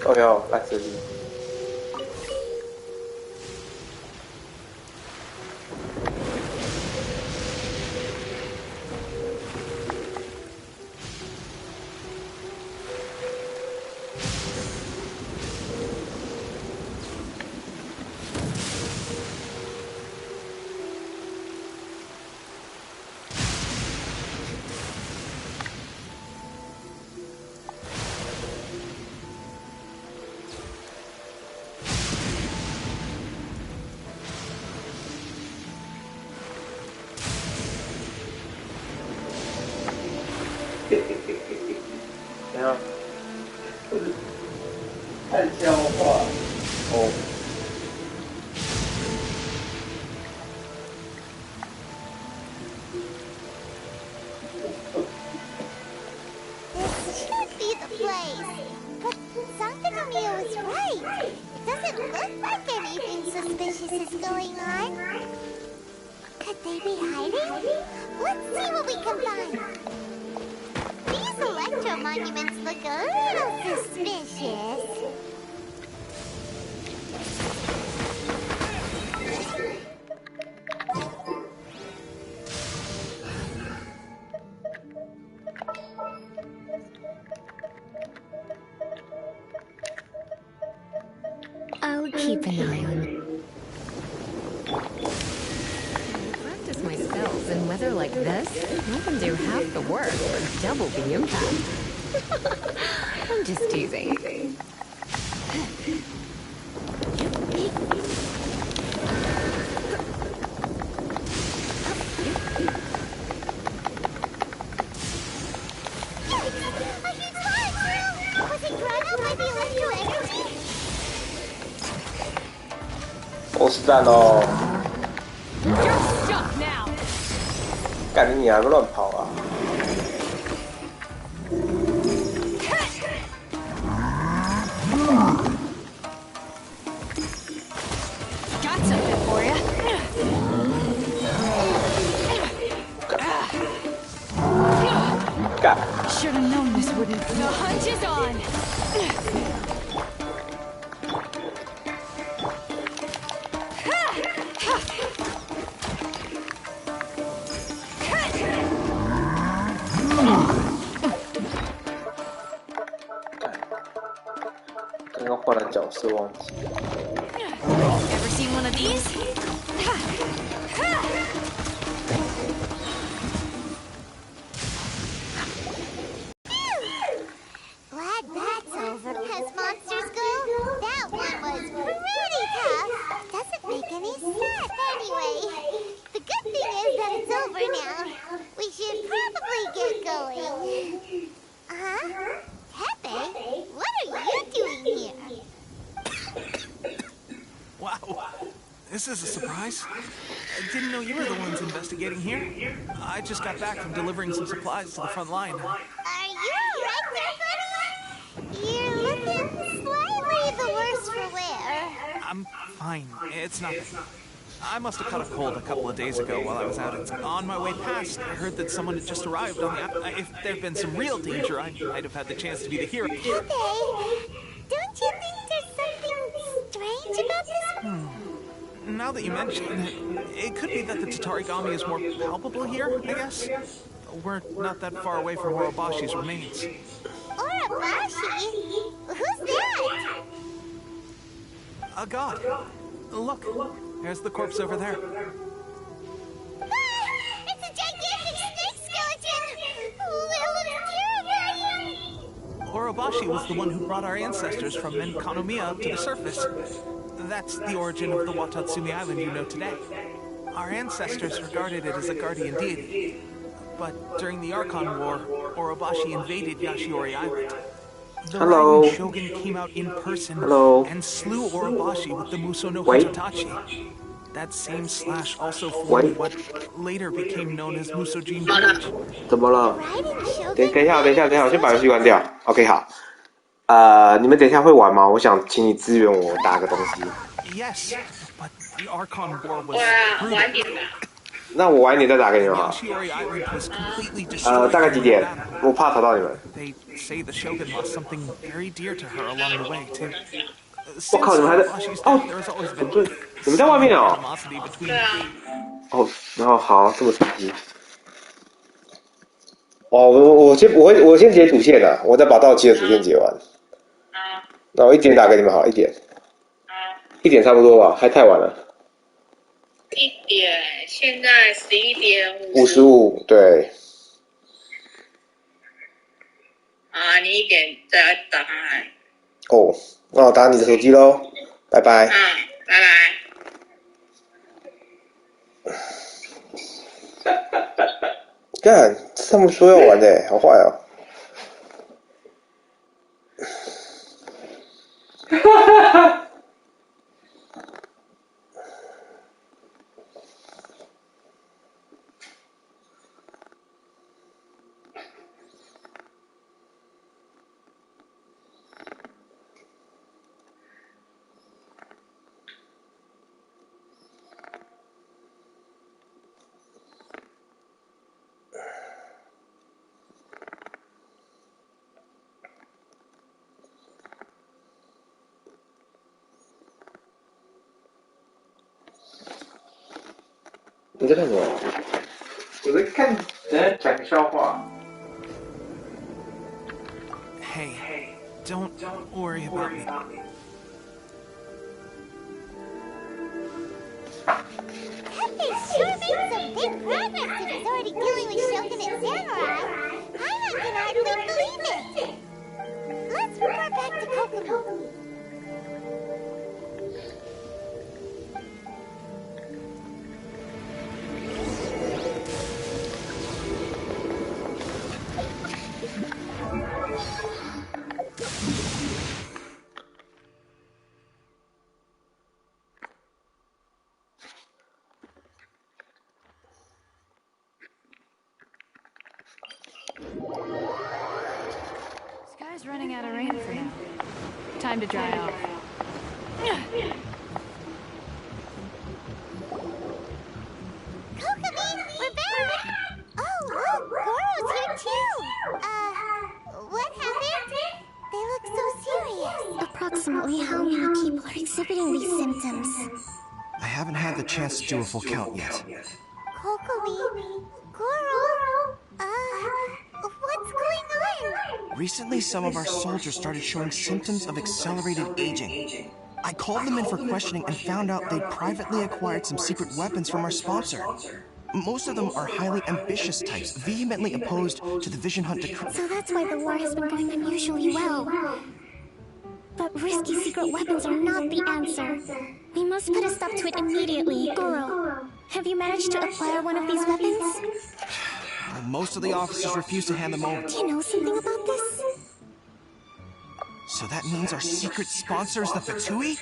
哦哟，来这里。怎样？看笑话哦。This should be the place. But something of me was right. It doesn't look like anything suspicious is going on. Could they be hiding? Let's see what we can find. These electro monuments look a little suspicious. I'll keep an eye on it. I practice my spells in weather like this. I can do half the work for double the impact. I'm just teasing. boss战哦！干你娘，个乱跑啊！ Should have known this wouldn't. The hunt is on. 刚刚换了角色，忘记。Ever seen one of these? Glad that's over, pest monsters go. That one was pretty tough. Doesn't make any sense. Anyway, the good thing is that it's over now. We should probably get going. Huh? Pepe, what are you doing here? Wow, this is a surprise. I didn't know you were the ones investigating here. I just got back from delivering some supplies to the front line. Are you alright there, buddy? You're looking slightly the worse for wear. I'm fine. It's nothing. I must have caught a cold a couple of days ago while I was out. On my way past, I heard that someone had just arrived on the... If there'd been some real danger, I might have had the chance to be the hero. Pepe, don't you think there's something strange about this? Now that you mention it, it could be that the Tatarigami is more palpable here, I guess. We're not that far away from Orobashi's remains. Orobashi? Who's that? A god. Look, there's the corpse over there. Ah, it's a gigantic snake skeleton! Oh, it looks terrifying! Orobashi was the one who brought our ancestors from Menkanomiya up to the surface. That's the origin of the Watatsumi Island you know today. Our ancestors regarded it as a guardian deity. but during the Archon War, Orobashi invaded Yashiori Island. The Hello. Raiden Shogun came out in person and slew Orobashi with the Muso no Hitotachi. That same slash also formed what later became known as Musojin Village. 怎么了？ Riding 等一下， Shogun 我先把游戏关掉。OK， 好。你们等一下会玩吗？我想请你支援我打个东西。Yes, but the Archon War was brutal. 那我晚一点再打给你们好。 Yashiori Island was completely destroyed. 大概几点？我怕吵到你们。 They say the Shogun lost something very dear to her along the way too. 我靠，你们还在？哦，不对，你们在外面哦。哦，然后好，这么刺激。哦，我先解主线的，我再把到期的主线解完。那我1点打给你们好，1点。1点差不多吧，还太晚了。1点，现在11点55，对。啊，你1点再打看看。哦，那我打你的手机喽，拜拜。拜拜。干，他们说要玩的，好坏哦。你在看什么？我在看人家讲笑话。Hey, don't worry about me. Pepe sure made some big progress if he's already dealing with Shogun and Samurai. Paimon can hardly believe it. Let's report back to Kokomo. Sky's running out of rain for now. Time to dry off. Kokomi, we're back! Oh, look, Goro's here too! What happened? They look so serious. Approximately how many people are exhibiting these symptoms? I haven't had the chance to do a full count yet. Kokomi, Goro, what's going on? Recently, some of our soldiers started showing symptoms of accelerated aging. I called them in for questioning and found out they'd privately acquired some secret weapons from our sponsor. Most of them are highly ambitious types, vehemently opposed to the Vision Hunt decree. So that's why the war has been going unusually well. But risky secret weapons are not the answer. We must put a stop to it immediately. Goro, have you managed to acquire one of these weapons? Most of the officers refuse to hand them over. Do you know something about this? So that means our secret sponsor is the Fatui?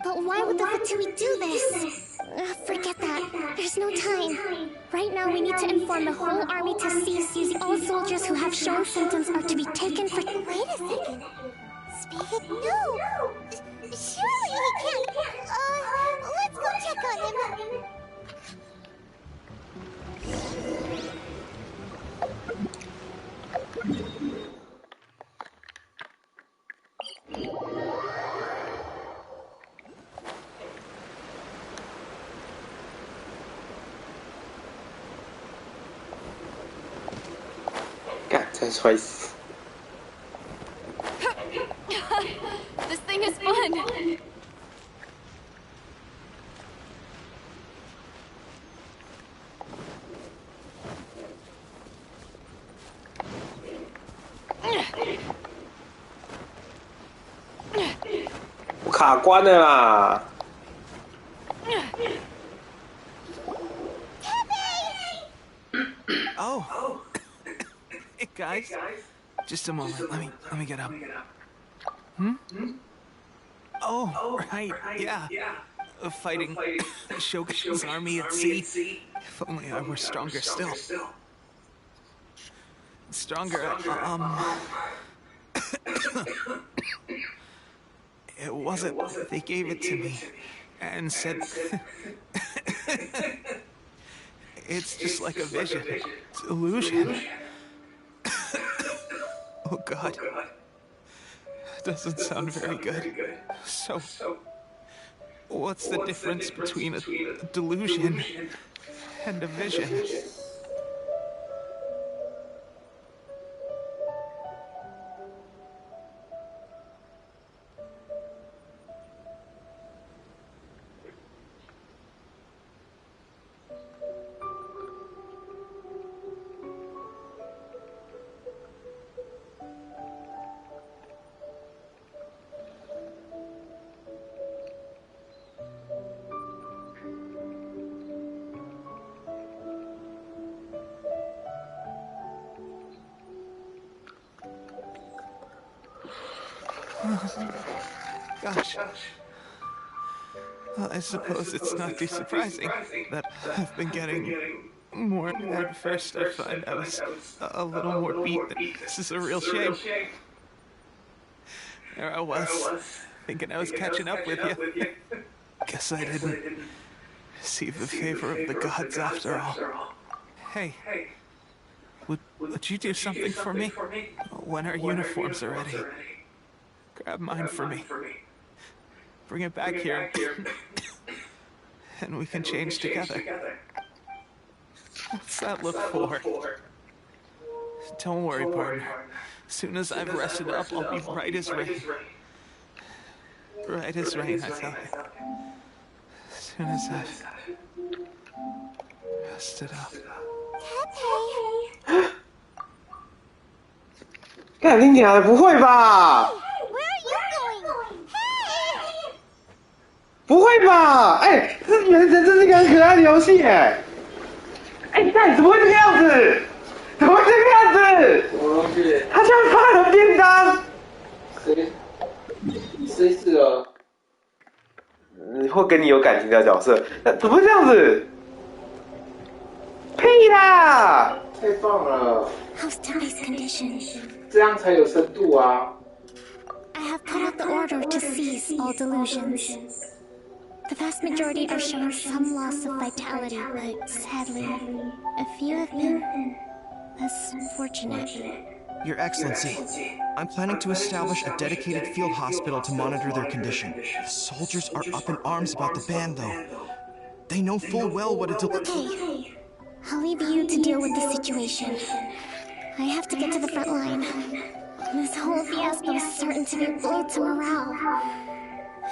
But why would the Fatui do this? Forget that. There's no time. Right now, we need to inform the whole army to cease using all soldiers who have shown symptoms are to be taken for... Wait a second. Speak... No! Surely he can't... let's go check on him. God, that's twice. This thing is fun.我卡关了啦！ Oh. Hey, guys. Just a moment. Let me get up. Oh, right. Yeah. Fighting Shogun's army at sea. If only I were stronger still. Stronger, It wasn't. They gave it to me and said... It's just like a vision. Delusion. Oh, God. Doesn't sound very good. So, what's the difference between a delusion and a vision? Gosh. Well, I suppose it's not too surprising that I've been getting more. At first, I find I was a little more beat. This is a real shame. There I was, thinking I was catching up with you. Guess I didn't receive the favor of the gods after all. Hey, would you do something for me? When our uniforms are ready, grab mine for me. Bring it back here, and we can change together. What's that look for? Don't worry, partner. As soon as I've rested up, I'll be right as rain. Right as rain, I tell you. As soon as I've rested up. 干你娘的！不会吧？ Where are you going? Hey! 不会吧？哎，这原神真是个很可爱的游戏哎！哎，干怎么会这个样子？怎么会这个样子？什么东西？他居然发了便当！谁是啊？会跟你有感情的角色，那怎么会这样子？屁啦！太棒了！ How's today's condition? 这样才有深度啊！ I have put out the order to cease all delusions. The vast majority are showing some loss of vitality, but sadly, a few have been less fortunate. Your Excellency, I'm planning to establish a dedicated field hospital to monitor their condition. The soldiers are up in arms about the ban, though. They know full well what a Okay, I'll leave you to deal with the situation. I have to get to the front line. This whole fiasco is certain to be a blow to morale.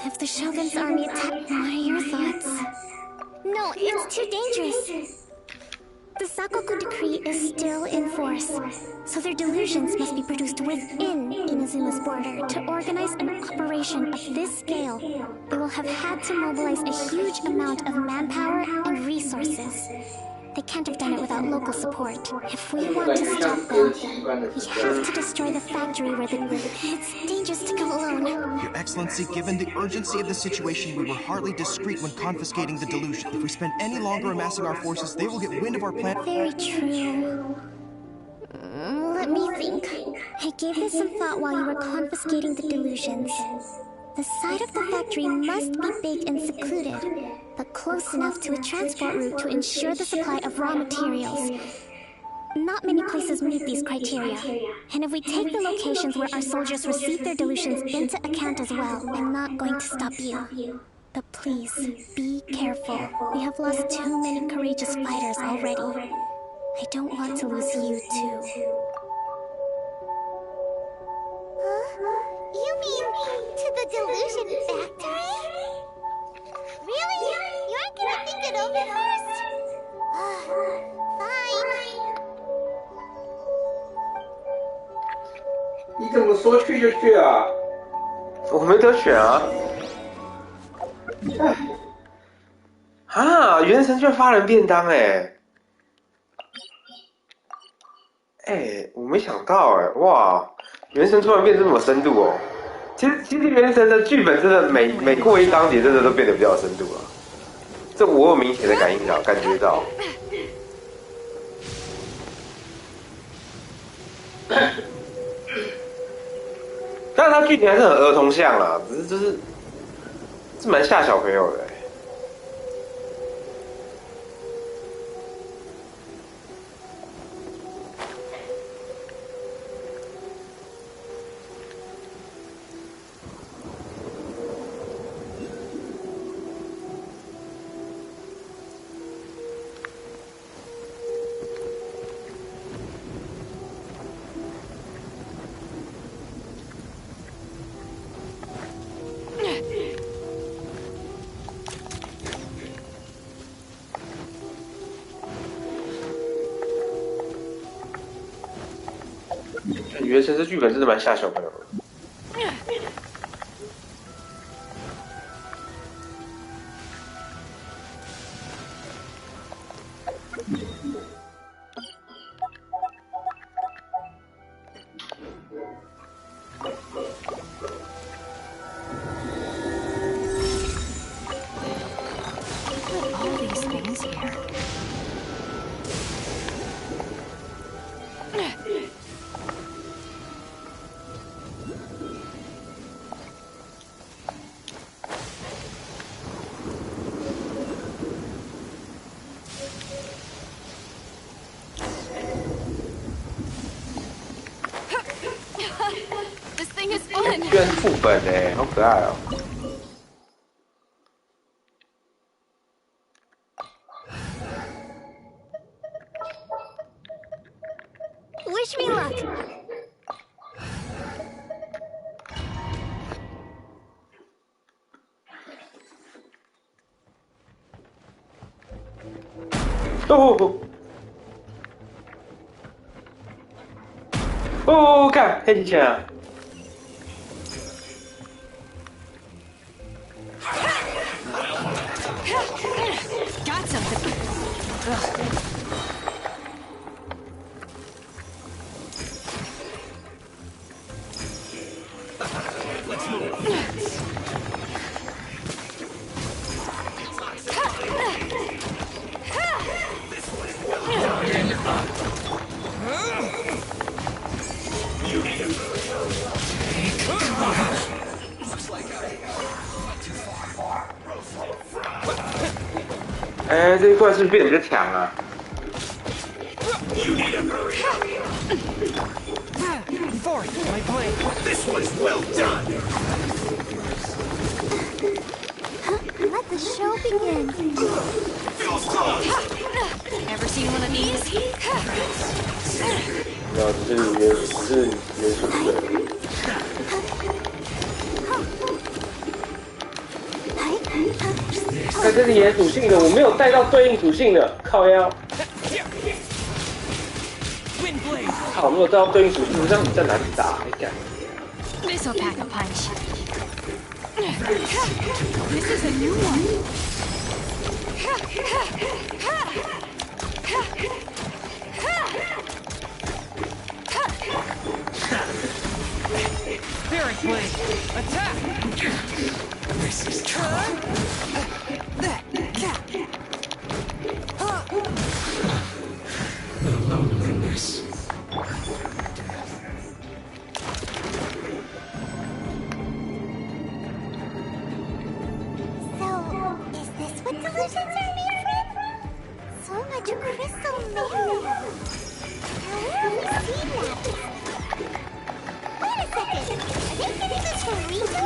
If the Shogun's army attacked, what are your thoughts? No, it's too dangerous. The Sakoku decree is still in force, so their delusions must be produced within Inazuma's border. To organize an operation of this scale, they will have had to mobilize a huge amount of manpower and resources. They can't have done it without local support. If we want to stop them, we have to destroy the factory where it's dangerous to go alone. Your Excellency, given the urgency of the situation, we were hardly discreet when confiscating the delusion. If we spend any longer amassing our forces, they will get wind of our plan. Very true. Let me think. I gave this some thought while you were confiscating the delusions. The side of the factory must be big and secluded, but close enough to a transport route to ensure the supply of raw materials. Not many places meet these criteria, and if we take the locations where our soldiers receive their delusions into account as well, I'm not going to stop you. But please, be careful. We have lost too many courageous fighters already. I don't want to lose you too. You mean to the delusion factory? Really? You aren't gonna think it over first? Fine. 你怎么说去就去啊？我没得选啊！哎，原神居然发人便当哎！我没想到哇，原神突然变这么深度哦。其实原神的剧本真的每过一章节，真的都变得比较有深度了。这我有明显的感觉到。但是它剧情还是很儿童向啦，只是是蛮吓小朋友的。原神这剧本真的蛮吓小朋友的。居然是副本好可爱哦！ Wish me luck.看黑机器人啊！ Got something.哎，这一怪是不是变得比较强啊？ Fourth, my blade. This was well done. Let the show begin. Feels close. Ever seen one of these? 没有，只是元素的。看这是野属性的，我没有带到对应属性的，靠腰。好，我没有带到对应属性，这样你在哪里打？哎干！ This'll pack a punch. This is a new one. Spirit blade, attack! This is trouble. The loneliness. So, is this what delusions are made from? So much crystal metal. Where have we seen that? Wait a second. Are they getting this from Rico?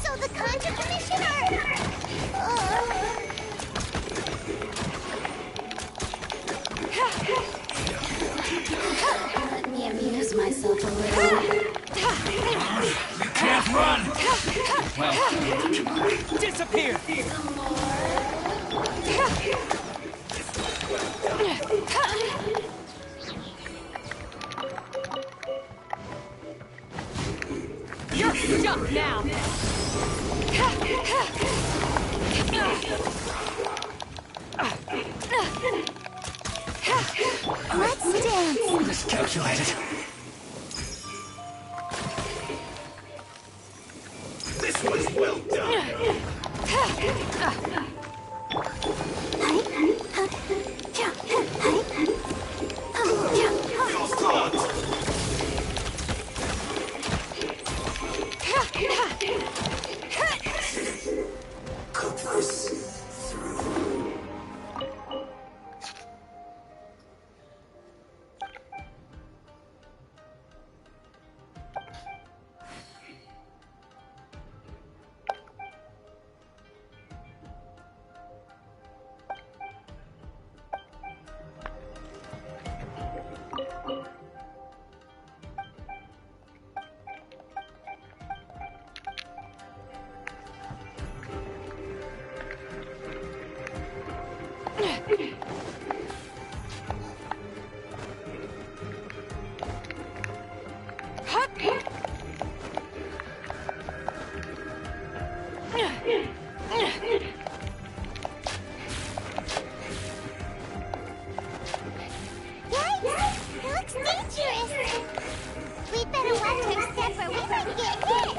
So the Contra Commission Let me amuse myself a little. You can't run. Well, Disappear! You're stuck now. Let's dance. chance. Miscalculated. This was well done. Feels good. Cook this through. Looks dangerous. We better watch our step or we might get hit.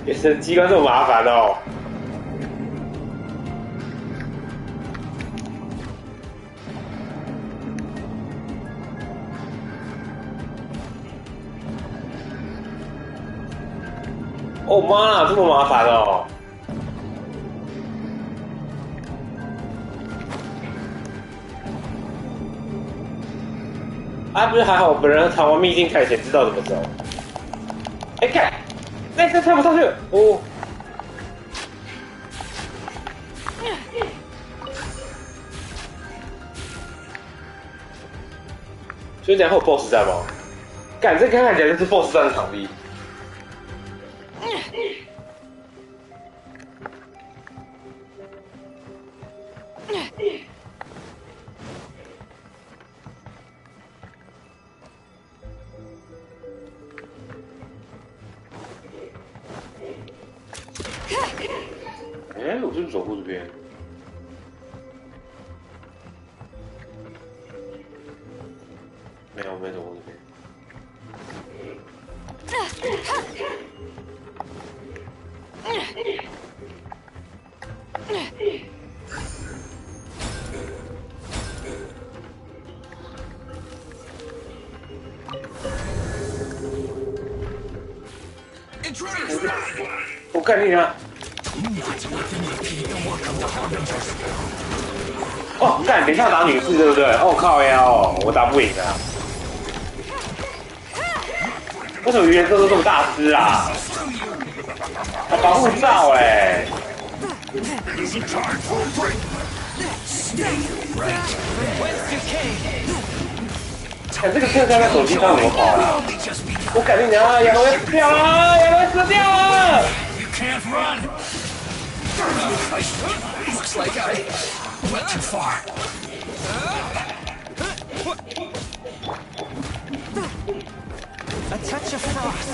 也是机关这么麻烦哦。哦妈，这么麻烦哦！啊，不是还好，本人藏完秘境开前知道怎么走。哎，看，那这跳不上去哦。所以等下会有 BOSS 战吗？干，这看起来就是 BOSS 战的场地。哎，我是不是走过这边？没有，没走过这边。我干你啊！哦，干，等一下打女士对不对？哦靠腰哦，我打不赢啊！为什么原色都这么大只啊？还防护罩哎！看这个特效在手机上怎么跑啊？我感觉你啊，亚龙要死掉了，亚龙要死掉了！ Looks like I went too far. A touch of frost.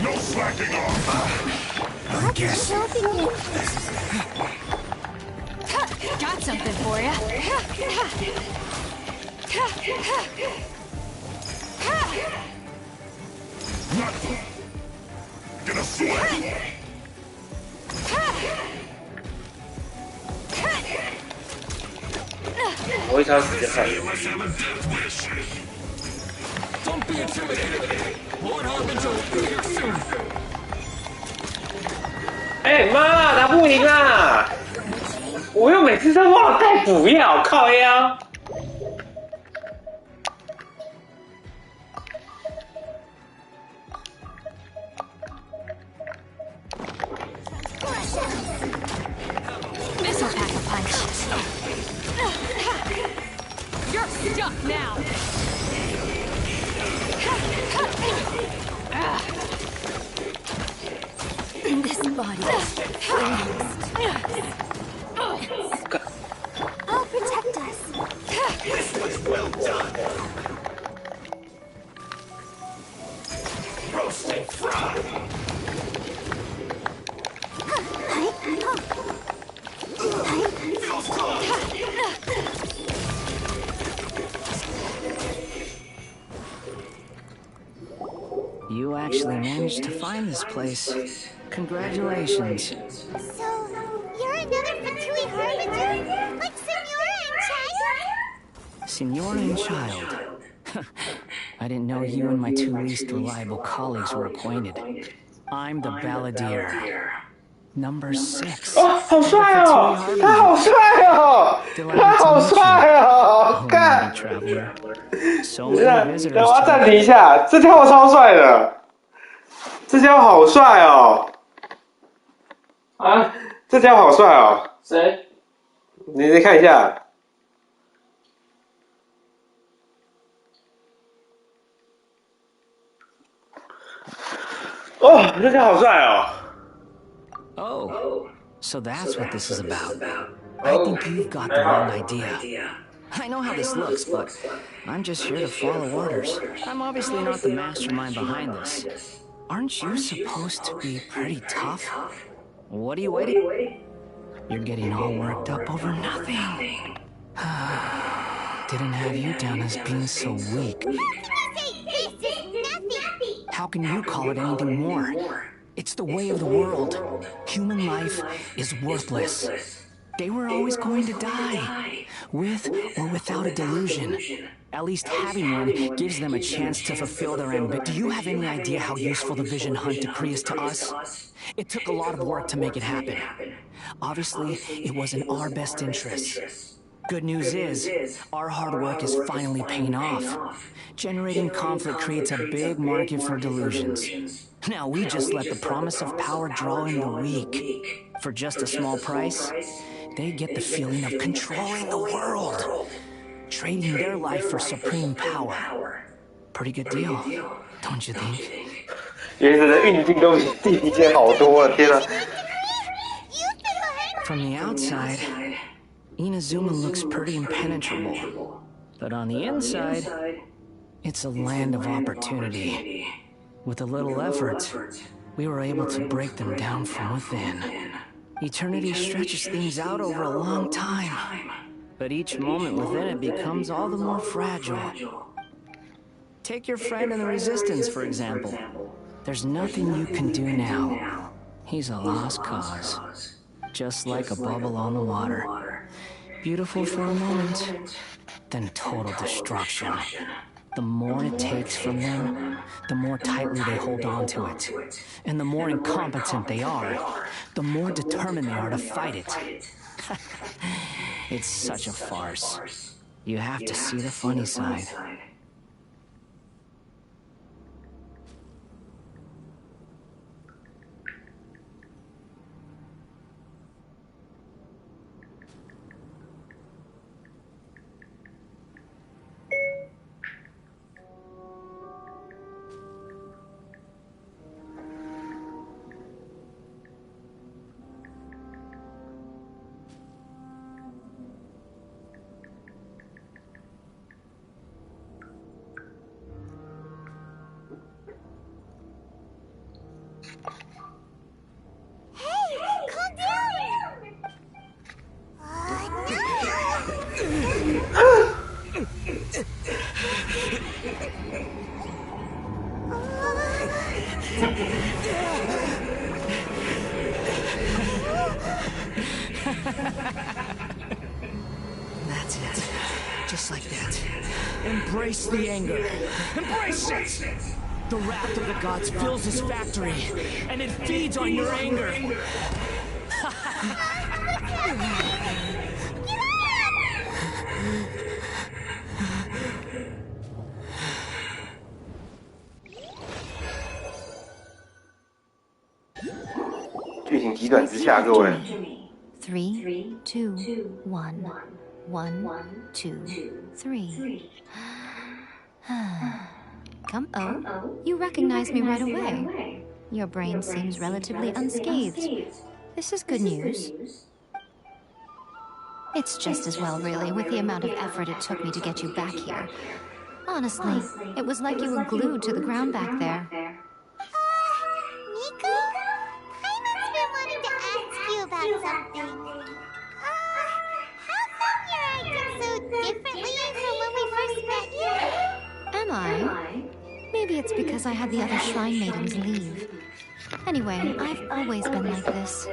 No slacking off. I guess. Got something for ya. Nothing. Gonna sweat.我一枪死就算了。 Don't be intimidated. Lord Harbinger will be here soon. 哎妈，打不赢啊！我又每次都忘了带补药，靠腰。This'll pack a punch. You're stuck now. This body. I'll protect us. This was well done. Roast and fry. Feels good. You actually managed to find this place. Congratulations. So, you're another Fatui Harbinger? Like Senora and Child? Senora and Child. I didn't know you and my two least reliable colleagues were acquainted. I'm the Balladeer. Number 6. 哦，好帅哦！他好帅哦！他好帅哦！干！等我要暂停一下，这家伙超帅的，这家伙好帅哦！啊，这家伙好帅哦！谁？你再看一下。哦，这家伙好帅哦！ Oh, so that's what this is about. I think you've got the wrong idea. I know how this looks, but I'm just here to follow orders. I'm obviously not the mastermind behind this. Aren't you supposed to be pretty tough? What are you waiting? You're getting all worked up over nothing. Didn't have you down as being so weak. How can you say this is nothing? How can you call it anything more? It's the way of the world. Human life is worthless. They were always going to die, with or without a delusion. At least having one gives them a chance to fulfill their ambition. Do you have any idea how useful the Vision Hunt decree is to us? It took a lot of work to make it happen. Obviously, it was in our best interests. Good news is, our hard work is finally paying off. Generating conflict creates a big market for delusions. Now we just let the promise of power draw in the weak. For just a small price, they get the feeling of controlling the world. Trading their life for supreme power. Pretty good deal, don't you think? 原神的运镜都比地平线好多了，天哪！ From the outside, Inazuma looks pretty impenetrable. But on the inside, it's a land of opportunity. With a little effort, we were able to break them down from within. Eternity stretches things out over a long time, but each moment within it becomes all the more fragile. Take your friend in the Resistance, for example. There's nothing you can do now. He's a lost cause, just like a bubble on the water. Beautiful for a moment, then total destruction. The more it takes from them, the more tightly they hold on to it. And the more incompetent they are, the more determined they are to fight it. It's such a farce. You have to see the funny side. That's it. Just like that. Embrace the anger. Embrace it! The wrath of the gods fills this factory, and it feeds on your anger. Three, two, one, 1, 2, 3. Come, oh, you recognize me right away. Your brain seems relatively unscathed. This is good news. It's just as well, really, with the amount of effort it took me to get you back here. Honestly, it was like you were glued to the ground back there. Nico? Paimon's been wanting to ask you about something. How come you're acting so differently from when we first met you? Am I? Maybe it's because I had the other shrine maidens leave. Anyway, I've always been like this.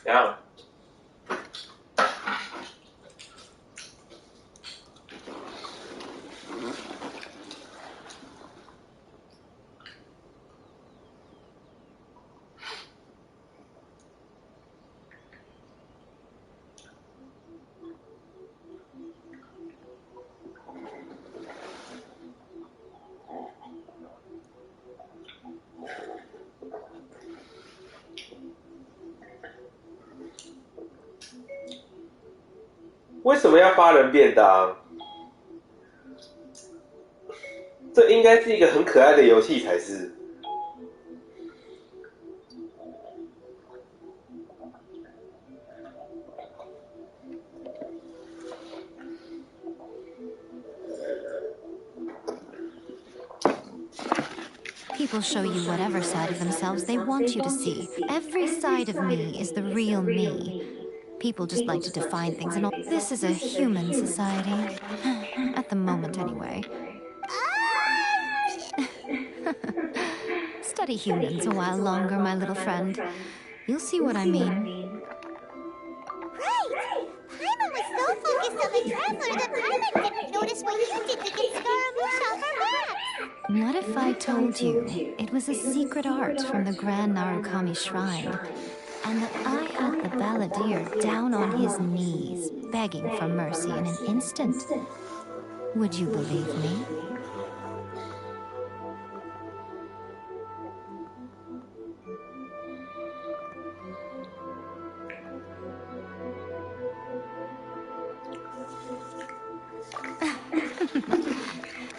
Yeah. 为什么要发人便当？这应该是一个很可爱的游戏才是。People show you whatever side of themselves they want you to see. Every side of me is the real me. People just like to define things and all. This is a human society. At the moment, anyway. Study humans a while longer, my little friend. You'll see what I mean. Right! Paimon was so focused on the Traveler that Paimon didn't notice what you did to get Scaramouche off her back. What if I told you it was a secret art from the Grand Narukami Shrine, and that I had the balladeer down on his knees, begging for mercy in an instant? Would you believe me?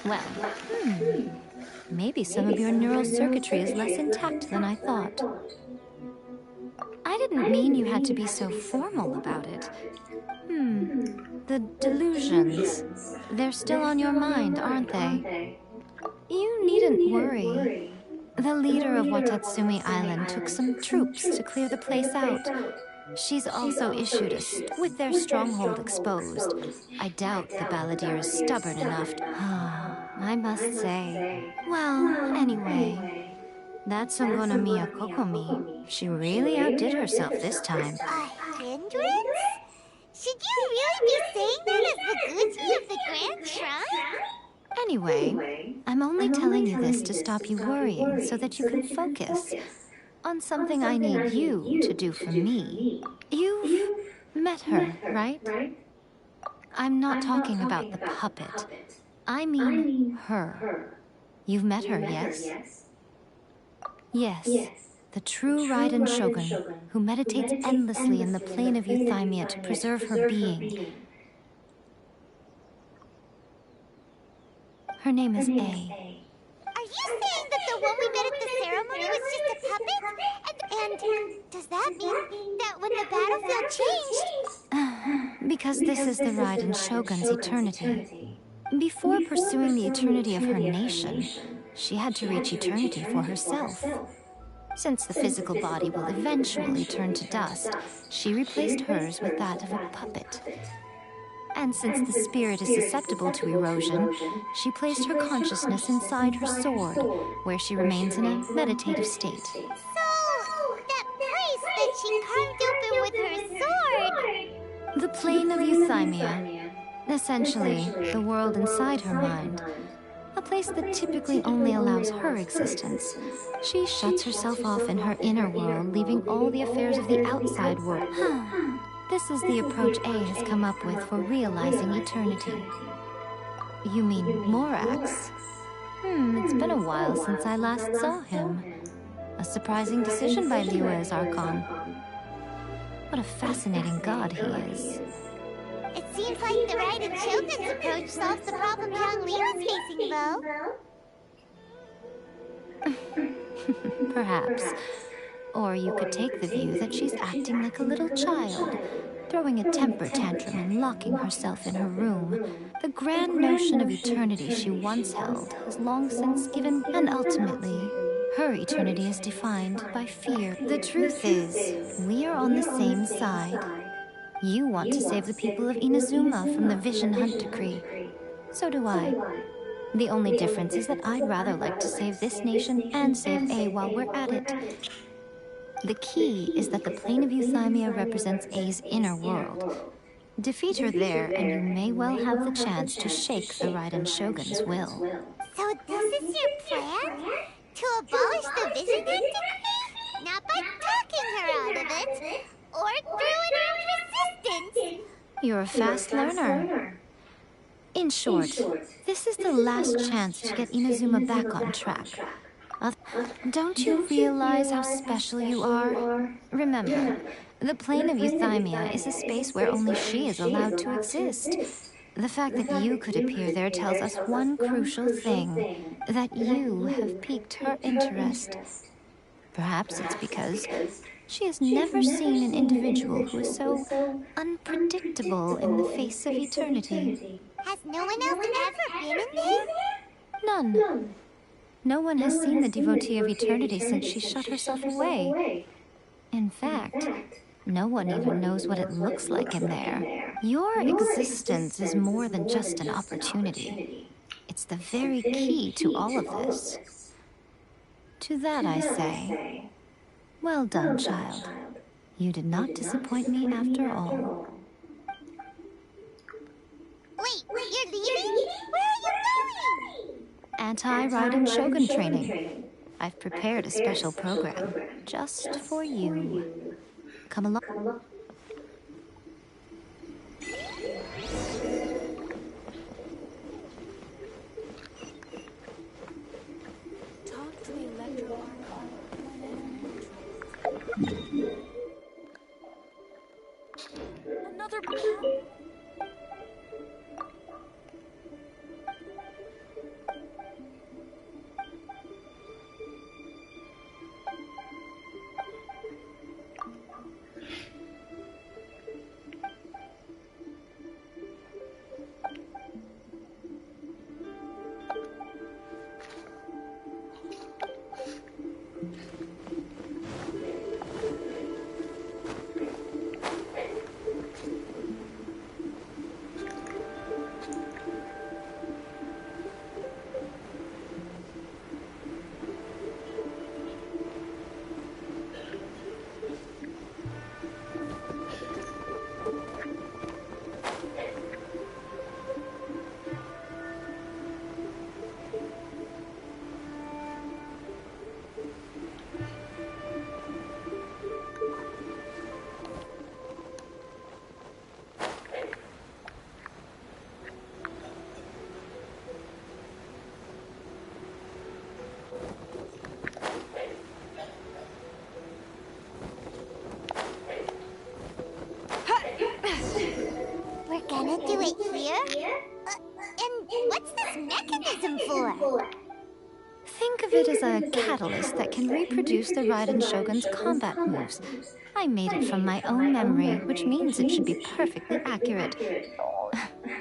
Well, maybe some of your neural circuitry is less intact than I thought. I didn't mean you had to be so formal about it. The delusions, they're still on your mind, aren't they? You needn't worry. The leader of Watatsumi Island took some troops to clear the place out. She's also issued us with their stronghold exposed. I doubt the balladeer is stubborn enough to... I must say. Well, anyway, That Songonomiya Kokomi, she really outdid herself this time. A hindrance? Should you really be saying that as the Gucci of the Grand Shrine? Anyway, I'm only telling you this to stop you worrying so that you can focus on something I need you to do for me. You've met her, right? I'm not talking about the puppet. I mean her. You've met her, yes? Yes, the true Raiden Shogun, who meditates endlessly in the plane of Euthymia to preserve her being. Her name is A. Are you saying that the one we met at the ceremony was just a puppet? And does that mean that when the battlefield changed? Because this is the Raiden Shogun's eternity. Before pursuing the eternity of her nation, she had to reach eternity for herself. Since the physical body will eventually turn to dust, she replaced hers with that of a puppet. And since the spirit is susceptible to erosion, she placed her consciousness inside her sword, where she remains in a meditative state. So, that place that she carved open with her sword... The plane of Euthymia. Essentially, the world inside her mind. A place that typically only allows her existence. She shuts herself off in her inner world, leaving all the affairs of the outside world. This is the approach A has come up with for realizing eternity. You mean Morax? It's been a while since I last saw him. A surprising decision by Liu's Archon. What a fascinating god he is. It seems like the Raiden Shogun's approach solves the problem young Leo's facing, though. Perhaps. Or you could take the view that she's acting like a little child, throwing a temper tantrum and locking herself in her room. The grand notion of eternity she once held has long since given, and ultimately, her eternity is defined by fear. The truth is, we are on the same side. You want to save the people of Inazuma from the Vision Hunt decree. So do I. The only difference is that I'd rather like to save this nation and save A while we're at it. The key is that the plane of Euthymia represents A's inner world. Defeat her there, and you may well have the chance to shake the Raiden Shogun's will. So this is your plan? To abolish the Vision Hunt decree? Not by talking her out of it, or through an armed resistance. You're a fast learner. In short, this is the last chance to get Inazuma back on track. Don't you realize how special you are? Remember, the plane of Euthymia is a space where only she is allowed to exist. The fact that you could appear there tells us one crucial thing, that you have piqued her interest. Perhaps it's because she has never seen an individual who is so unpredictable in the face of eternity. Has no one else ever been in there? None. No one has seen the devotee of eternity since she shut herself away. In fact, no one even knows what it looks like in there. Your existence is more than just an opportunity. It's the very key to all of this. To that I say, well done, child. You did not disappoint me after all. Wait, you're leaving? Where are you going? Anti-Raiden Shogun training. I've prepared a special program just for you. Come along. Talk to the Electro Archon. Another path. gonna do it here? And what's this mechanism for? Think of it as a catalyst that can reproduce the Raiden Shogun's combat moves. I made it from my own memory, which means it should be perfectly accurate.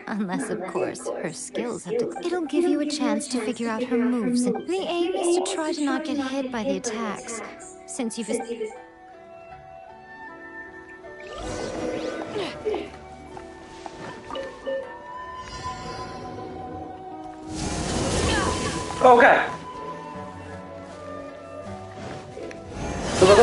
Unless, of course, her skills have to... It'll give you a chance to figure out her moves. And the aim is to try to not get hit by the attacks, since you've... OK。怎么？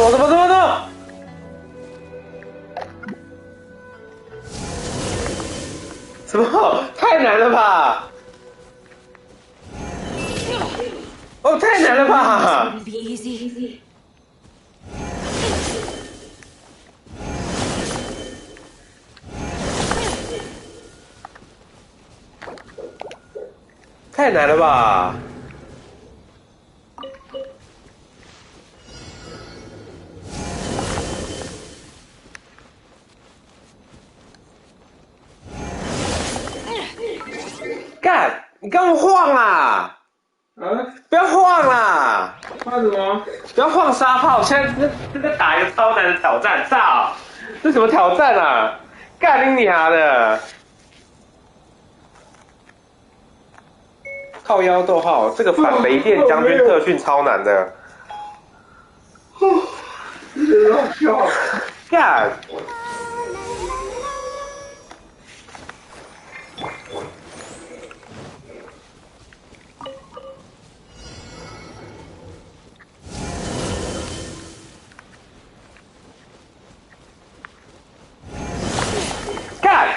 什么？太难了吧！哦，太难了吧！太难了吧！干！你干嘛晃啊？不要晃啦！晃什么？不要晃沙炮！现在这在打一个超难的挑战，操！这什么挑战啊？干你娘的！靠腰逗号，这个反雷电将军特训超难的。真好笑！干！干！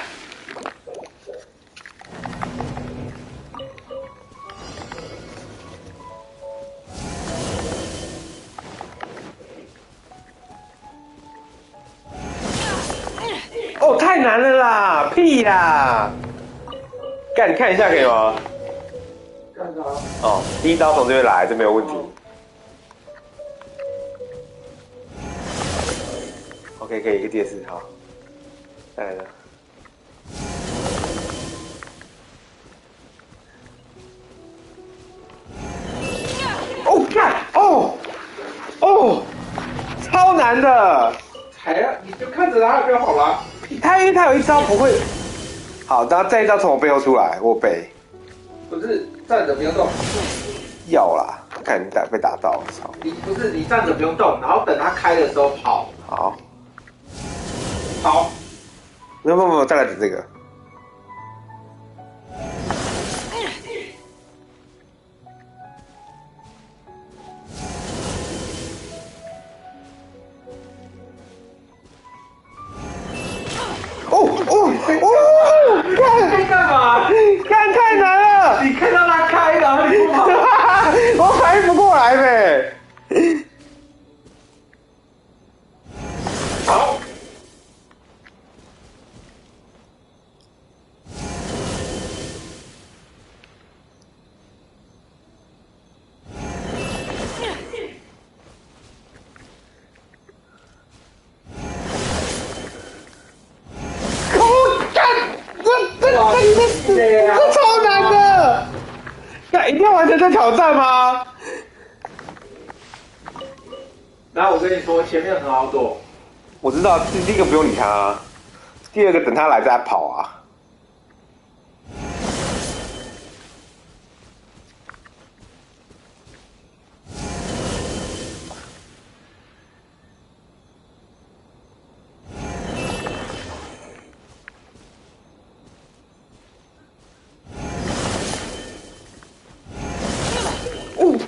哦，太难了啦！屁啦！干，你看一下可以吗？干啥？哦，第一刀从这边来，这没有问题。OK， 可以一个电视，好，再来了。哦，干！哦，超难的。你就看着他就好了。他有一招不会。好，然后再一招从我背后出来，我背。不是站着不用动。要啦，看你被打到，操！你站着不用动，然后等他开的时候跑。好。好。不，再来点这个。干嘛？干太难了！你看到他开，然后你不跑，我反应不过来呗。好。这超难的！那一定要完成这挑战吗？然后我跟你说，前面很好躲。我知道，第一个不用理他，第二个等他来再跑啊。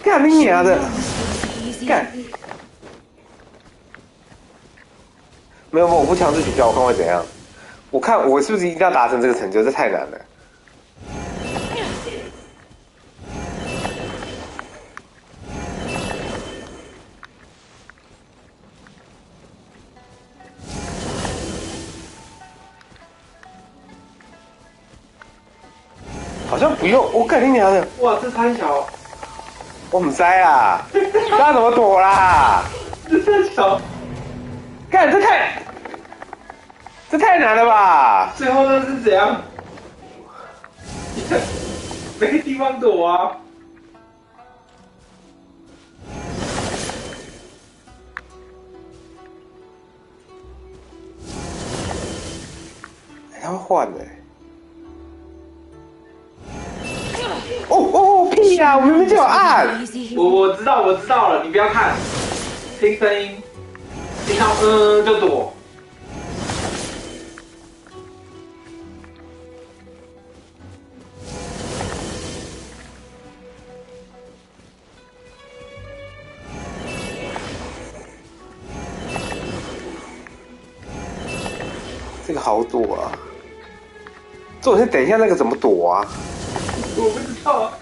干你娘的！干！没有，我不强制取消，我看会怎样。我看我是不是一定要达成这个成就？这太难了。好像不用，我干你娘的！哇，这太小。我唔知啊，那怎么躲啦？这太小，干这太难了吧？最后那是怎样？没地方躲啊！他换了。哦，屁呀！我明明就有按。我知道了，你不要看，听声音，听到就躲。这个好躲啊！重点是等一下那个怎么躲啊？我不知道啊。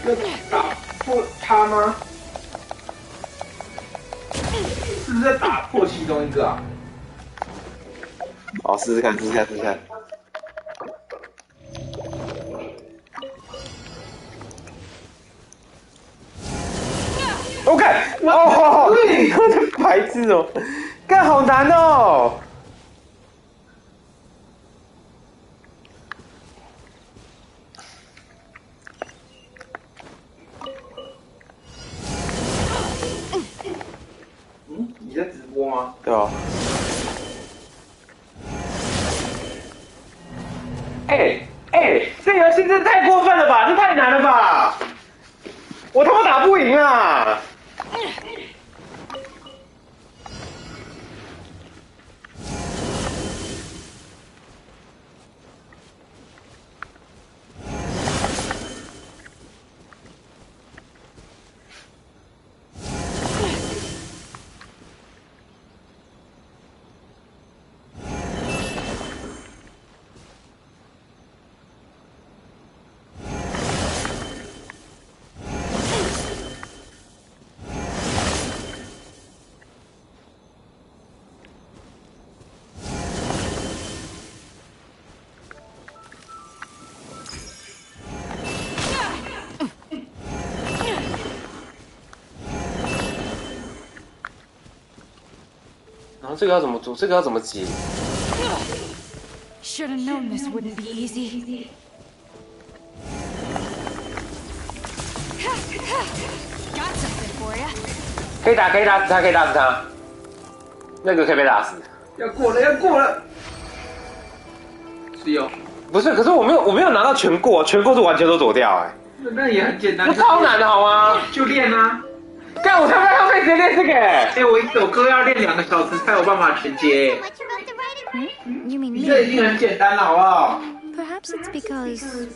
要打破它吗？是不是在打破其中一个啊？好，试试看。OK， 哦，我的白痴哦，干好难哦。你在直播吗？对啊。这游戏真的太过分了吧！这太难了吧！我他妈打不赢啊！然后这个要怎么做？这个要怎么解？ Should have known this wouldn't be easy. Got something for ya. 可以打死他，那个可以被打死。要过了。是有。不是，可是我没有拿到全过是完全都躲掉哎。那也很简单。那超难的好吗？就练啊。干，我才不要浪费时间练这个哎！我一首歌要练2个小时才有办法全接。You mean me? 这已经很简单了，好不好？ Perhaps it's because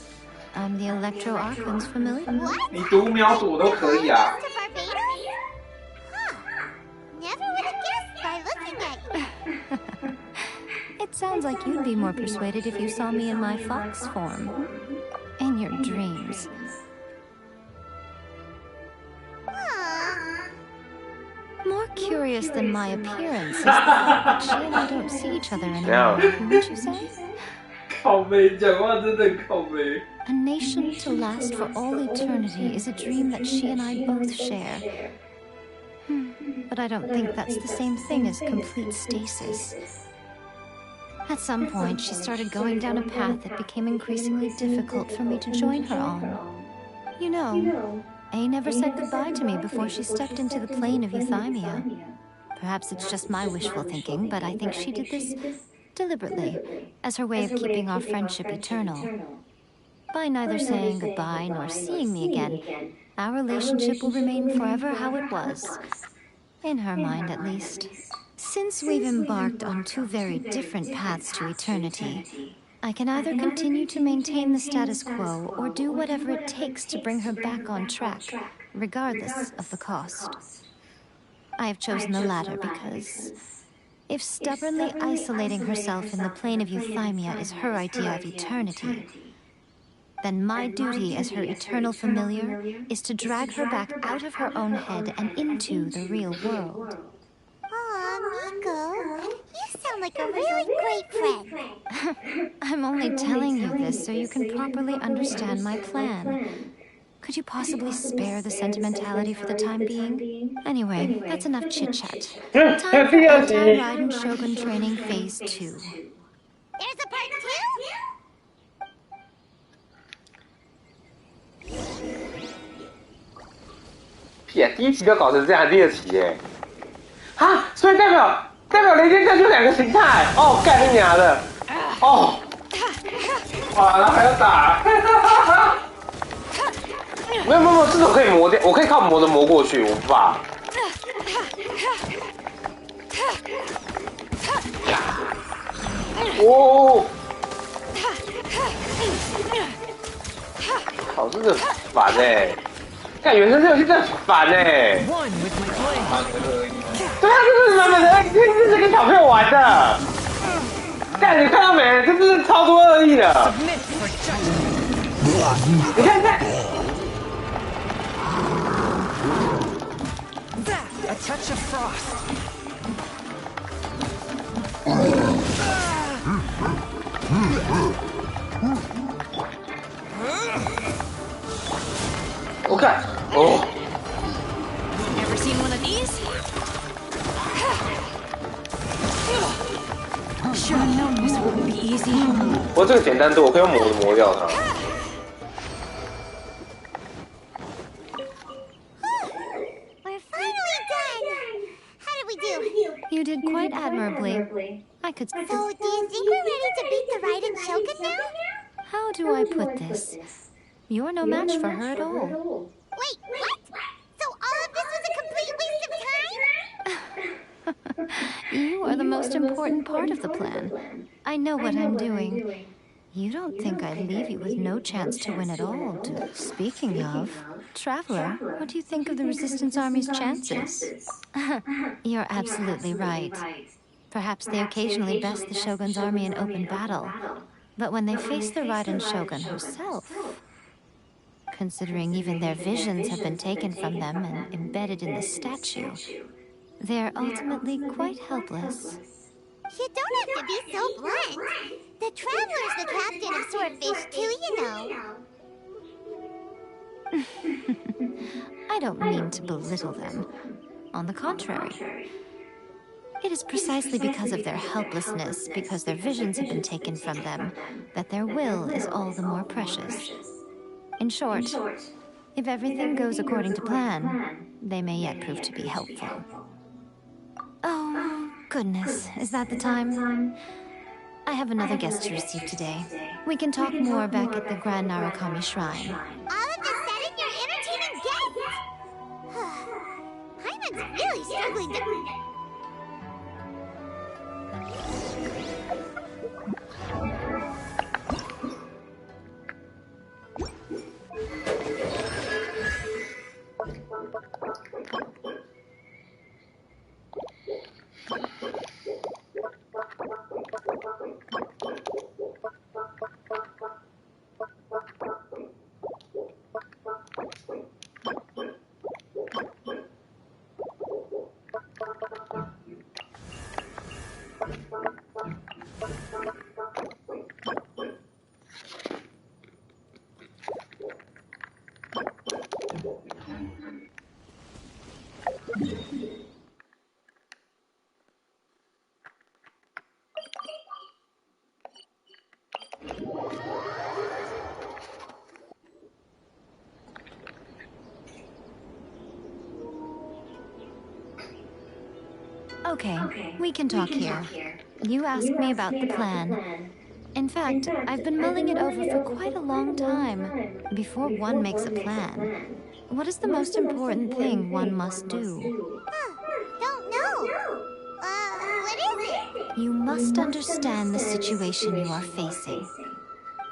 I'm the Electro Archon's familiar. 你读秒躲都可以啊。 Never would have guessed by looking at you. It sounds like you'd be more persuaded if you saw me in my fox form. In your dreams. More curious than my appearance is that she and I don't see each other anymore, wouldn't you say? 靠北，讲话真的靠北。 A nation to last for all eternity is a dream that she and I both share. But I don't think that's the same thing as complete stasis. At some point, she started going down a path that became increasingly difficult for me to join her on. You know, A never said goodbye to me before she stepped into the plane of euthymia. Perhaps it's just my wishful thinking, but I think she did this deliberately, as her way of keeping our friendship eternal. By neither saying goodbye nor seeing me again, our relationship will remain forever how it was. In her mind, at least. Since we've embarked on two very different paths to eternity, I can either continue to maintain the status quo or do whatever it takes to bring her back on track, regardless of the cost. I have chosen the latter because if stubbornly isolating herself in the plane of euthymia is her idea of eternity, then my duty as her eternal familiar is to drag her back out of her own head and into the real world. Aw, Miko, you sound like a really great friend. I'm only telling you this so you can properly understand my plan. Could you possibly spare the sentimentality for the time being? Anyway, that's enough chit-chat. Time for Anti-Raiden Shogun Training Phase 2. There's a part 2? 屁啊！第一期就搞成这样，第二期耶！啊，所以代表雷电战就2个形态哦，干你娘的！哦，哇，然后还要打，没有，这种可以磨掉，我可以靠磨的磨过去，我不怕。哦，好，真的烦哎！看原生这游戏真的很烦哎！对啊，这是满满的恶意，这是给小朋友玩的。干，你看到没？这真是超多恶意的。你看看。A touch of frost. Okay. Oh. Ever seen one of these? Should have known this wouldn't be easy. 不过这个简单多，我可以用磨掉它。We're finally done. How did we do? You did quite admirably. I could. So, do you think we're ready to beat the Raiden Shogun now? How do I put this? You're no match for her at all. Wait, what? So all of this was a complete waste of time? You are the most important part of the plan. I know what I'm doing. You don't think I'd leave you with no chance to win at all, do you? Speaking of, Traveler, what do you think of the Resistance Army's chances? You're absolutely right. Perhaps they occasionally best the Shogun's army in open battle. But when they face the Raiden Shogun herself, considering even their visions have been taken from them and embedded in the statue, they're ultimately quite helpless. You don't have to be so blunt. The Traveler's the captain of Swordfish too, you know. I don't mean to belittle them. On the contrary. It is precisely because of their helplessness, because their visions have been taken from them, that their will is all the more precious. In short, if everything goes according to plan, they may yet prove to be helpful. Oh, goodness, is that the time? I have another guest to receive today. We can talk more back at the Grand Narukami Shrine. All of this said in your entertaining guests! Hyman's really struggling to... Okay, we can talk here. You asked me about the plan. In fact, I've been mulling it over for quite a long time. Before one makes a plan, what is the most important thing one must do? Don't know. What is it? You must understand the situation you are facing.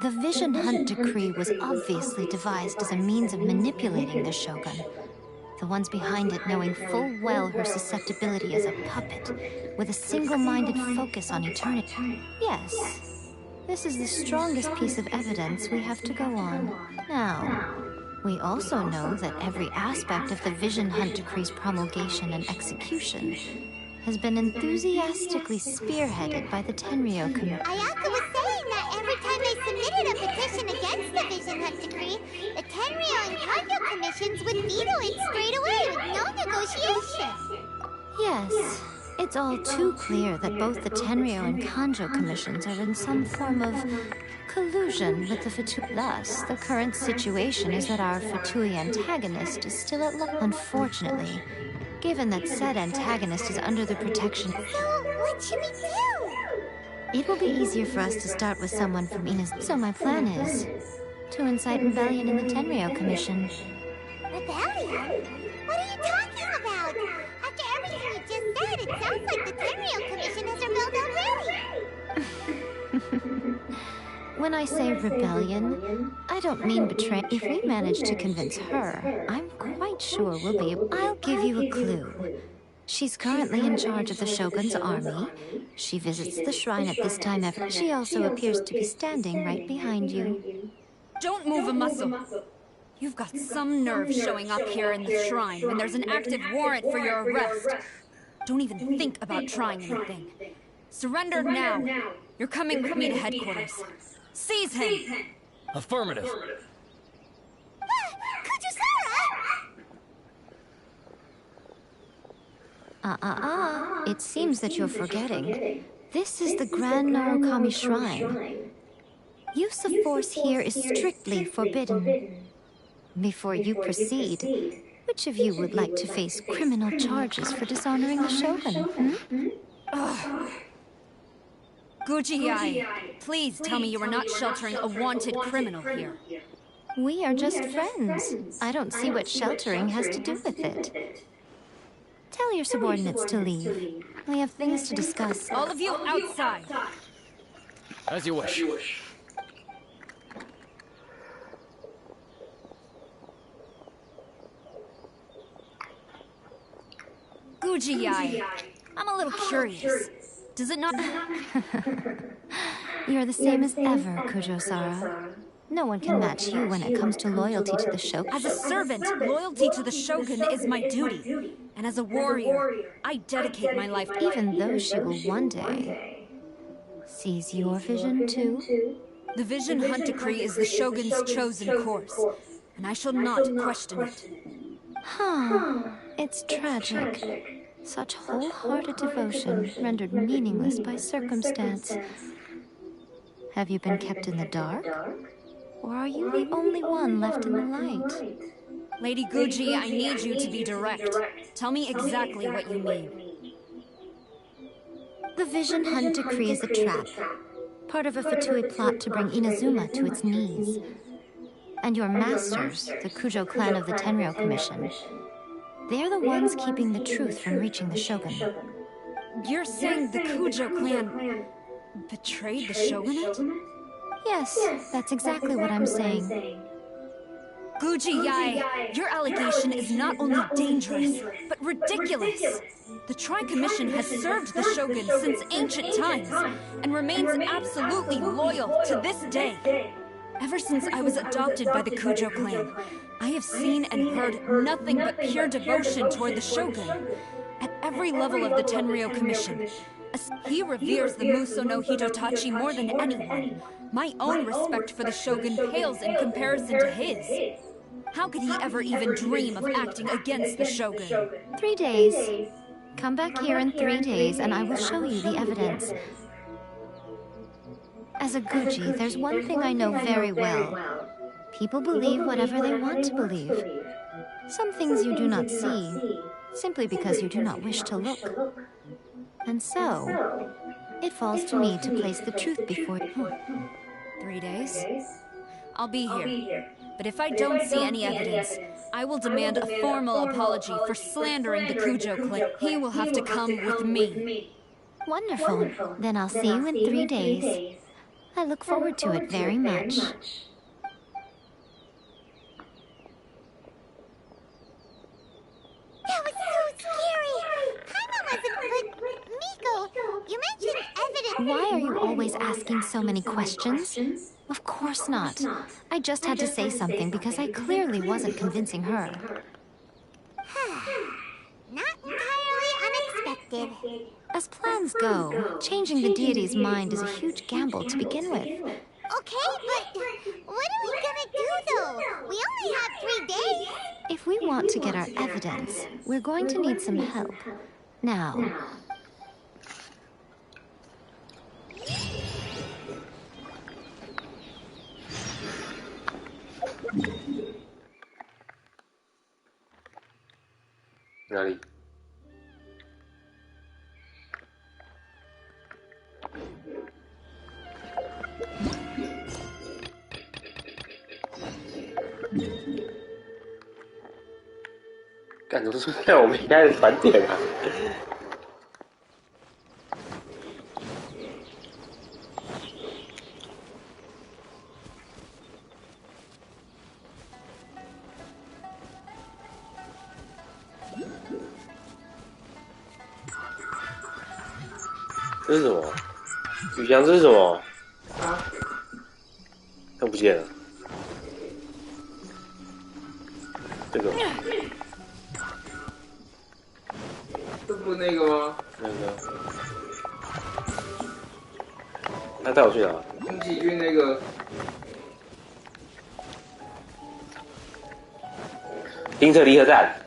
The Vision Hunt Decree was obviously devised as a means of manipulating the Shogun. The ones behind it knowing full well her susceptibility as a puppet, with a single-minded focus on eternity. Yes, this is the strongest piece of evidence we have to go on. Now, we also know that every aspect of the Vision Hunt Decree's promulgation and execution has been enthusiastically spearheaded by the Tenryo community. Ayaka was saying that every time they submitted a petition against the Vision Hunt Decree, the Tenryo and Kanjo commissions would veto it straight away with no negotiation. Yes, it's all too clear that both the Tenryo and Kanjo commissions are in some form of collusion with the Fatui. Thus, the current situation is that our Fatui antagonist is still at large. Unfortunately, given that said antagonist is under the protection... So, what should we do? It will be easier for us to start with someone from Ina's... So my plan is to incite rebellion in the Tenryo Commission. Rebellion? What are you talking about? After everything you just said, it sounds like the Tenryo Commission has rebelled already. When I say rebellion, I don't mean betray. If we manage to convince her, I'm quite sure we'll be able... I'll give you a clue. She's currently in charge of the Shogun's army. She visits the shrine at this time every... She also appears to be standing right behind you. Don't move a muscle. You've got some nerve showing up here in the shrine when there's an active warrant for your arrest. Don't even think about trying anything. Surrender now. You're coming with me to headquarters. Seize him! Affirmative. It seems that you're forgetting. This is the Grand Narukami Shrine. Use of force here is strictly forbidden. Before you proceed, which of you would like to face criminal charges for dishonoring the Shogun? Guji-ai, please tell me you are not sheltering a wanted criminal here. We are just friends. I don't see what sheltering has to do with it. Tell your subordinates to leave. We have things to discuss. All of you outside. As you wish. Guji-ai, I'm a little curious. Does it not... You're the same as ever, Kujo-sara. No one can match you when it comes to loyalty to the Shogun. As a servant, loyalty to the Shogun is my duty. And as a warrior, I dedicate my life... Even though she will one day seize your vision too? The Vision Hunt Decree is the Shogun's chosen course, and I shall not question it. It's tragic. Such wholehearted devotion rendered meaningless by circumstance. Have you been kept in the dark? Or are you the only one left in the light? Lady Guji, I need you to be direct. Tell me exactly what you mean. The Vision Hunt Decree is a trap. Part of a Fatui plot to bring Inazuma to its knees. And your masters, the Kujo clan of the Tenryo Commission, they're the ones keeping the truth from reaching the Shogun. You're saying the Kujo clan betrayed the Shogunate? Yes, that's exactly what I'm saying. Guji-ai, your allegation is not only dangerous, but ridiculous. The Tri-Commission has served the Shogun since ancient times, and remains absolutely loyal to this day. Ever since I was adopted by the Kujo clan, I have seen and heard nothing but pure devotion toward the Shogun. At every level of the Tenryo Commission, he reveres the Muso no Hidotachi more than anyone. My own respect for the Shogun pales in comparison to his. How could he ever even dream of acting against the Shogun? 3 days. Come back here in 3 days and I will show you the evidence. As a Guji, there's one thing I know very well. People believe whatever they want to believe. Some things you do not see, simply because you do not wish to look. And so, it falls to me to place the truth before you. 3 days? I'll be here. But if I don't see any evidence, I will demand a formal apology for slandering the Kujo clan. He will have to come with me. Wonderful. Then I'll see you in 3 days. I look forward to it very much. That was so scary! Paimon wasn't... but... Miko, you mentioned evidence... Why are you always asking so many questions? Of course not. I just had to say something because I clearly wasn't convincing her. Not entirely unexpected. As plans go, changing the deity's mind is a huge gamble to begin with. Okay, but what are we gonna do though? We only have 3 days. If we want to get our evidence, we're going to need some help. Now,哪里？干，怎么出现在我们应该的团点啊？这是什么？宇翔，这是什么？啊？看不见了。这个。这不那个吗？那个。他带我去哪？宫崎骏那个。丁特离合站。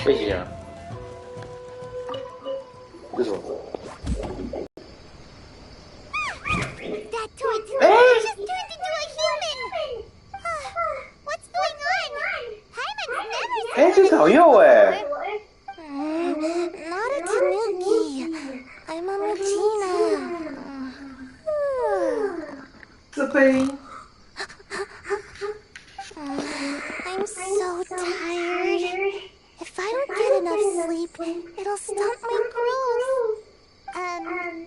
背景啊，这是什么？ That toy just turned into a human. What's going on? Paimon's never. 哎，这个好用哎。Not a tanuki. I'm a Mugina. 这配音。 I'm so tired. If I don't get enough sleep, it'll stunt my growth.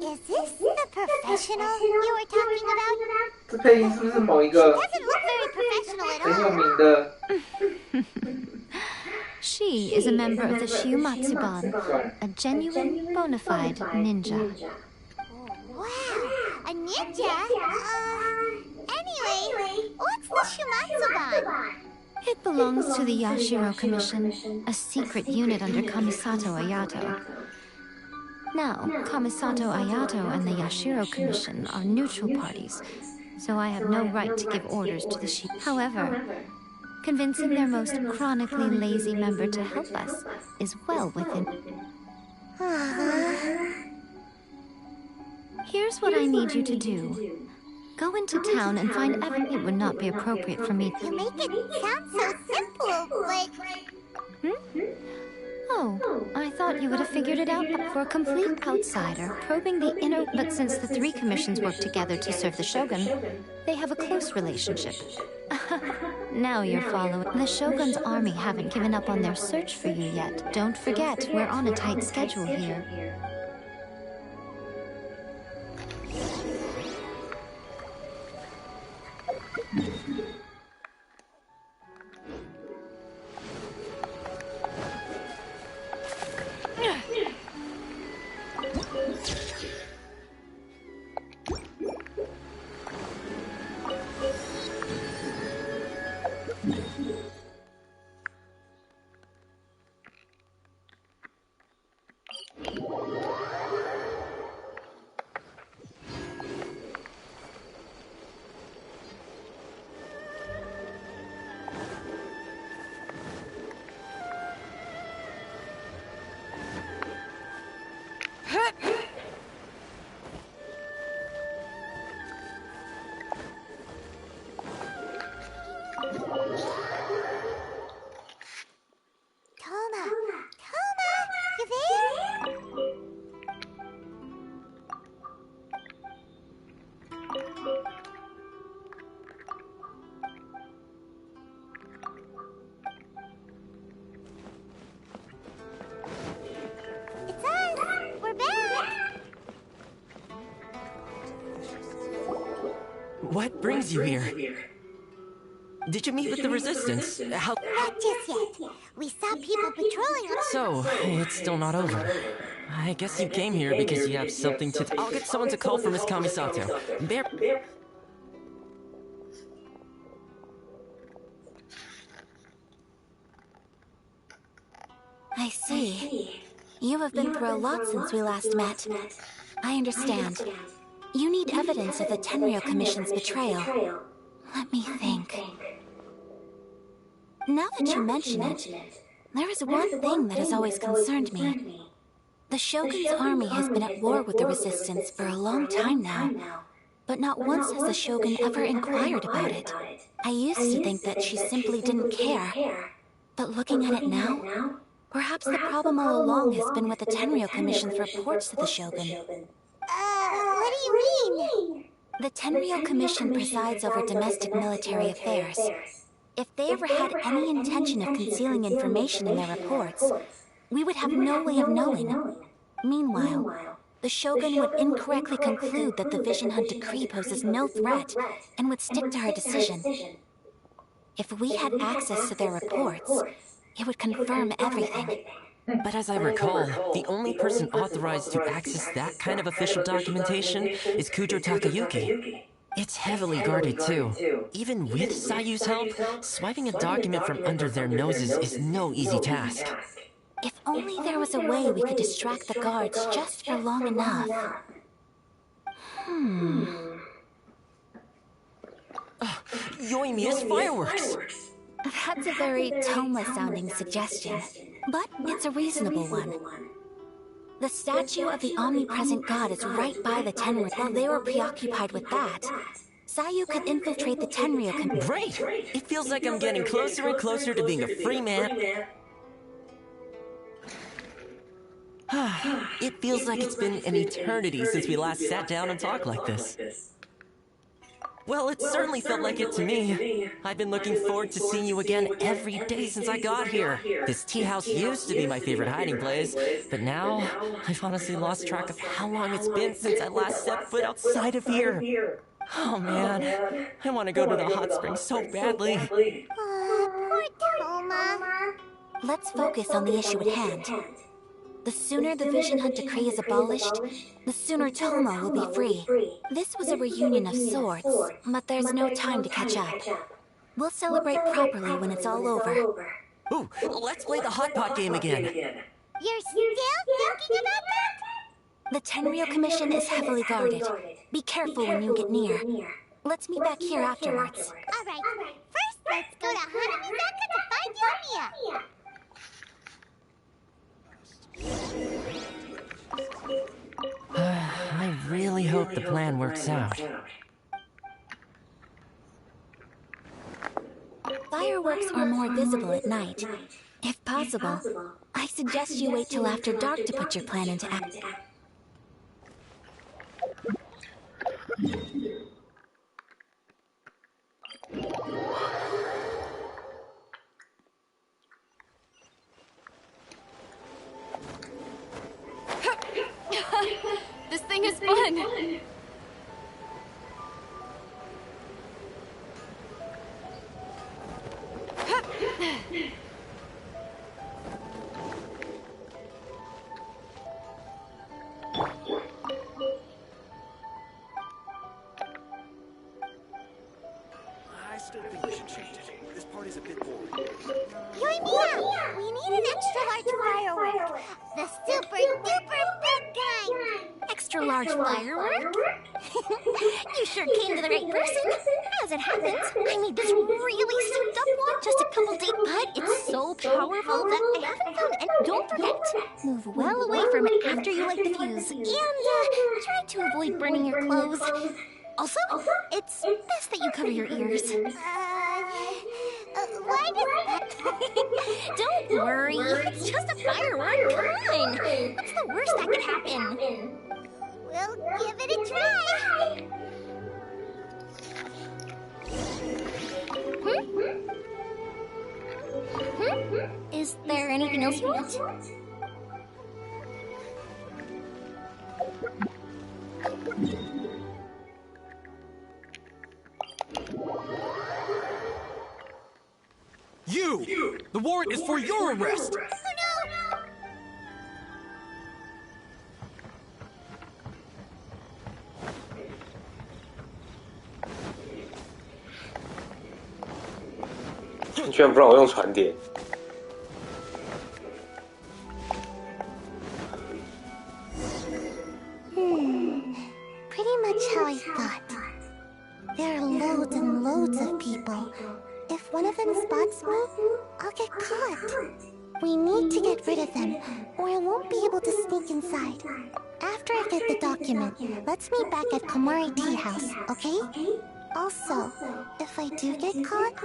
Is this the professional you were talking about? 这配音是不是某一个 Doesn't look very professional at 很有 all. 名的？ she is a member of the Shiumatsuban, a genuine, bona fide ninja. Wow, a ninja? Anyway, what's the Shumatsuban? It belongs to the Yashiro Commission, a secret unit under Kamisato Ayato. Now, Kamisato Ayato and the Yashiro Commission are neutral parties, so I have no right to give orders to the Shi. However, convincing their most chronically lazy member to help us is well within. Here's what I need you to do. Go into town and find everything. It would not be appropriate for me. You make it sound so simple, but... Oh, I thought you would have figured it out. For a complete outsider, probing the inner... But since the 3 commissions work together to serve the Shogun, they have a close relationship. Now you're following. The Shogun's army haven't given up on their search for you yet. Don't forget, we're on a tight schedule here. What brings you here? Did you meet with the Resistance? How... Not just yet. We saw people patrolling on... So, it's still not over. I guess you came here because you have something to... I'll get someone to call for Miss Kamisato. They're... I see. You have been through a lot since we last met. I understand. You need evidence of the Tenryo Commission's betrayal. Let me think. Now that you mention it, there is one thing that has always concerned me. The Shogun's army has been at war with the Resistance for a long time now, but not once has the Shogun ever inquired about it. I used to think that she simply didn't care, but looking at it now, perhaps the problem all along has been with the Tenryo Commission's reports to the Shogun. What do you mean? The Tenryo Commission presides over domestic military affairs. If they ever had any intention of concealing information in their reports, we would have no way of knowing. Meanwhile, the Shogun would incorrectly conclude that the Vision Hunt decree poses no threat and would stick to her decision. If we had access to their reports, it would confirm everything. But as I recall, the only person authorized to access that kind of official documentation is Kujo Takayuki. It's heavily guarded too. Even with Sayu's help, swiping a document from under their noses is no easy task. If only there was a way we could distract the guards just for long enough. Yoimiya's fireworks! That's a very toneless-sounding suggestion, but it's a reasonable one. The statue of the omnipresent god is right by the Tenryo. While they were preoccupied with that, Sayu could infiltrate the Tenryo. Great! It feels like I'm getting closer and closer to being a free man. It feels like it's been an eternity since we last sat down and talked like this. Well, it certainly felt like it to me. I've been looking forward to seeing you again every day since I got here. This tea house used to be my favorite hiding place, but now I've honestly lost track of how long it's been since I last set foot outside of here. Oh man, I want to go to the hot springs so badly. Poor Toma. Let's focus on the issue at hand. The sooner the Vision Hunt decree is abolished, the sooner Toma will be free. This was a reunion of sorts, but there's no time to catch up. We'll celebrate properly when it's all over. Ooh, let's play the hot pot game again. You're still thinking about that? The Tenryo Commission is heavily guarded. Be careful when you get near. Let's meet back here afterwards. Alright, first let's go to Hanamizaka to find Yoimiya. I really hope the plan works out. Fireworks are more visible at night. If possible, I suggest you wait till after dark to put your plan into action. This thing is fun! I still think we should change it. This party's a bit boring. Yoimiya, we need an extra large firework. The super duper big kind. Extra large firework? You sure came to the right person. As it happens, I made this really souped up one just a couple days, but it's so powerful that I haven't found any. Don't forget, move well away from it after you light the fuse, and try to avoid burning your clothes. Also, it's best that you cover your ears. Why does that... Don't worry, it's just a firework. Come on, what's the worst that could happen? We'll give it a try. Is there anything else you want? you! The warrant is for your arrest! Oh你居然不让我用传点。Pretty much how I thought. There are loads and loads of people. If one of them spots me, I'll get caught. We need to get rid of them, or I won't be able to sneak inside. After I get the document, let's meet back at Komari Tea House, okay? Also, if I do get caught,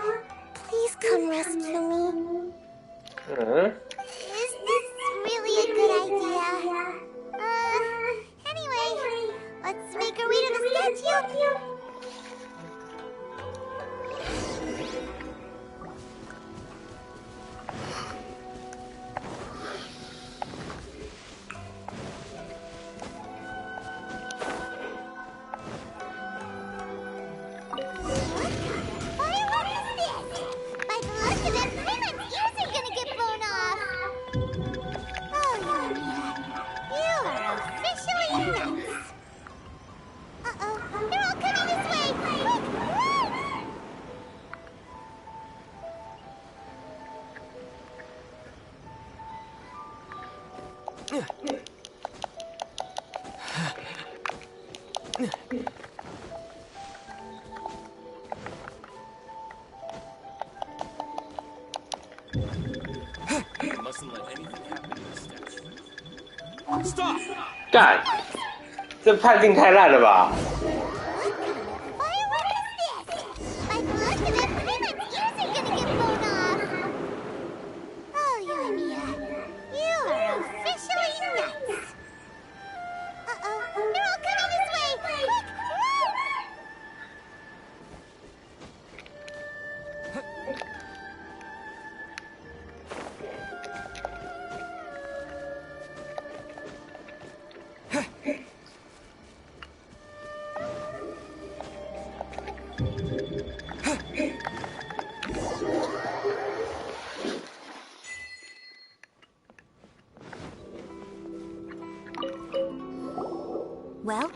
please come rescue me. Is this really a good idea? Anyway, let's make our way to the statue. Stop! 干，这判定太烂了吧！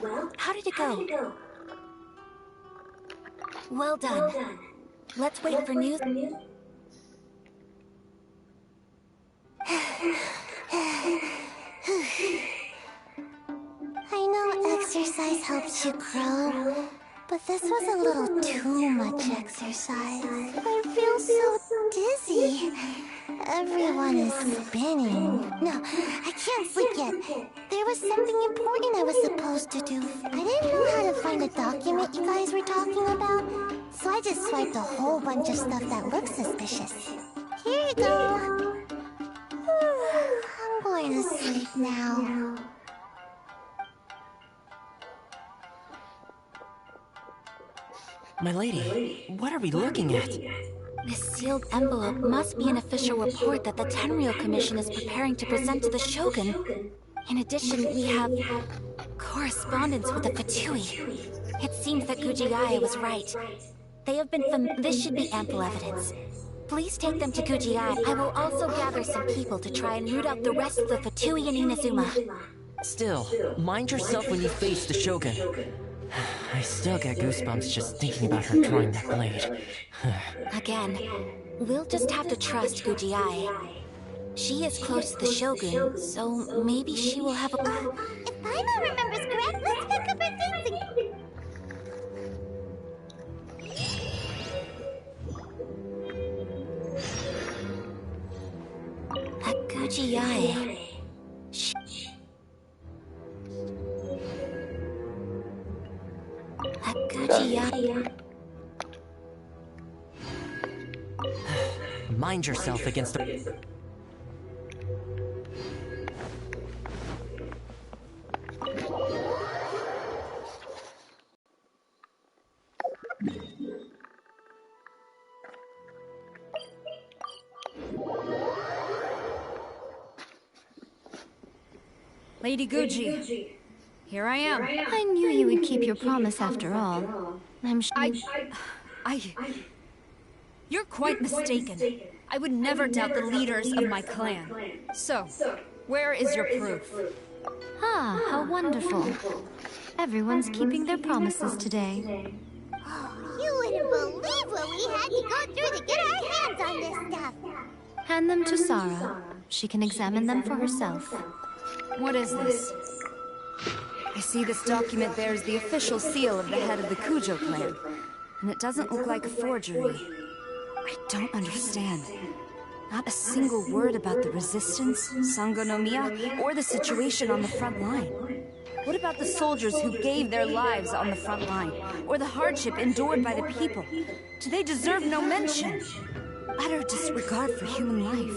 Well, how did it go? Well done. Let's wait for news. I know exercise helps you grow, but this was a little too much exercise. I feel so dizzy. Everyone is spinning. No, I can't sleep yet. There was something important I was supposed to do. I didn't know how to find the document you guys were talking about, so I just swiped a whole bunch of stuff that looks suspicious. Here you go. I'm going to sleep now. My lady, what are we looking at? This sealed envelope must be an official report that the Tenryou Commission is preparing to present to the Shogun. In addition, we have correspondence with the Fatui. It seems that Gujiai was right. They have been this should be ample evidence. Please take them to Gujiai. I will also gather some people to try and root out the rest of the Fatui in Inazuma. Still, mind yourself when you face the Shogun. I still get goosebumps just thinking about her drawing that blade. Again, we'll just have to trust Gujiai. She is close to the Shogun, so maybe she will have a... If Paimon remembers correct, let's pick up our things and... At Gujiai... At Gujiai... Mind yourself against the... Lady Guji, here I am. I knew you would keep your promise after all. I'm sure. You're quite mistaken. I would never doubt the leaders of my clan. So, where is your proof? Ah, how wonderful. Everyone's keeping their promises today. You wouldn't believe what we had to go through to get our hands on this stuff. Hand them to Sarah. She can examine them for herself. What is this? I see this document bears the official seal of the head of the Kujo clan, and it doesn't look like a forgery. I don't understand. Not a single word about the resistance, Sangonomiya, or the situation on the front line. What about the soldiers who gave their lives on the front line, or the hardship endured by the people? Do they deserve no mention? Utter disregard for human life.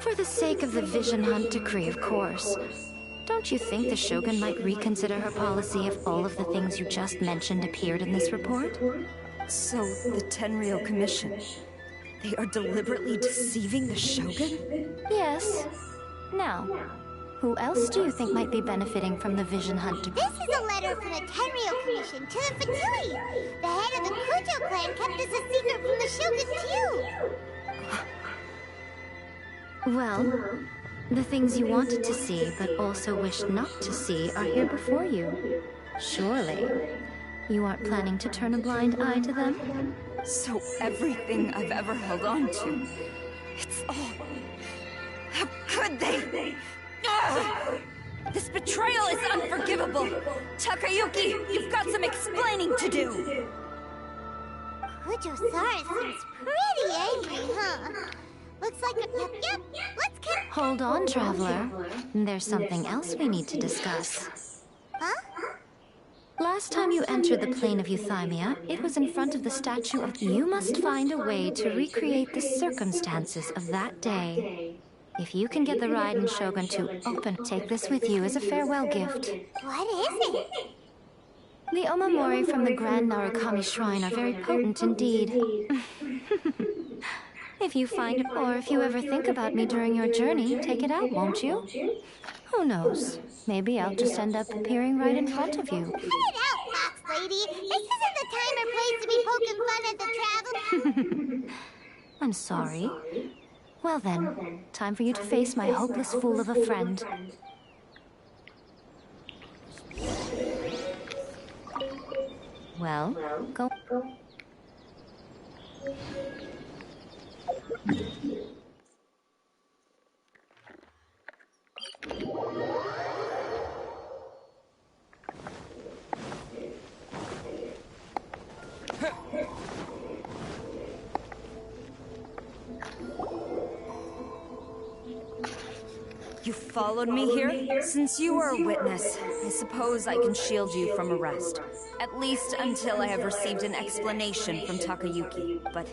For the sake of the Vision Hunt decree, of course. Don't you think the Shogun might reconsider her policy if all of the things you just mentioned appeared in this report? So, the Tenryou Commission, they are deliberately deceiving the Shogun? Yes. Now, who else do you think might be benefiting from the Vision Hunt decree? This is a letter from the Tenryou Commission to the Fatui. The head of the Kujo clan kept this a secret from the Shogun, too. Well, the things you wanted to see but also wished not to see are here before you. Surely, you aren't planning to turn a blind eye to them? So everything I've ever held on to, it's all... How could they? Ugh! This betrayal is unforgivable! Takayuki, you've got some explaining to do! Kujo-Sara seems pretty angry, huh? Looks like a... Yep, let's get... Hold on, Traveler. There's something else we need to discuss. Huh? Last time you entered the plane of Euthymia, it was in front of the statue of... You must find a way to recreate the circumstances of that day. If you can get the Raiden Shogun to take this with you as a farewell gift. What is it? The omamori from the Grand Narukami Shrine are very potent indeed. If you find it, or if you ever think about me during your journey, take it out, won't you? Who knows? Maybe I'll just end up appearing right in front of you. Cut it out, Fox Lady! This isn't the time or place to be poking fun at the travel... I'm sorry. Well then, time for you to face my hopeless fool of a friend. Well, go... You followed me here? Since you are a witness, I suppose I can shield you from arrest. At least until I have received an explanation from Takayuki. But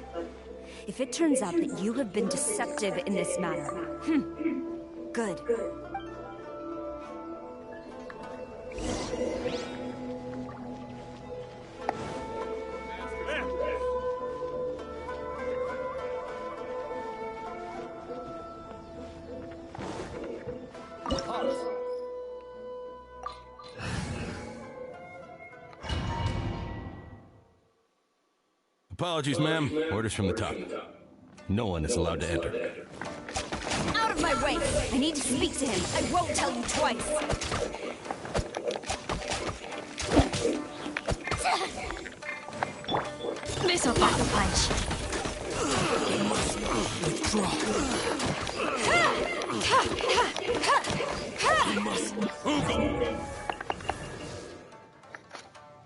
if it turns out that you have been deceptive in this matter, good. Apologies, ma'am. Orders from the top. No one is allowed to enter. Out of my way! I need to speak to him. I won't tell you twice. This'll pack a punch. Withdraw. You must.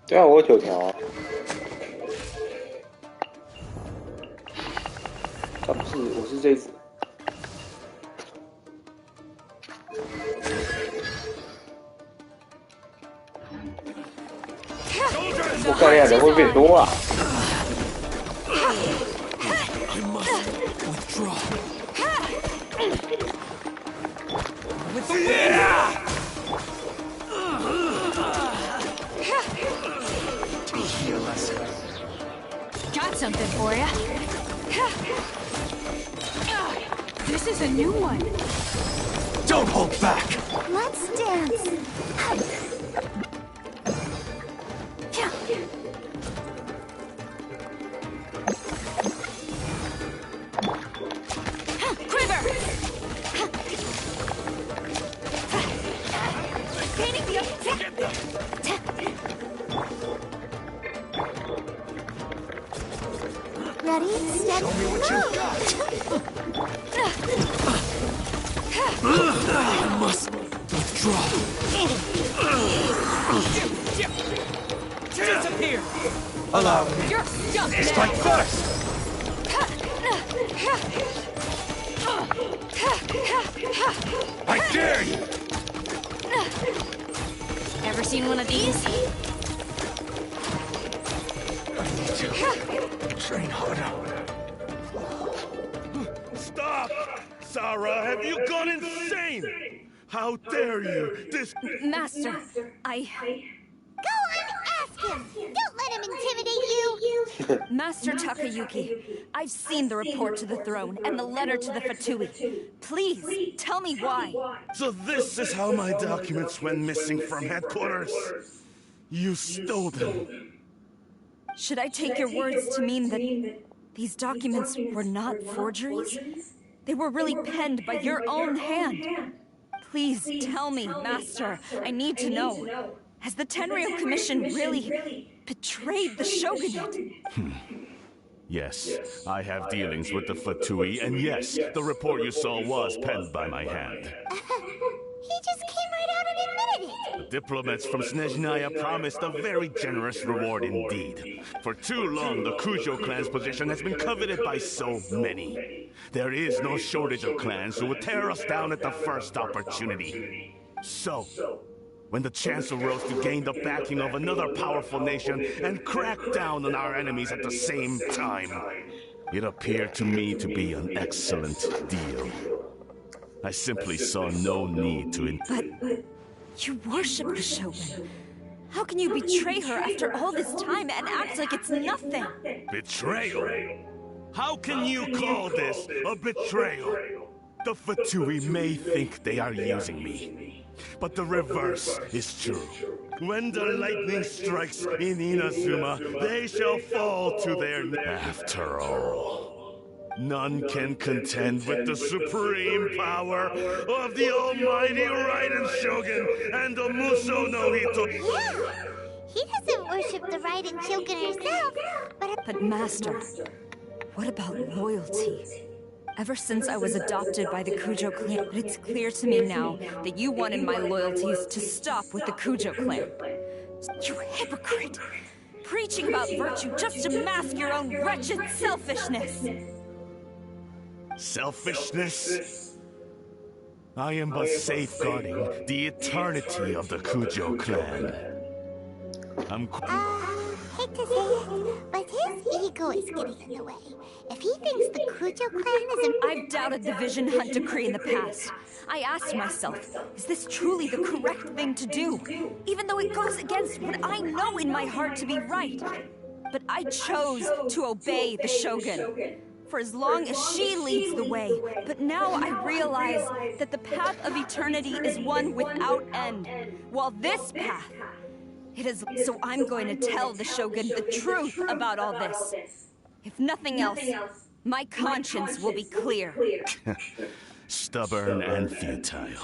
对啊，我有9条啊。啊，不是，我是这一只。我看一下人会变多啊。I must withdraw. Got something for ya. This is a new one. Don't hold back. Let's dance. Ready, steady, Show me what you got. I must withdraw. Disappear! Allow me. You're stuck now! Strike first! I dare you! Ever seen one of these? Train harder. Stop! Sarah, have you gone insane? How dare you? This... Master, Go and ask him! Don't let him intimidate you! Master Takayuki, I've seen the report to the throne and the letter to the Fatui. Please, tell me why. So this is how my documents went missing from headquarters. You stole them. Should I take your words to mean that these documents were not forgeries? They were really penned by your own hand. Please tell me, Master. I need to know. Has the Tenryo Commission really betrayed the shogunate? Yes, I have dealings with the Fatui, and yes, the report you saw was penned by my hand. He just came right out and admitted it! The diplomats from Snezhnaya promised a very generous reward indeed. For too long, the Kujo clan's position has been coveted by so many. There is no shortage of clans who would tear us down at the first opportunity. So, when the chance arose to gain the backing of another powerful nation and crack down on our enemies at the same time, it appeared to me to be an excellent deal. I simply saw no need to... But you worship the Shogun. How can you betray her after all this time and act like it's nothing? Betrayal? How can you call this a betrayal? The Fatui may think they are using me, but the reverse is true. When the lightning strikes in Inazuma, they shall fall to their... After all, none can contend with the supreme power of the almighty Raiden Shogun and the Muso no Hito. Yeah, he doesn't worship the Raiden Shogun herself, But Master, what about loyalty? Ever since I was adopted by the Kujo clan, it's clear to me now that you wanted my loyalties to stop with the Kujo clan. You hypocrite! Preaching about virtue just to mask your own wretched selfishness! Selfishness? I am but safeguarding the eternity of the Kujo clan. hate to say it, but his ego is getting in the way. If he thinks the Kujo clan is I've doubted the Vision Hunt decree in the past. I asked myself, is this truly the correct thing to do? Even though it goes against what I know in my heart to be right. But I chose to obey the Shogun. For as long as she leads the way. But now I realize that the path of eternity is one without end. While this path, it is... So I'm going to tell the Shogun the truth about all this. If nothing else, my conscience will be clear. Stubborn and futile.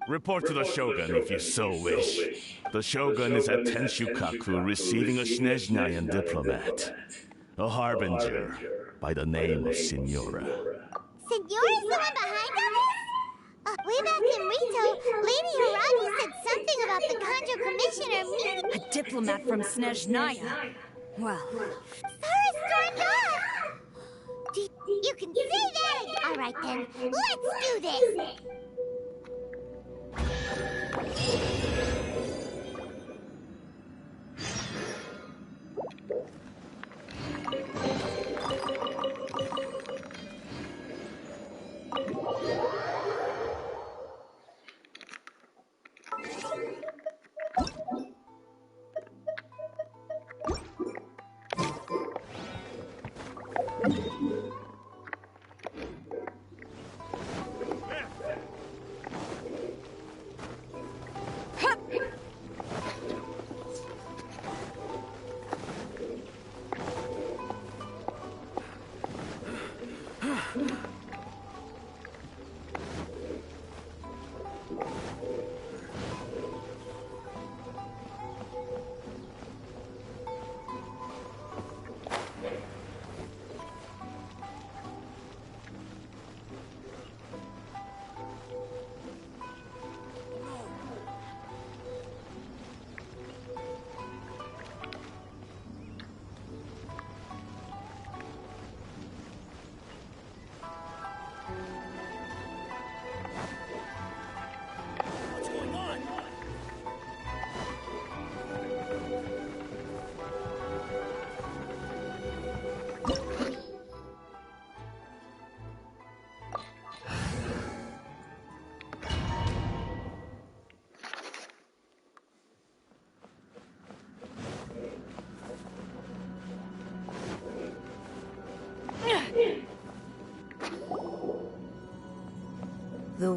Report to the Shogun if you so wish. The Shogun is at Tenshukaku receiving a Snezhnayan diplomat. A harbinger by the name of Signora. Signora's the one behind all this? Way back in Rito, Lady Haragi said something about the Kanjo Commissioner meeting... A diplomat from Snezhnaya. Well... Sarah stormed off! You can say that! Alright then, let's do this!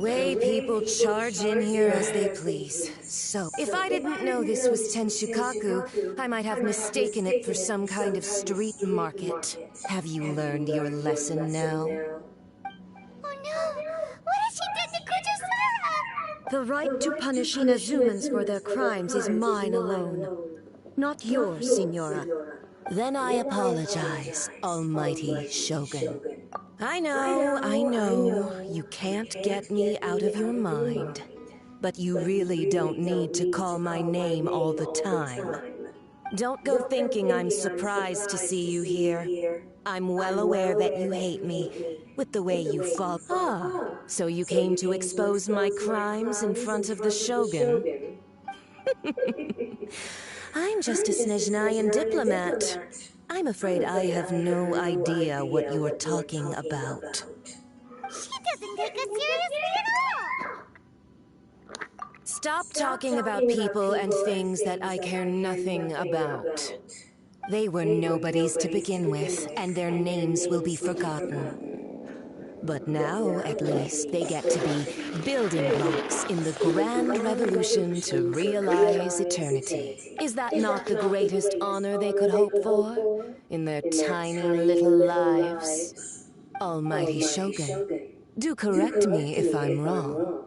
way people charge in here as they please. So, if I didn't know this was Tenshukaku, I might have mistaken it for some kind of street market. Have you learned your lesson now? Oh no! What has she done to Kujo-sama? The right to punish Inazumans for their crimes is mine alone. Not yours, Signora. Then I apologize, Almighty Shogun. I know, you can't get me out of your mind. But you really don't need to call my name all the time. Don't go thinking I'm surprised to see you here. I'm well aware that you hate me, with the way you fall. Ah, so you came to expose my crimes in front of the Shogun? I'm just a Snezhnayan diplomat. I'm afraid I have no idea what you're talking about. She doesn't take us seriously at all! Stop talking about people and things that I care nothing about. They were nobodies to begin with, and their names will be forgotten. But now, at least, they get to be building blocks in the grand revolution to realize eternity. Is that not the greatest honor they could hope for in their tiny little lives? Almighty Shogun, do correct me if I'm wrong.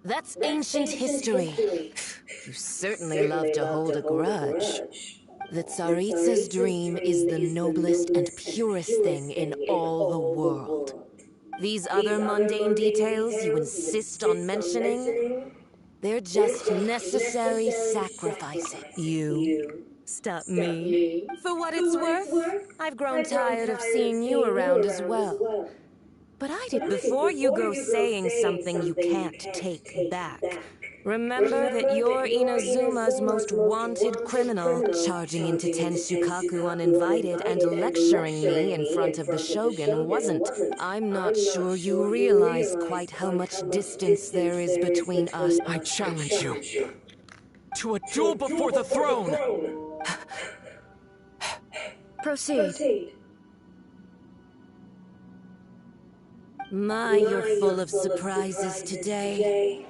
That's ancient history. You certainly love to hold a grudge. The Tsaritsa's dream is the noblest and purest thing in all the world. These other mundane details you insist on mentioning, they're just necessary sacrifices. You stop me. For what it's worth, I've grown tired of seeing you around as well. But I did before you go saying something you can't take back. Remember that you're Inazuma's most wanted criminal, charging into Tenshukaku uninvited and lecturing me in front of the Shogun wasn't. I'm not sure you realize quite how much distance there is between us. I challenge you to a duel before the throne! Proceed. My, you're full of surprises today.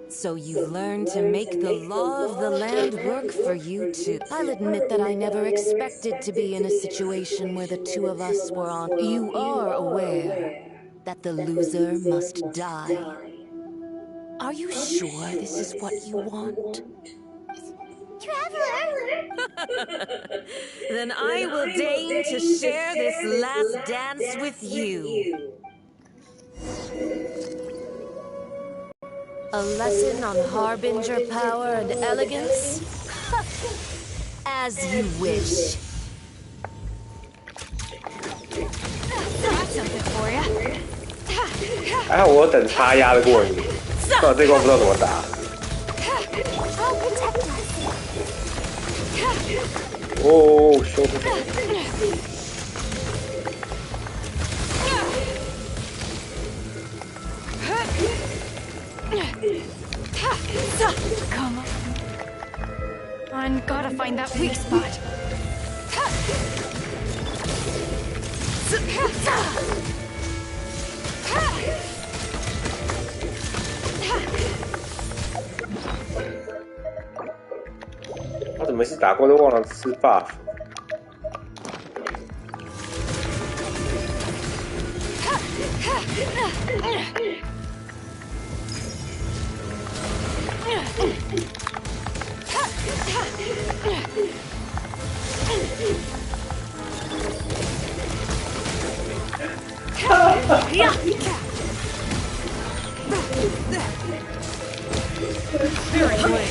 So you've learned to make the law of the land work for you too. I'll admit that I never expected to be in a situation where the two of us were on. You are aware that the loser must die. Are you sure this is what you want? Traveler! Then I will deign to share this last dance with you. A lesson on Harbinger power and elegance? As you wish. Got something for you. 还好我等插压的过瘾，不然这关不知道怎么打。哦，修不了。 Come on, gotta find that weak spot. 他怎么每次打过都忘了吃 buff？ Very good.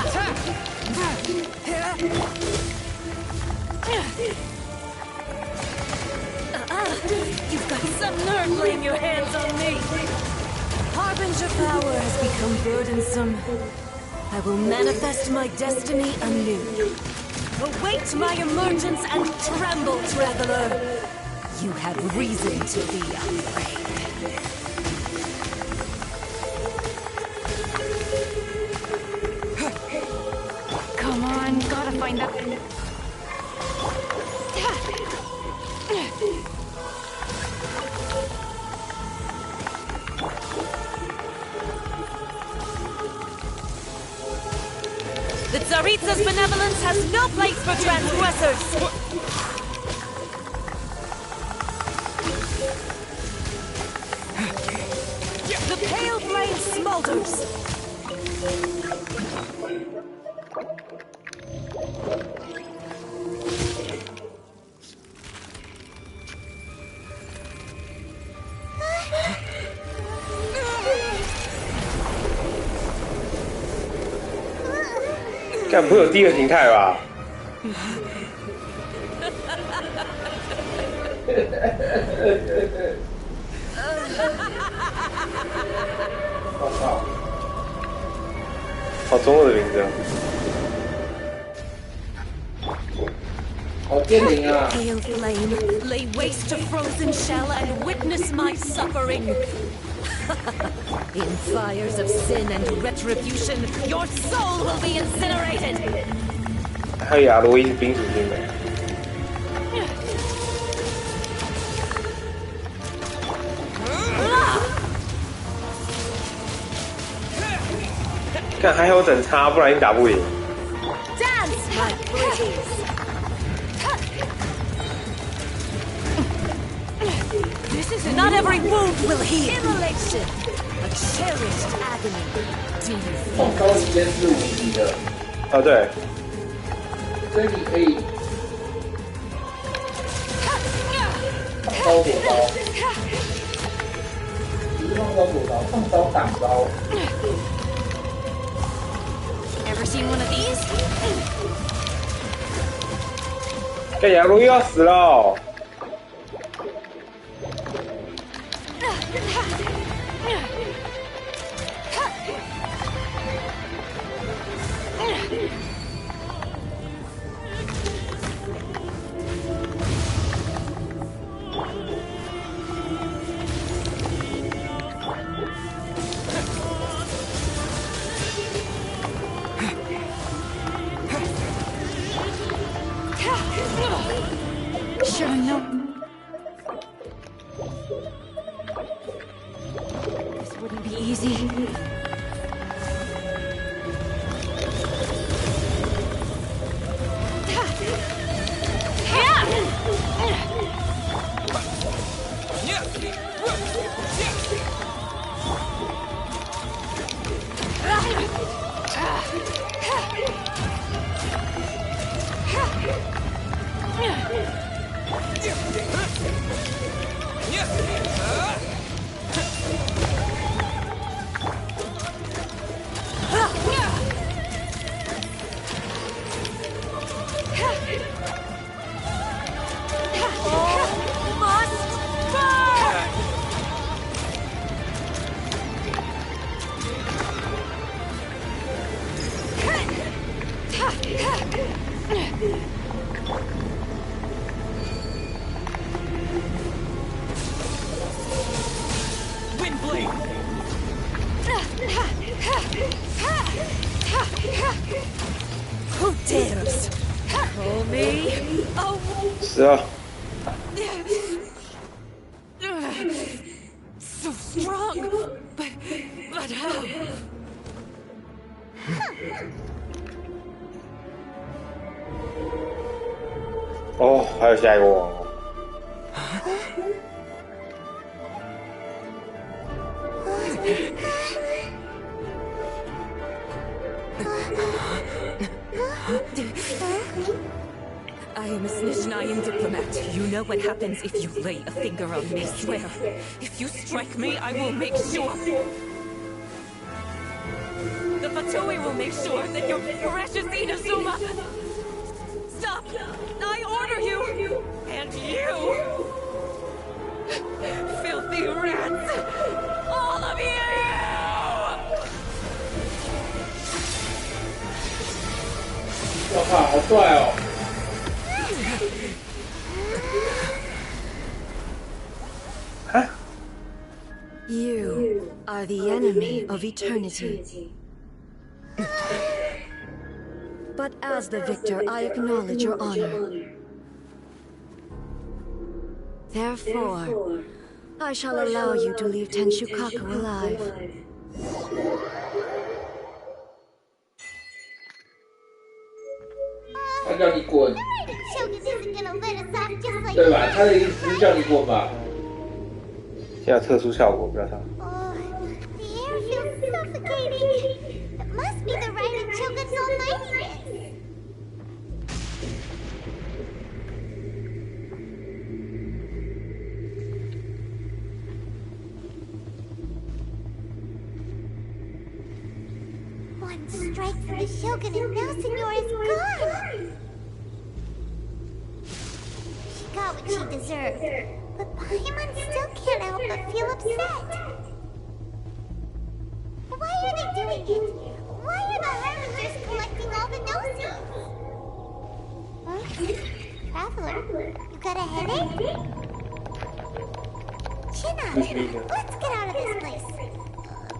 Attack! You've got some nerve laying your hands on me. Harbinger power has become burdensome. I will manifest my destiny anew. Await my emergence and tremble, traveler. You have reason to be afraid. Come on, gotta find that. Tsaritsa's benevolence has no place for transgressors! The pale flame smolders!干不会有第二形态吧？我操！好中二的名字啊！好电灵啊！ Pale flame, lay waste to frozen shell and witness my suffering. In fires of sin and retribution, your soul will be incinerated. 还有亚罗伊是冰属性的。看还好整差，不然你打不赢。Dance, my pretties. This is not every wound will heal. Immolation, a cherished agony. Do you 放高时间是无敌的。哦，对。所以你可以放高躲高，不是放高躲高，放高挡高。Ever seen one of these? 干亚罗又要死了。Should I know? This wouldn't be easy. Windblade! Who dares call me a 是啊。So strong, but how? 哦，还有下一个王哦。I am a Snishnayan diplomat. You know what happens if you lay a finger on me, swear. If you strike me, I will make sure. The Fatui will make sure that your precious Inazuma... Stop! I order you! And you! Filthy rats! All of you! 我靠，好帅哦！ You are the enemy of eternity. But as the victor, I acknowledge your honor. Therefore, I shall allow you to leave Tenshukaku alive. 他叫你滚， Shogun isn't gonna let us off just like 对吧？他的意思是叫你滚吧。现在特殊效果比较差。 Oh, the air feels suffocating. It must be the ride of Shogun's almightiness. One strike from the Shogun and now Signora's gone. She got what she deserved, but Paimon still can't help but feel upset. Why are they doing it? Why are the Harbingers collecting all the noses? Huh? Traveler, you got a headache? Chin up. Let's get out of this place.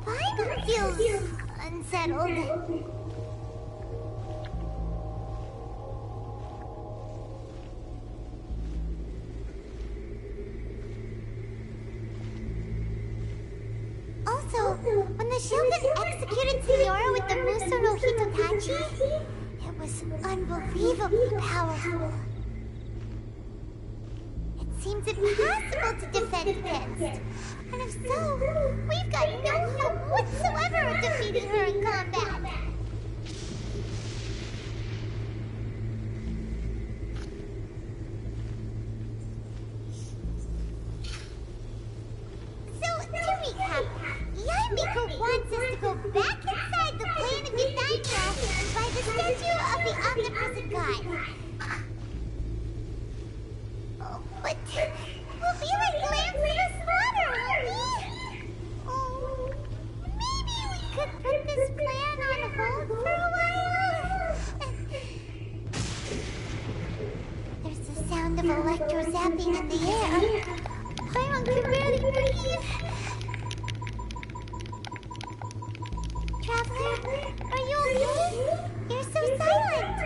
Paimon feels unsettled. Also, when the Shogun executed Signora with the Muso no Hitotachi, it was unbelievably powerful. It seems impossible to defend against. And if so, we've got no hope whatsoever of defeating her in combat. So, to recap, Yaimiko wants us to go back inside the plane of Yudaiya by the statue of the omnipresent god. Oh, but we'll be like lambs in a slaughter, won't we? Oh, maybe we could put this plan on hold for a while? There's the sound of electro-zapping in the air. Paimon can barely breathe. Traveler, are you okay? You're so silent.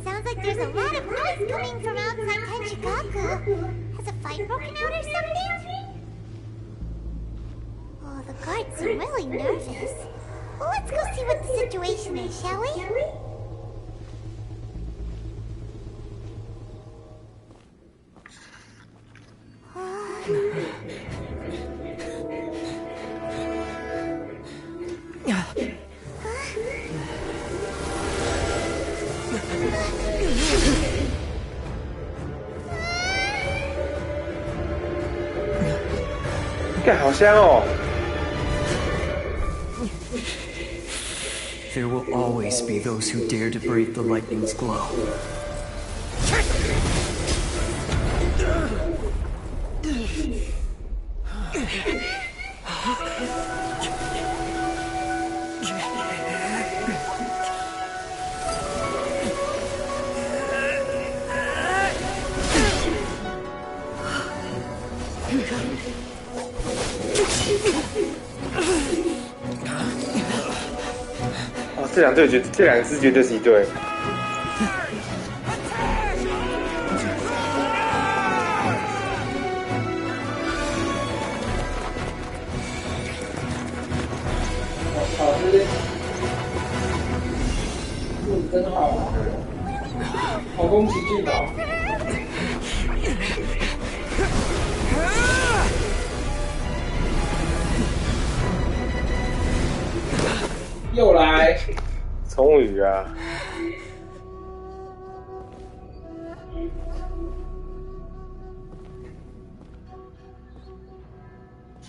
Sounds like there's a lot of noise coming from outside Tenshikaku. Has a fight broken out or something? Oh, the guards seem really nervous. Well, let's go see what the situation is, shall we?干，好香哦！ There will always be those who dare to brave the lightning's glow.这两队这两支绝对是一队。老师，做得真好，好攻击劲哦！又来。 终于啊！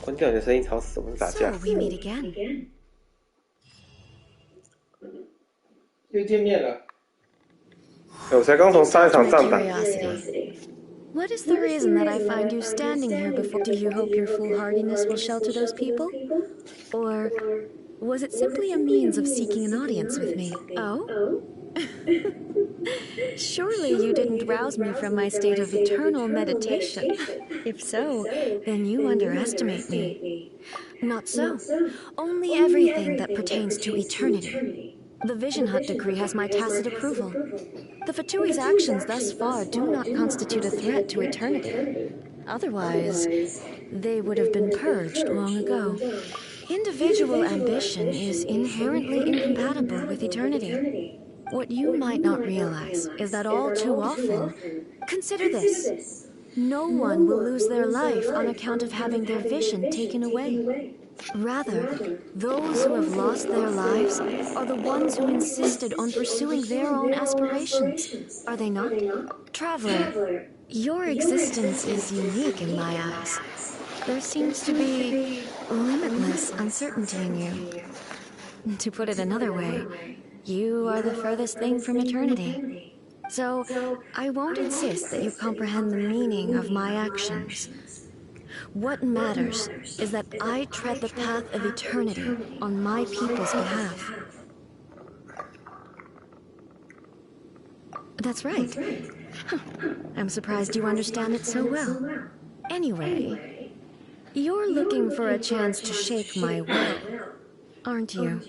关掉你的声音，吵死我！打架。 So we meet again. 又见面了。我才刚从上一场仗打。 What is the reason that I find you standing here before? Do you hope your foolhardiness will shelter those people? Or was it simply a means of seeking an audience with me? Oh? Surely you didn't rouse me from my state of eternal meditation. If so, then you underestimate me. Not so. Only everything that pertains to eternity. The Vision Hut decree has my tacit approval. The Fatui's actions thus far do not constitute a threat to eternity. Otherwise, they would have been purged long ago. Individual ambition is inherently incompatible with eternity. What you might not realize is that all too often, consider this, no one will lose their life on account of having their vision taken away. Rather, those who have lost their lives are the ones who insisted on pursuing their own aspirations, are they not? Traveler, your existence is unique in my eyes. There seems to be limitless uncertainty in you. To put it another way, you are the furthest thing from eternity. So, I won't insist that you comprehend the meaning of my actions. What matters is that I tread the path of eternity on my people's behalf. That's right. I'm surprised you understand it so well. Anyway, you're looking for a chance to shake my will, aren't you?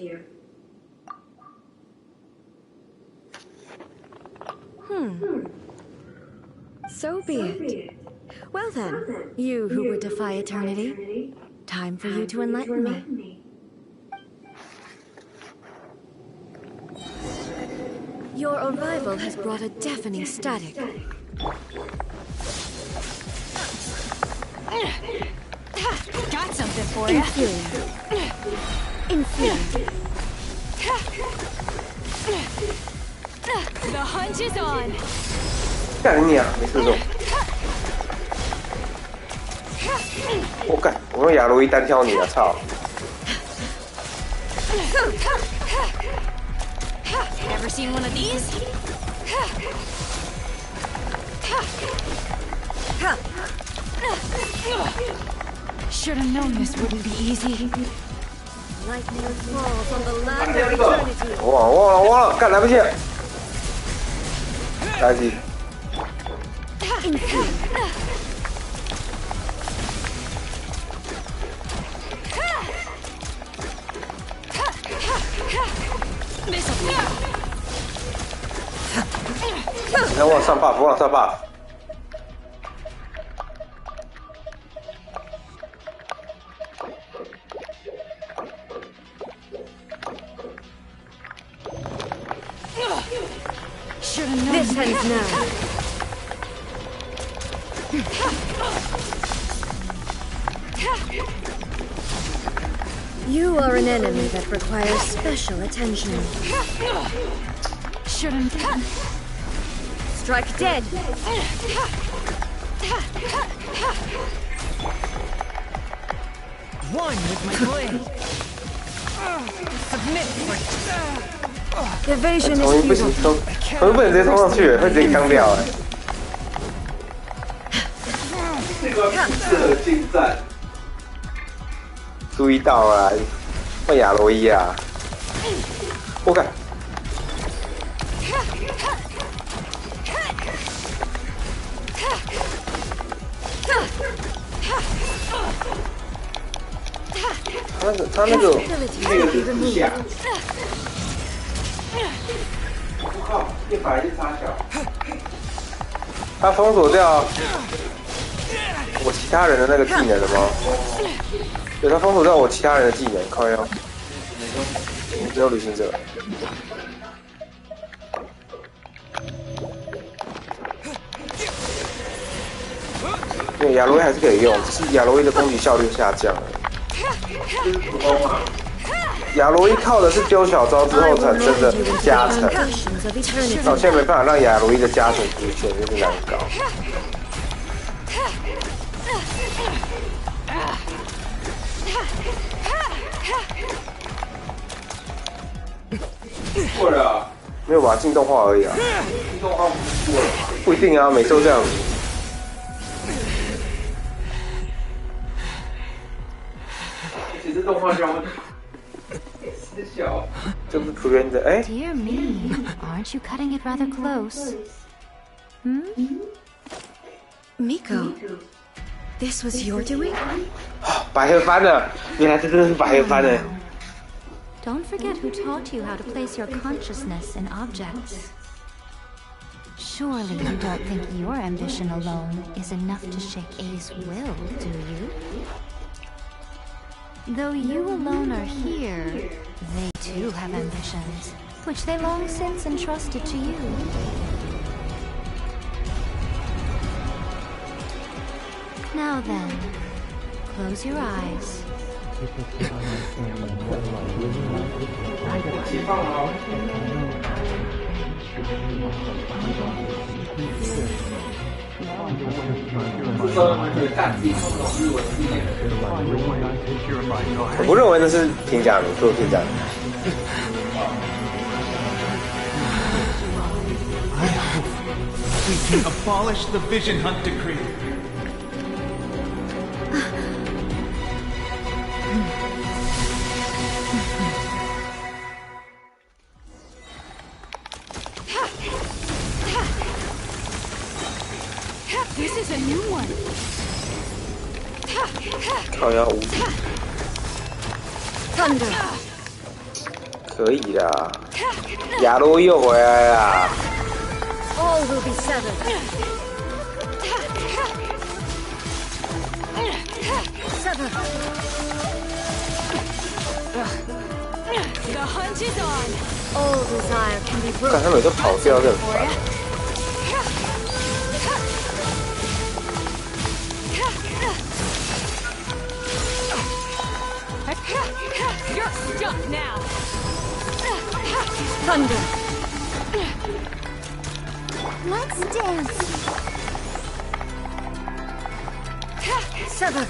So be it. Well then, you who would defy eternity, time for you to enlighten me. Your arrival has brought a deafening static. Got something for you. Inferior. The hunt is on. 干你啊！没射中。我干，我用亚罗伊单挑你啊！操！ Ever seen one of these? Should have known this wouldn't be easy. Lightning falls on the land of eternity. 忘了，干来不及。来不及。你看往上 buff， 往上 buff。This ends now. You are an enemy that requires special attention. Shouldn't. Strike dead. One with my blade. Submit for Evasion is 不行， futile. 不能直接冲上去，会直接刚掉哎。这个适合近战。注意到啊，换亚罗伊啊！我看。他那个是下。我靠，一把一插小。他封锁掉我其他人的那个技能了吗？对，他封锁掉我其他人的技能，靠腰。只有旅行者。对，亚罗伊还是可以用，只是亚罗伊的攻击效率下降了。这是普攻啊。亚罗伊靠的是丢小招之后产生的加成，我现在没办法让亚罗伊的加成出现，有点难搞。过了，没有吧？进动画而已啊。进动画不一定啊，每周这样子。其实动画这样问题。这不是 prevent 哎。Dear me, aren't you cutting it rather close? Miko, this was your doing? 百合番了，原来这真的是百合番了。Don't forget who taught you how to place your consciousness in objects. Surely you don't think your ambition alone is enough to shake A's will, do you? Though you alone are here, they too have ambitions, which they long since entrusted to you. Now then, close your eyes.我不认为那是平假名做片假名。I hope we can abolish the Vision Hunt decree. This is a new one. 靠腰无敌。可以啦，亚罗又回来啦。All will be severed. Sever. The hunt is on. All desire can be 看他们都跑掉，这很烦。You're stuck now. Thunder. Let's dance. Sever.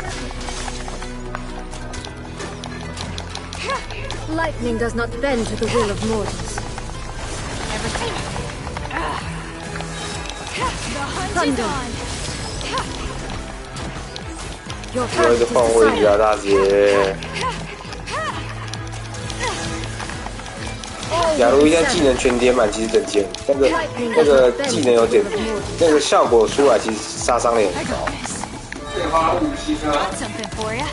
Lightning does not bend to the will of mortals. The hunt is on. 做一个放位置啊，大姐。假如一旦技能全叠满，其实整件那个技能有点，那个效果出来，其实杀伤力很高。Got something for ya.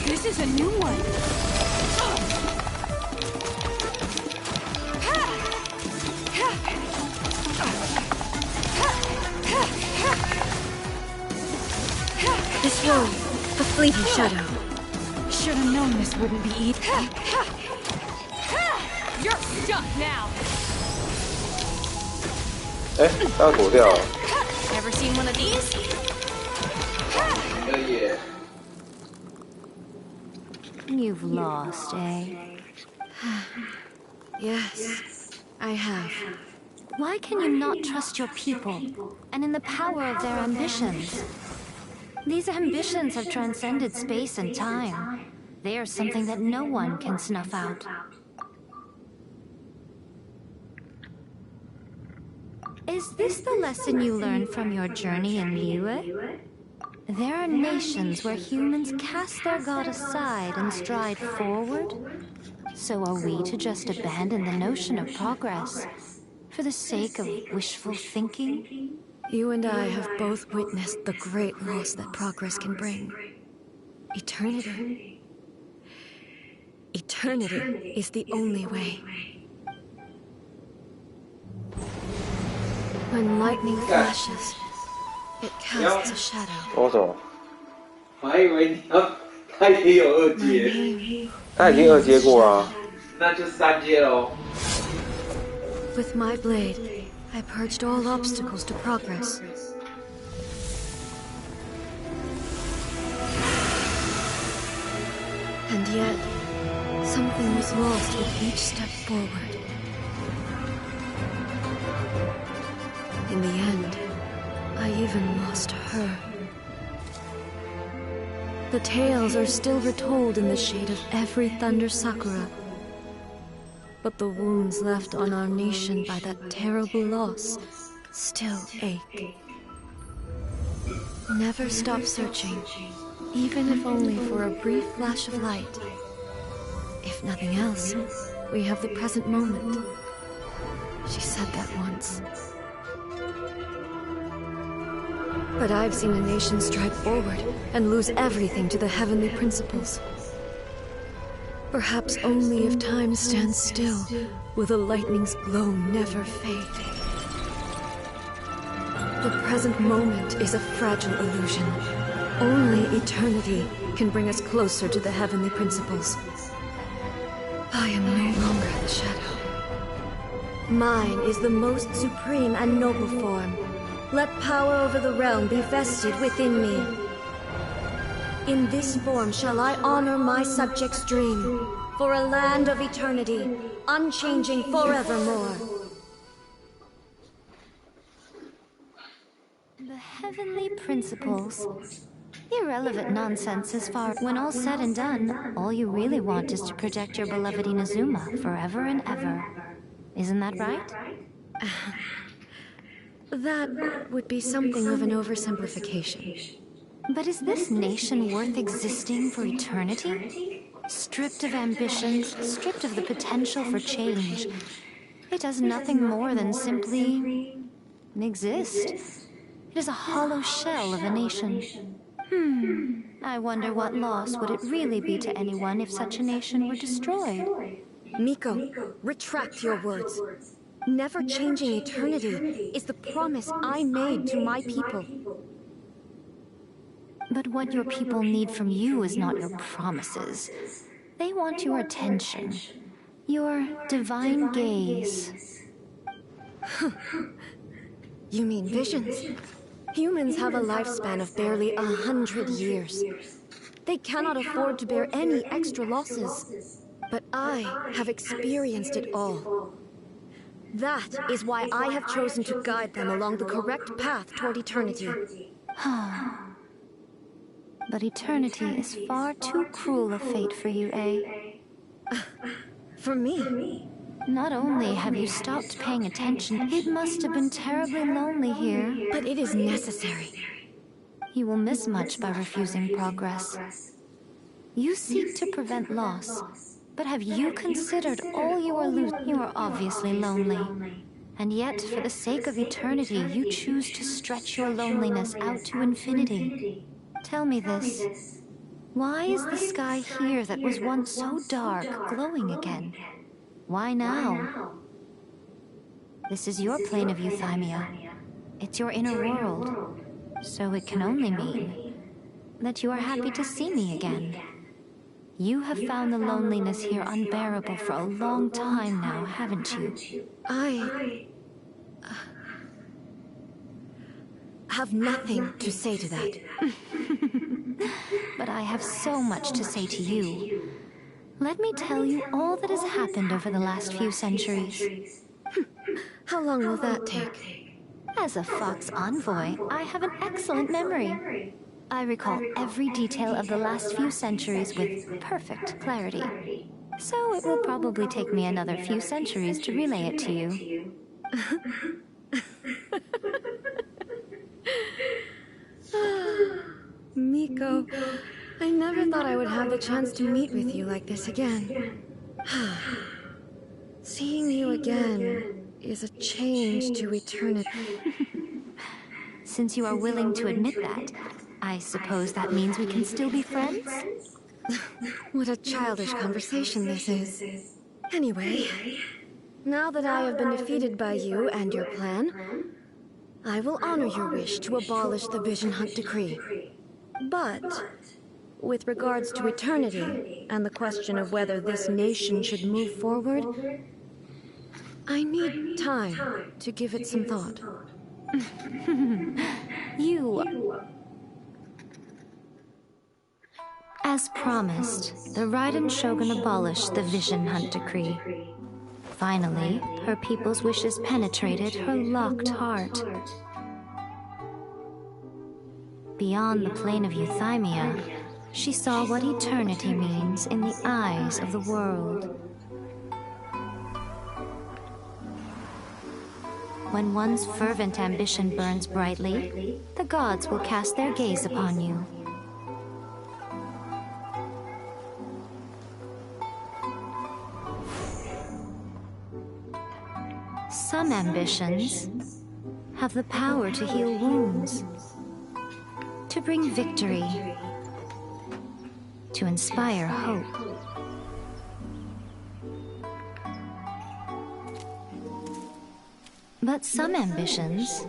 This is a new one. This road, a fleeting shadow. Should have known this wouldn't be easy. You're stuck now. 哎，他躲掉了。 Ever seen one of these? You've lost, eh? Yes, I have. Why can you not trust your people and in the power of their ambitions? These ambitions have transcended space and time. They are something that no one can snuff out. Is this the lesson you learned from your journey in Liyue? There are nations where humans cast their god aside and stride forward. So are we to just abandon the notion of progress for the sake of wishful thinking? You and I have both witnessed the great loss that progress can bring. Eternity. Eternity is the only way. When lightning flashes, it casts a shadow. 说什么？我还以为你要，他也有二阶。他已经二阶过啊。那就三阶喽。With my blade, I purged all obstacles to progress. And yet, something was lost with each step forward. In the end, I even lost her. The tales are still retold in the shade of every thunder sakura. But the wounds left on our nation by that terrible loss still ache. Never stop searching, even if only for a brief flash of light. If nothing else, we have the present moment. She said that once. But I've seen a nation stride forward and lose everything to the heavenly principles. Perhaps only if time stands still will the lightning's glow never fade. The present moment is a fragile illusion. Only eternity can bring us closer to the heavenly principles. I am no longer the shadow. Mine is the most supreme and noble form. Let power over the realm be vested within me. In this form shall I honor my subjects' dream, for a land of eternity, unchanging forevermore. The heavenly principles. Irrelevant nonsense as far. When all's said and done, all you really want is to protect your beloved Inazuma forever and ever. Isn't that right? That would be something of an oversimplification. But is this nation worth existing for eternity? Stripped of ambitions, stripped of the potential for change. It does nothing more than simply exist. It is a hollow shell of a nation. I wonder what loss would it really be to anyone if such a nation were destroyed? Miko, retract your words. Never changing eternity is the promise I made to my people. But what your people need from you is not your promises. They want your attention. Your divine gaze. You mean visions? Humans have a lifespan of barely 100 years. They cannot afford to bear any extra losses. But I have experienced it all. That is why I have chosen to guide them along the correct path toward eternity. But eternity is far too cruel a fate for you, eh? For me? Not only have you stopped paying attention, it must have been terribly lonely here. But it is necessary. You will miss much by refusing progress. You seek to prevent loss, but have you considered all you are losing? You are obviously lonely. And yet, for the sake of eternity, you choose to stretch your loneliness out to infinity. Tell me this. Why is the sky here that was once so dark glowing again? Why now? This is your plane of euthymia. It's your inner world. So it can only mean that you are happy to see me again. You have found the loneliness here unbearable for a long time now, haven't you? I have nothing to say to that. But I have so much to say to you. Let me tell you all that has happened over the last few centuries. How long will that take? As a Fox envoy, I have an excellent memory. I recall every detail of the last few centuries with perfect clarity. So it will probably take me another few centuries to relay it to you. Miko, I never thought I would have the chance to meet with you like this again. Seeing you again is a change to eternity. Since you are willing to admit that, I suppose that means we can still be friends? What a childish conversation this is. Anyway, now that I have been defeated by you and your plan, I will honor your wish to abolish the Vision Hunt Decree. But with regards to eternity and the question of whether this nation should move forward, I need time to give it some thought. As promised, the Raiden Shogun abolished the Vision Hunt Decree. Finally, her people's wishes penetrated her locked heart. Beyond the plane of euthymia, she saw what eternity means in the eyes of the world. When one's fervent ambition burns brightly, the gods will cast their gaze upon you. Some ambitions have the power to heal wounds. to bring victory, to inspire hope. But some ambitions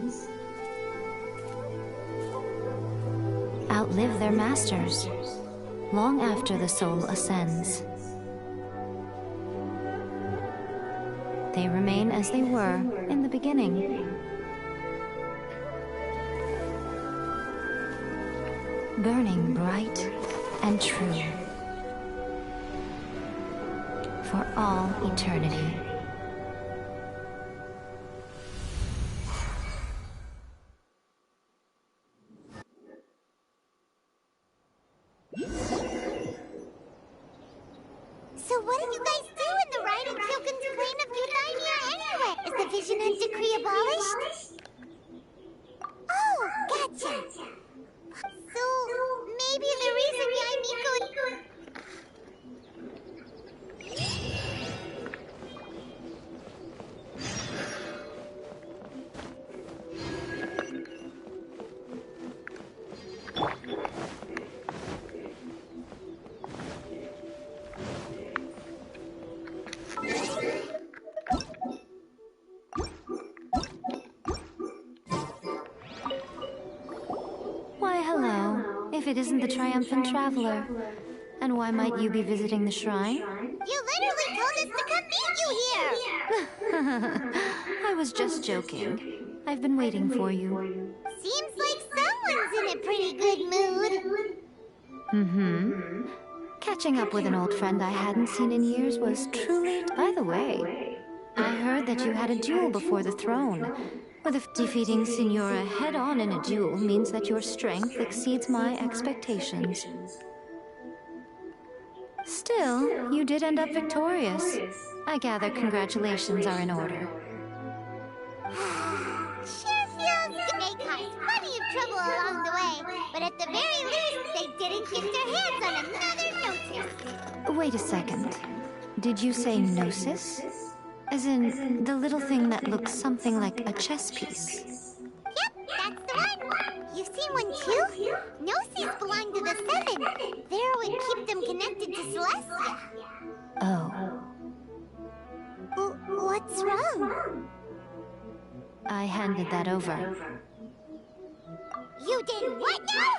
outlive their masters long after the soul ascends. They remain as they were in the beginning. Burning bright and true for all eternity. So what did you guys do in the writing Kyokun's claim of Euthymia anyway? Is the Vision Hunt decree abolished? Oh, gotcha. So maybe the reason Yaimiko... Why, hello. If it isn't the Triumphant Traveler. And why might you be visiting the shrine? You literally told us to come meet you here! I was just joking. I've been waiting for you. Seems like someone's in a pretty good mood. Mm-hmm. Catching up with an old friend I hadn't seen in years was truly... By the way, I heard that you had a duel before the throne. Whether defeating Signora head-on in a duel means that your strength exceeds my expectations. Still, you did end up victorious. I gather congratulations are in order. Sure feels good. They caused plenty of trouble along the way, but at the very least, they didn't get their hands on another notice. Wait a second. Did you say gnosis? As in, the little thing that looks something like a chess piece? Yep, that's the one. You've seen one too? Gnosis belong to the Seven. They're what keep them connected to Celestia. Oh. What's wrong? I handed that over. You did what now?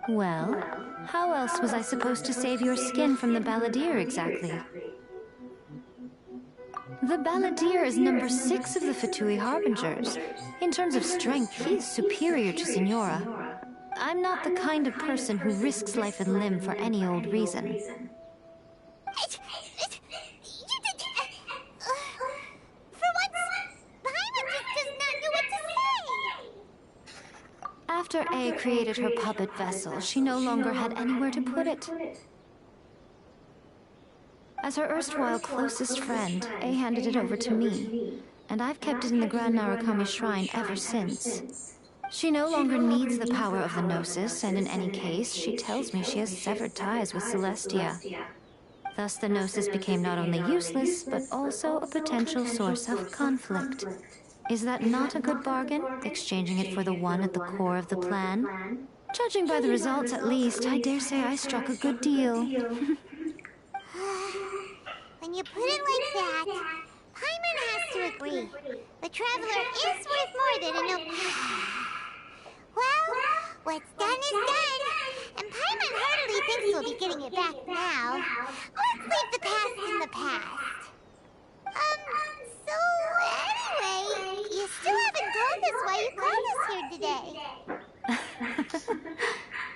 Well, how else was I supposed to save your skin from the Balladeer exactly? The Balladeer is number 6 of the Fatui Harbingers. In terms of strength, he is superior to Signora. I'm not the kind of person who risks life and limb for any old reason. You did... for once, Paimon just does not know what to say! After A created her puppet vessel, she no longer had anywhere to put it. As her erstwhile closest friend, A handed it over to me, and I've kept it in the Grand Narukami Shrine ever since. She no longer needs the power of the Gnosis, and in any case, she tells me she has severed ties with Celestia. Thus the Gnosis became not only useless, but also a potential source of conflict. Is that not a good bargain, exchanging it for the one at the core of the plan? Judging by the results, at least, I dare say I struck a good deal. When you put it like that, Paimon has to agree. The Traveler is worth more than a note. Well, what's done is done, and Paimon hardly thinks we'll be getting it back now. Let's leave the past in the past. So anyway, you still haven't told us why you called us here today.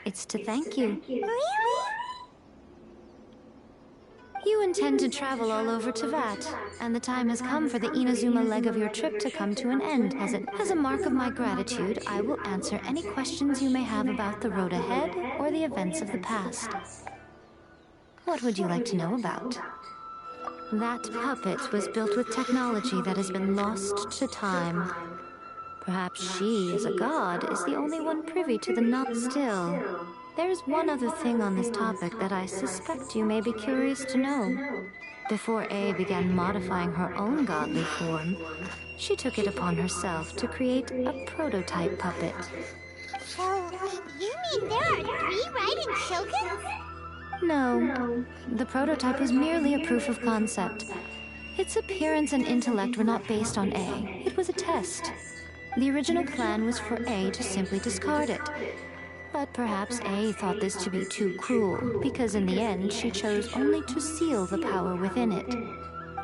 It's to thank you. Really? You intend to travel all over Teyvat, and the time has come for the Inazuma leg of your trip to come to an end, has it? As a mark of my gratitude, I will answer any questions you may have about the road ahead or the events of the past. What would you like to know about? That puppet was built with technology that has been lost to time. Perhaps she, as a god, is the only one privy to the knowledge still. There's one other thing on this topic that I suspect you may be curious to know. Before A began modifying her own godly form, she took it upon herself to create a prototype puppet. So, you mean there are 3 riding shoguns? No. The prototype was merely a proof of concept. Its appearance and intellect were not based on A. It was a test. The original plan was for A to simply discard it. But perhaps A thought this to be too cruel, because in the end she chose only to seal the power within it.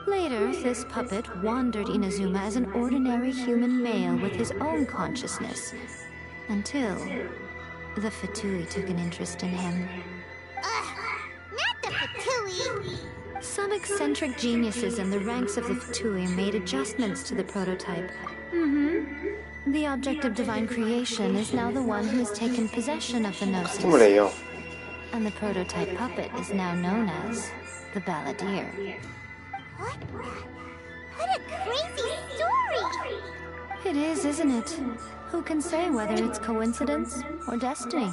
Later, this puppet wandered Inazuma as an ordinary human male with his own consciousness, until the Fatui took an interest in him. Not the Fatui! Some eccentric geniuses in the ranks of the Fatui made adjustments to the prototype. The object of divine creation is now the one who has taken possession of the Gnosis. And the prototype puppet is now known as the Balladeer. What a crazy story! It is, isn't it? Who can say whether it's coincidence or destiny?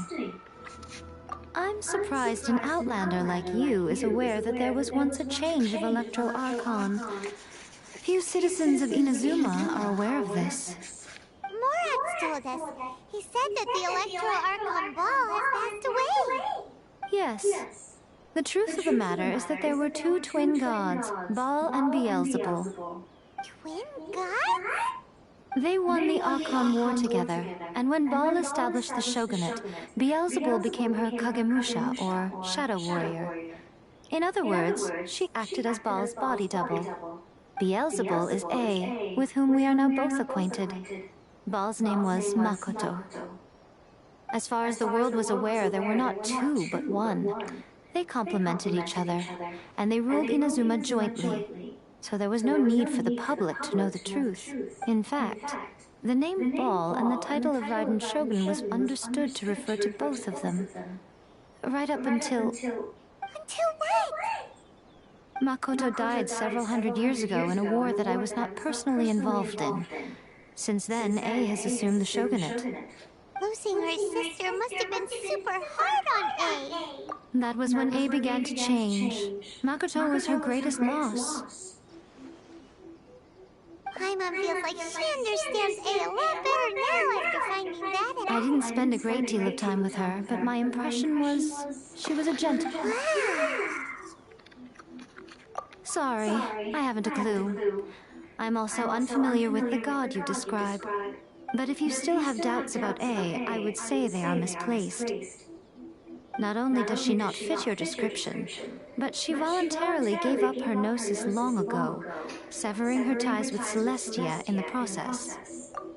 I'm surprised an outlander like you is aware that there was once a change of Electro Archon. Few citizens of Inazuma are aware of this. Morax told us. He said that the Electro Archon Ball has passed away. Yes. The truth of the matter is that there were 2 twin gods, Baal and Beelzebul. Twin gods? They won the Archon War together, and when Baal established the shogunate, Beelzebul became her Kagemusha, or shadow warrior. In other words, she acted as Baal's body double. Beelzebul is A, with whom we are now both acquainted. Baal's name was Makoto. As far as the world was aware, there were not 2, but 1. They complemented each other, and they ruled Inazuma jointly, so there was no need for the public to know the truth. In fact, the name Baal and the title of Raiden Shogun was understood to refer to both of them. Right up until... Until what? Makoto died several hundred years ago in a war that I was not personally involved in. Since then, A has assumed the shogunate. Losing her sister must have been super hard on A. That was when A began to change. Makoto was her greatest loss. Paimon feels like she understands A lot better now after finding that out. I didn't spend a great deal of time with her, but my impression was she was a gentleman. Sorry, I haven't a clue. I'm also unfamiliar with the god you describe. But if you still have doubts about A, I would say they are misplaced. Not only does she not fit your description, but she voluntarily gave up her gnosis long ago, severing her ties with Celestia in the process.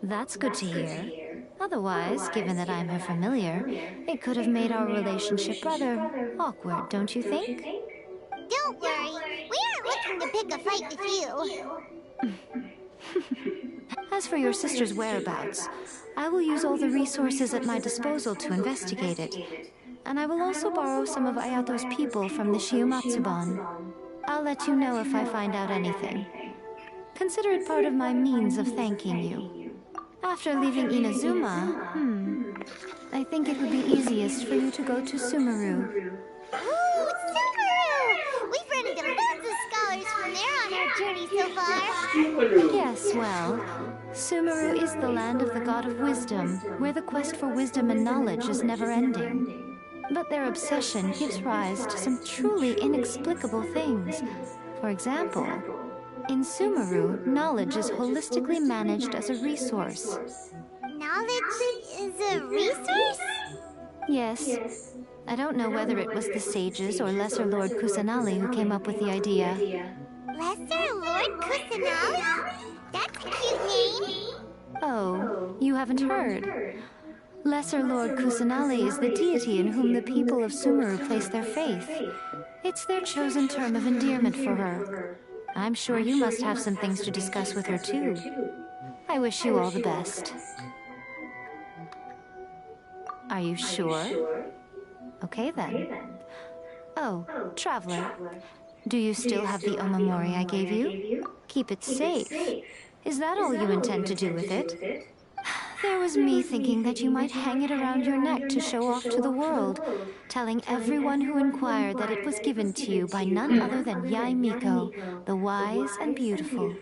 That's good to hear. Otherwise, given that I'm her familiar, it could have made our relationship rather awkward, don't you think? Don't worry, we aren't looking to pick a fight with you. As for your sister's whereabouts, I will use all the resources at my disposal to investigate it. And I will also borrow some of Ayato's people from the Shiumatsuban. I'll let you know if I find out anything. Consider it part of my means of thanking you. After leaving Inazuma, I think it would be easiest for you to go to Sumeru. Ooh, Sumeru! We've run into lots of scholars from there on our journey so far. Yes, well, Sumeru is the land of the god of wisdom, where the quest for wisdom and knowledge is never-ending. But their obsession gives rise to some truly inexplicable things. For example, in Sumeru, knowledge is holistically managed as a resource. Knowledge is a resource? Yes. I don't know whether it was the sages or Lesser Lord Kusanali who came up with the idea. Lesser Lord Kusanali? That's a cute name. Oh, you haven't heard. Lesser Lord Kusanali is the deity in whom the people of Sumeru place their faith. It's their chosen term of endearment for her. I'm sure you must have some things to discuss with her too. I wish you all the best. Are you sure? Okay then. Oh, Traveler. Do you still have the Omamori I gave you? Keep it safe. Is that all you intend to do with it? There was me thinking that you might hang it around your neck to show off to the world, telling everyone who inquired that it was given to you by none other than Yae Miko, the wise and beautiful. Who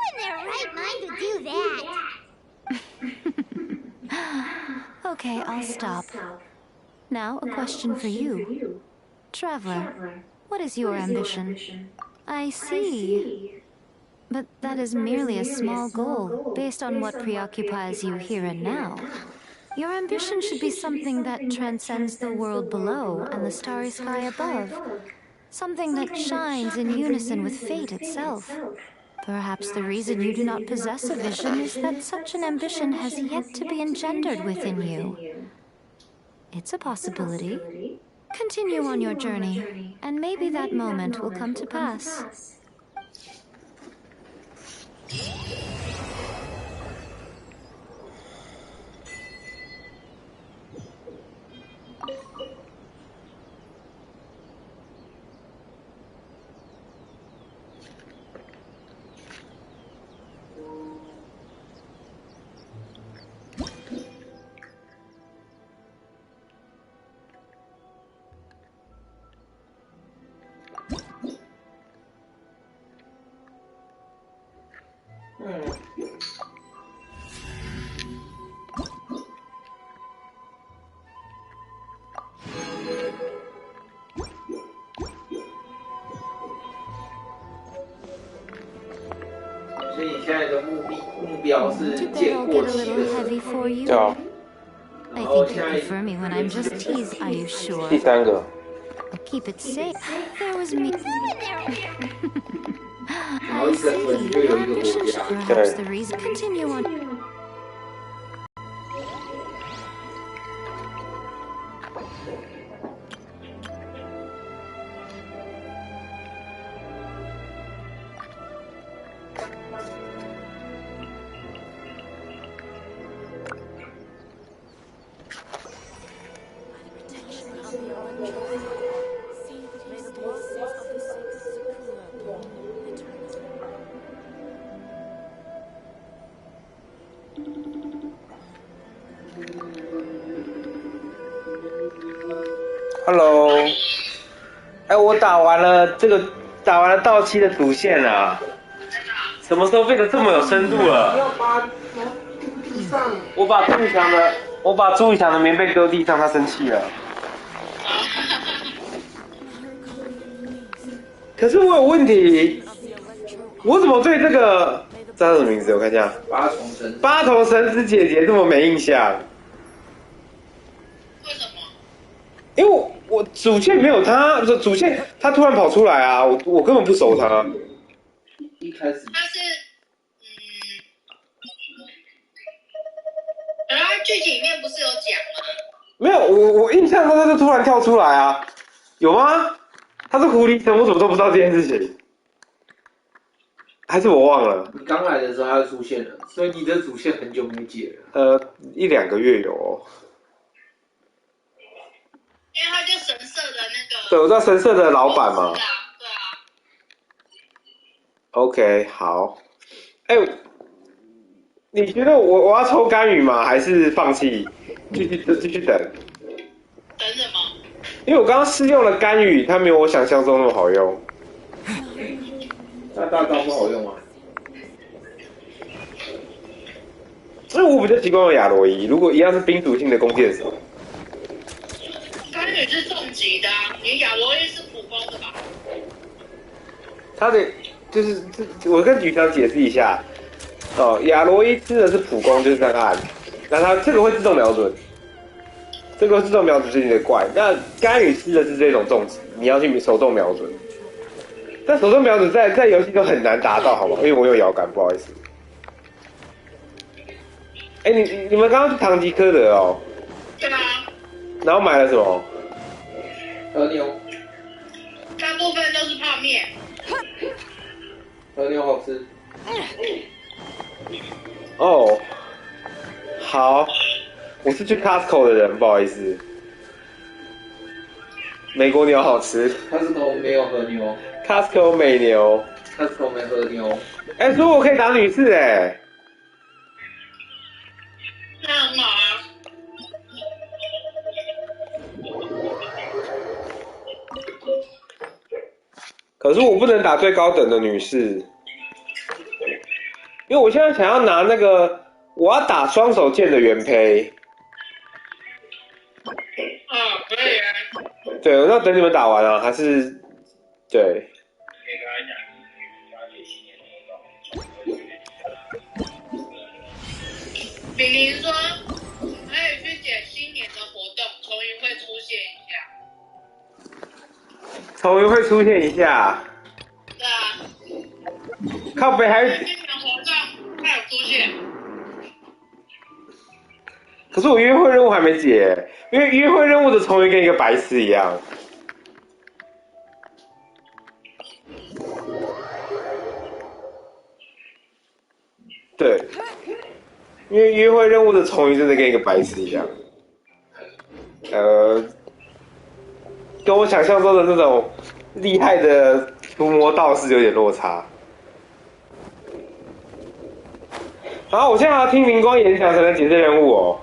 in their right mind would do that? Okay, I'll stop. Now, a question for you. Traveler, what is your ambition? I see. But that is merely a small goal, based on what preoccupies you here and now. Your ambition should be something that transcends the world below and the starry sky above. Something that shines in unison with fate itself. Perhaps the reason you do not possess a vision is that such an ambition has yet to be engendered within you. It's a possibility. Continue on your journey, and maybe that moment will come to pass.所以你现在的目标是见过期的生活。对啊。 I think you prefer me when I'm just teased. Are you sure? 第三个。 Keep it safe. There was me. I see. Ambition should perhaps the reason. Continue on. Hello， 哎，我打完了到期的主线啊，什么时候变得这么有深度了？我把朱宇翔的棉被丢地上，他生气了。可是我有问题，我怎么对这个叫什么名字？我看一下，八重神子姐姐这么没印象？为什么？因为我主线没有他，主线他突然跑出来啊，我根本不熟他。一开始他是然后剧情里面不是有讲吗？没有，我印象中他就突然跳出来啊，有吗？他是狐狸城，我怎么都不知道这件事情？还是我忘了？你刚来的时候他就出现了，所以你的主线很久没解了。1-2个月有哦。因为他就神社的那个。对，我知道神社的老板嘛。对啊。OK， 好。哎，你觉得我要抽干羽吗？还是放弃？继续等。等什么？因为我刚刚试用了干羽，它没有我想象中那么好用。那大招不好用吗？所以我比较习惯用亚罗伊，如果一样是冰属性的弓箭手。干羽是重击的啊，你亚罗伊是普攻的吧？他的就是我跟局长解释一下哦，亚罗伊吃的是普攻，就是这样按，那它这个会自动瞄准，这个自动瞄准是你的怪。那干羽吃的是这种重击，你要去手动瞄准。但手动瞄准在游戏中很难达到，好吗？因为我有摇杆，不好意思。哎，你们刚刚是唐吉诃德哦？对啊。然后买了什么？和牛。大部分都是泡面。和牛好吃。哦，好，我是去 Costco 的人，不好意思。美国牛好吃。Costco 没有和牛。Costco 美牛。Costco 没和牛。哎，所以我可以打女士哎。那很好啊。可是我不能打最高等的女士，因为我现在想要拿那个，我要打双手剑的原胚。可以啊。对，那等你们打完啊，还是对。炳林说，可以去解新年的活动，重云会出现一下。重云会出现一下。对啊。靠北还是新年活动，他有出现。可是我约会任务还没解，因为约会任务的重云跟一个白痴一样。对，因为约会任务的重云真的跟一个白痴一样。跟我想象中的那种厉害的伏魔道士有点落差。然后我现在还要听灵光演讲才能解这任务哦。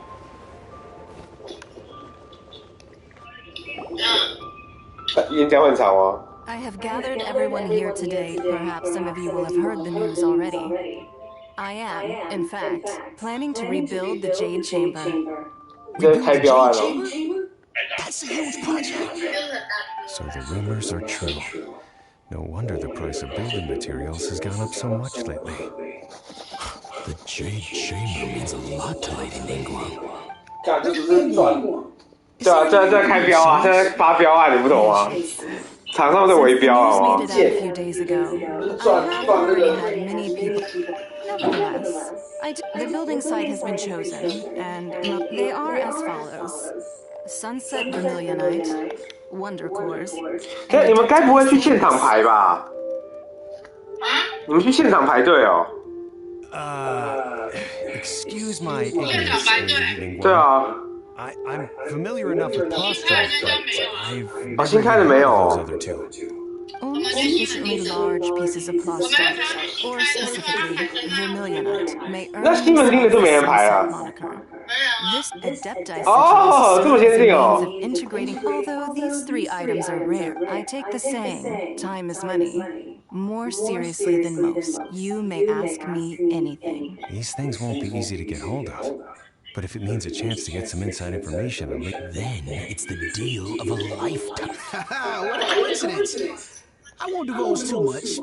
演讲很长吗？ I have gathered everyone here today. Perhaps some of you will have heard the news already. I am, in fact, planning to rebuild the Jade Chamber. Rebuild the Jade Chamber? That's a huge project. So the rumors are true. No wonder the price of building materials has gone up so much lately. The Jade Chamber means a lot to Lady Ningguang. 对啊，在开标啊，现在发标案，你不懂吗？厂商在围标啊，好吗？ The building site has been chosen, and they are as follows: Sunset Vermilionite, Wonder Cores. 你们该不会去现场排吧？你们去现场排队哦。Excuse my ignorance, Lady Ningguang. 对啊。 I'm familiar enough with Postron, but I've新开的没有。 Only sufficiently large pieces of plaster, or specifically vermilionite, may earn the sunset moniker. This adepti sigil serves a means of integrating. Although these three items are rare, I take the saying, time is money, more seriously than most. You may ask me anything. These things won't be easy to get hold of. But if it means a chance to get some inside information, then it's the deal of a lifetime. What a coincidence! I won't divulge too much.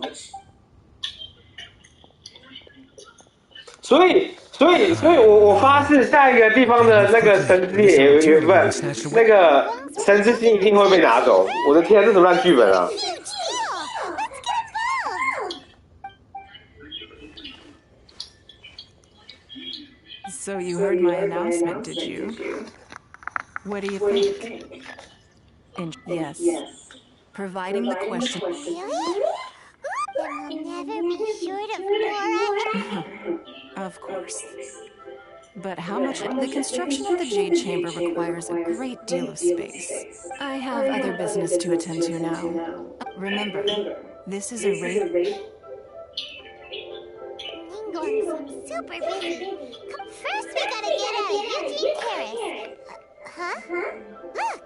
所以我发誓，下一个地方的那个神之眼也不是那个神之心一定会被拿走。我的天，这什么烂剧本啊！ So you heard my announcement, did you? What do you think? Yes. Providing the question... Really? Then we'll never be short of Flora. Of course. But how much... The construction of the Jade Chamber requires a great deal of space. I have other business to attend to now. Remember, this is a raid... Ningguang's super busy. First, we gotta get out of Eugene Terrace. Huh? Look!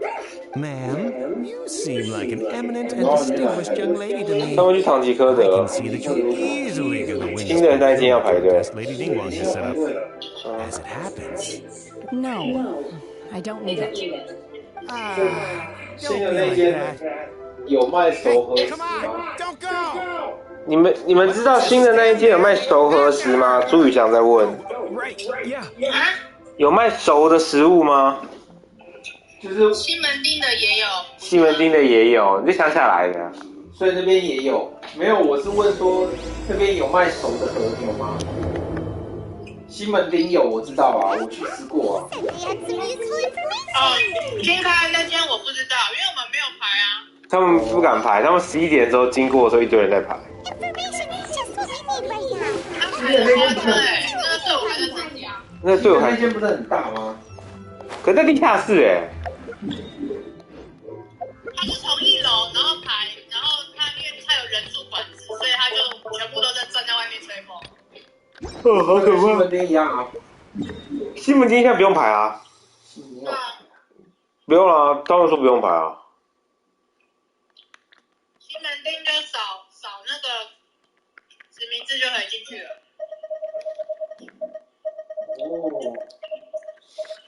Ma'am, you seem like an eminent and distinguished young lady to me. 他们去唐吉诃德。 I can see that you easily get the win. 新的那一间要排队。 Lady Ningguang has set up. As it happens. No, I don't need it. 新的那间有卖熟盒子吗？ 你们知道新的那一间有卖熟和食吗？朱宇翔在问。有卖熟的食物吗？就是西门町的也有。西门町的也有，你就乡下来的。所以那边也有。没有，我是问说那边有卖熟的和牛吗？西门町有，我知道啊，我去吃过啊。新开那间我不知道，因为我们没有排啊。他们不敢排，他们11点的时候经过的时候，一堆人在排。那对我还那间不是很大吗？可在地下室哎。他是从1楼，然后排，然后因为他有人数管制，所以他就全部都在站在外面吹风。哦，好可怕！西门町一样啊。西门町现在不用排啊。不用啦，当然说不用排啊。西门町就扫那个实名制就可以进去了。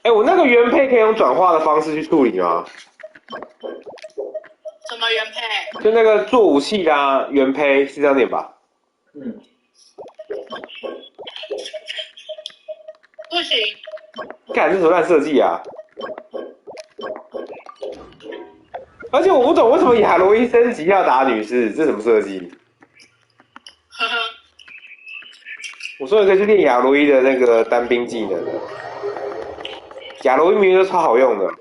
哦。哎，我那个原配可以用转化的方式去处理吗？什么原配？就那个做武器啦，原配是这样念吧？嗯。不行。干，这什么烂设计啊！而且我不懂为什么亚罗伊升级要打女士，这什么设计？呵呵。我说你可以去练亚罗伊的那个单兵技能的，亚罗伊明明都超好用的。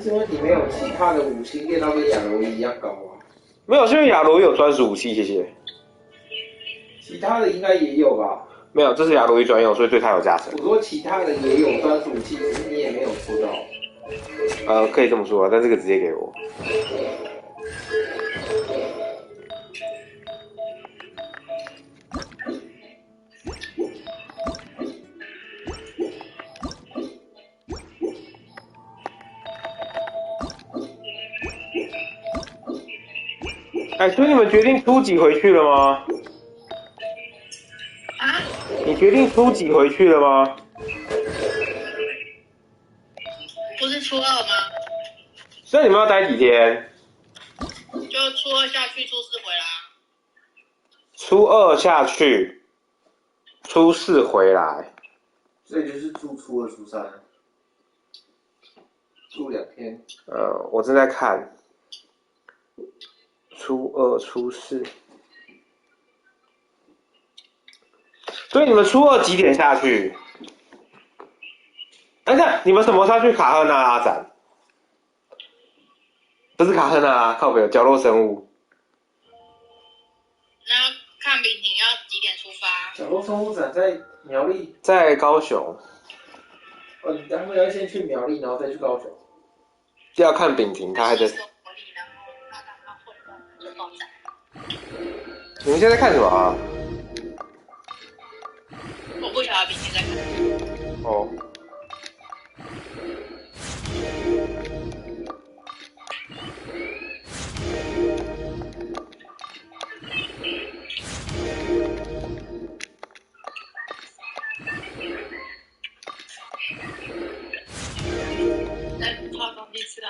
因为你没有其他的武器练到跟亚罗伊一样高啊。没有，是因为亚罗伊有专属武器，谢谢。其他的应该也有吧？没有，这是亚罗伊专用，所以对他有加成。我说其他的也有专属武器，只是你也没有抽到。可以这么说，但这个直接给我。哎，所以你们决定初几回去了吗？啊？你决定初几回去了吗？不是初2吗？所以你们要待几天？就初2下去，初4回来。初2下去，初4回来。所以就是住初2、初3，住2天。我正在看。初2、初4，所以你们初2几点下去？那你们什么时候去卡赫纳拉展？不是卡赫纳拉，靠北，角落生物。那看炳廷要几点出发？角落生物展在苗栗，在高雄。他们要先去苗栗，然后再去高雄。要看炳廷，他还在。你们现在看什么啊？我不晓得炳廷在看。哦。在泡东西吃啊。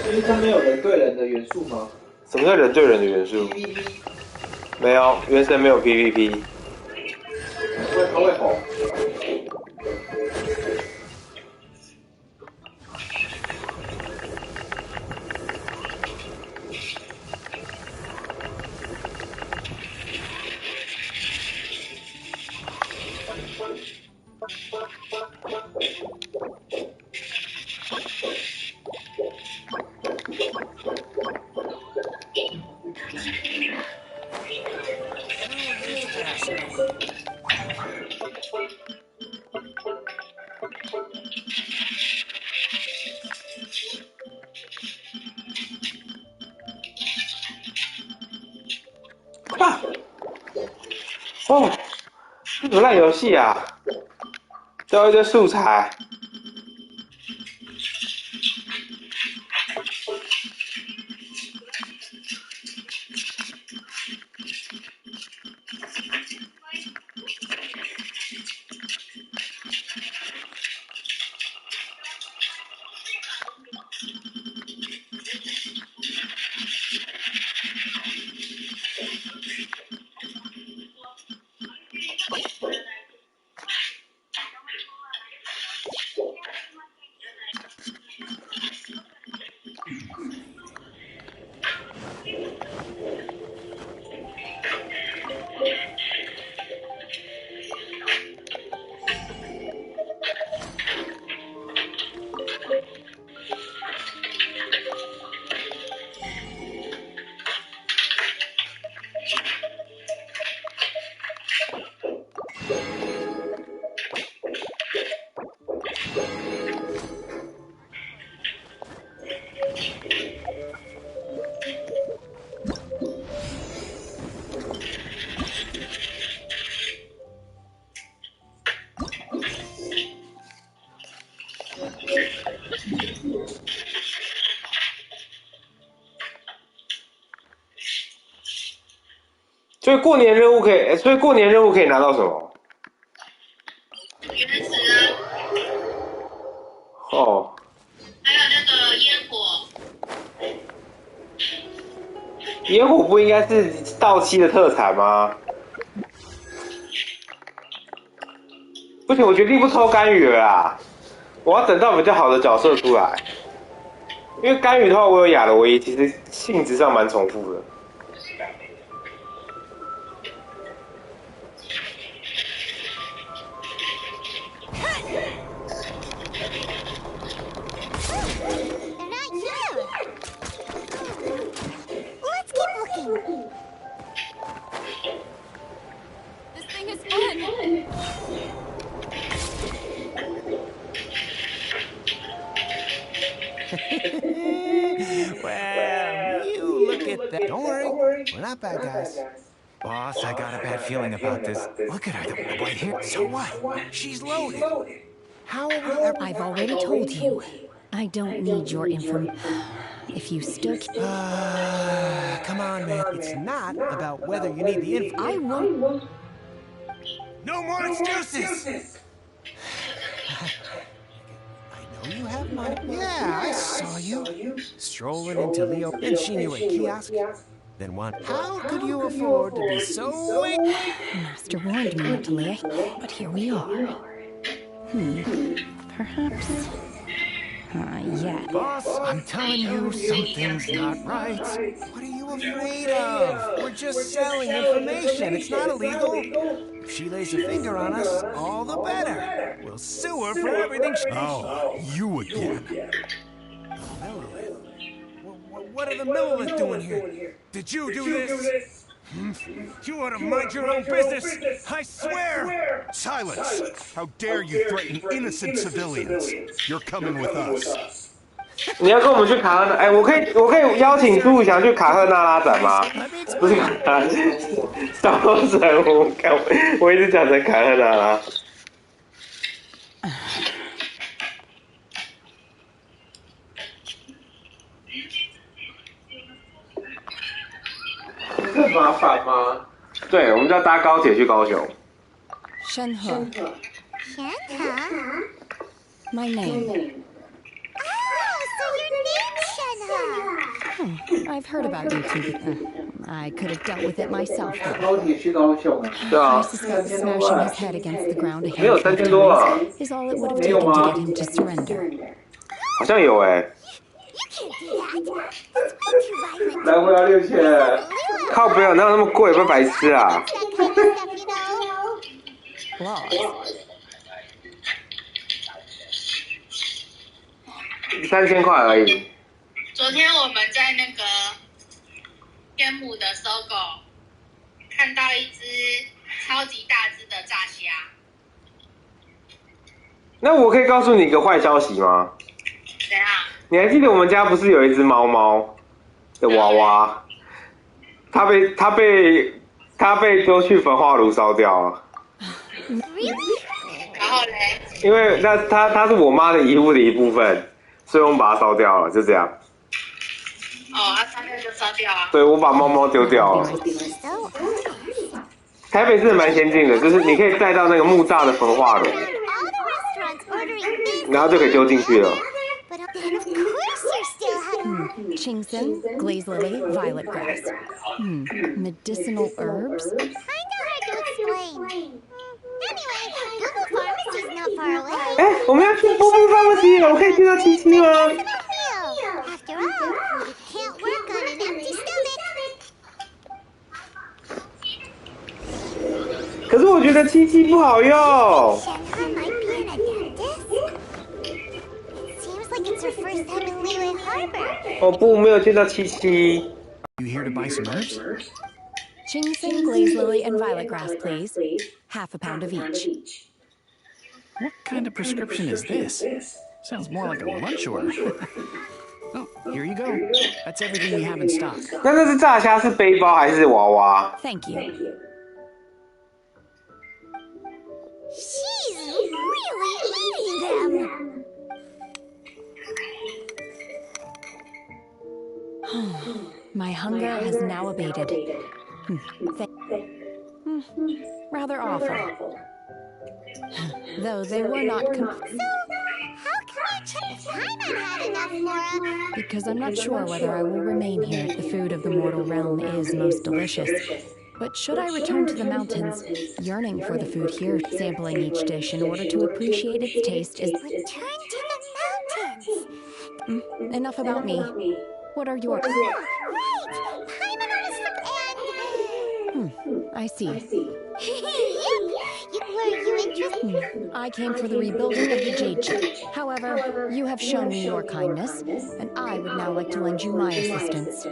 因为它没有人对人的元素吗？什么叫人对人的元素？ PVP 没有，原神没有 PVP。它会红。啊！哦，这什么烂游戏啊！掉一堆素材。所以过年任务可以拿到什么？原石啊。哦。还有那个烟火。烟火不应该是到期的特产吗？不行，我决定不抽干羽了啦，我要等到比较好的角色出来。因为干羽的话，我有亚罗伊，其实性质上蛮重复的。Well, you look at that. Don't worry, we're not bad guys. Boss, I got a bad feeling about this. Look at her, the white hair. So what? She's loaded. How are we ever... I've already told you. I don't need your information. If you still... come on, man. It's not about whether you need the info. I won't... No more excuses! You have money. Yeah, I saw you. Strolling into Leo, and she knew a kiosk. Then what? How could you afford to be so weak? Master warned me not to lay, but here we are. Perhaps... yeah. Boss, I'm telling you, something's not right. What are you afraid of? We're just selling information. It's not illegal. If she lays a finger on us, all the better. We'll sue her for everything she... Oh, you again. What are the Millilith doing here? Did you do this? You ought to mind your own business! I swear! Silence! How dare you threaten innocent civilians? You're coming with us. 你要跟我们去卡赫纳？哎，我可以邀请朱武祥去卡赫纳拉展吗？不是卡赫纳，烧神我一直讲成卡赫纳拉。很麻烦吗？对，我们就要搭高铁去高雄。Shenhe. My name. I've heard about you two. I could have dealt with it myself, though. I suspect smashing his head against the ground a handful of times is all it would have taken to get him to surrender. 好像有哎。来回要6000。靠不要，哪有那么贵？不白痴啊！3000块而已。昨天我们在那个天母的搜狗看到一只超级大只的炸虾。那我可以告诉你一个坏消息吗？怎样？你还记得我们家不是有一只猫猫的娃娃？它被丢去焚化炉烧掉了。然后嘞？因为它是我妈的遗物的一部分，所以我们把它烧掉了，就这样。烧掉就烧掉啊。对，我把猫猫丢掉了。台北是蛮先進的，就是你可以带到那个木栅的焚化炉，然后就可以丢进去了。Chingson, glaze lily, violet grass. Medicinal herbs? Kinda hard to explain. Anyway, Boo Pharmacy's not far away. 哎，我们要去Boo Pharmacy，我可以见到七七吗？ After all, you can't work on an empty stomach. 可是我觉得七七不好用。Shenhe might be an adeptus. It seems like it's her first time in Liyue Harbor. 哦不，没有见到七七。You here to buy some herbs? Chingson, glaze lily, and violet grass, please. Half a pound of each. What kind of prescription is this? Sounds more like a lunch order. Oh, here you go. That's everything we have in stock. 那是炸虾是背包还是娃娃 Thank you. She's really eating them. My hunger has now abated. Rather awful. Though they were not So, how can you check if Paimon had enough, Mora? because I'm not sure whether I will remain here if the food of the mortal realm is most delicious. But should I return to the mountains, yearning for the food here, sampling each dish in order to appreciate its taste is... Return to the mountains! Enough about me. What are your... Right! Paimon was I see. Were you interested? I came for the rebuilding of the Jade Chip. However, you have shown me your kindness, and I would now like to lend you my assistance.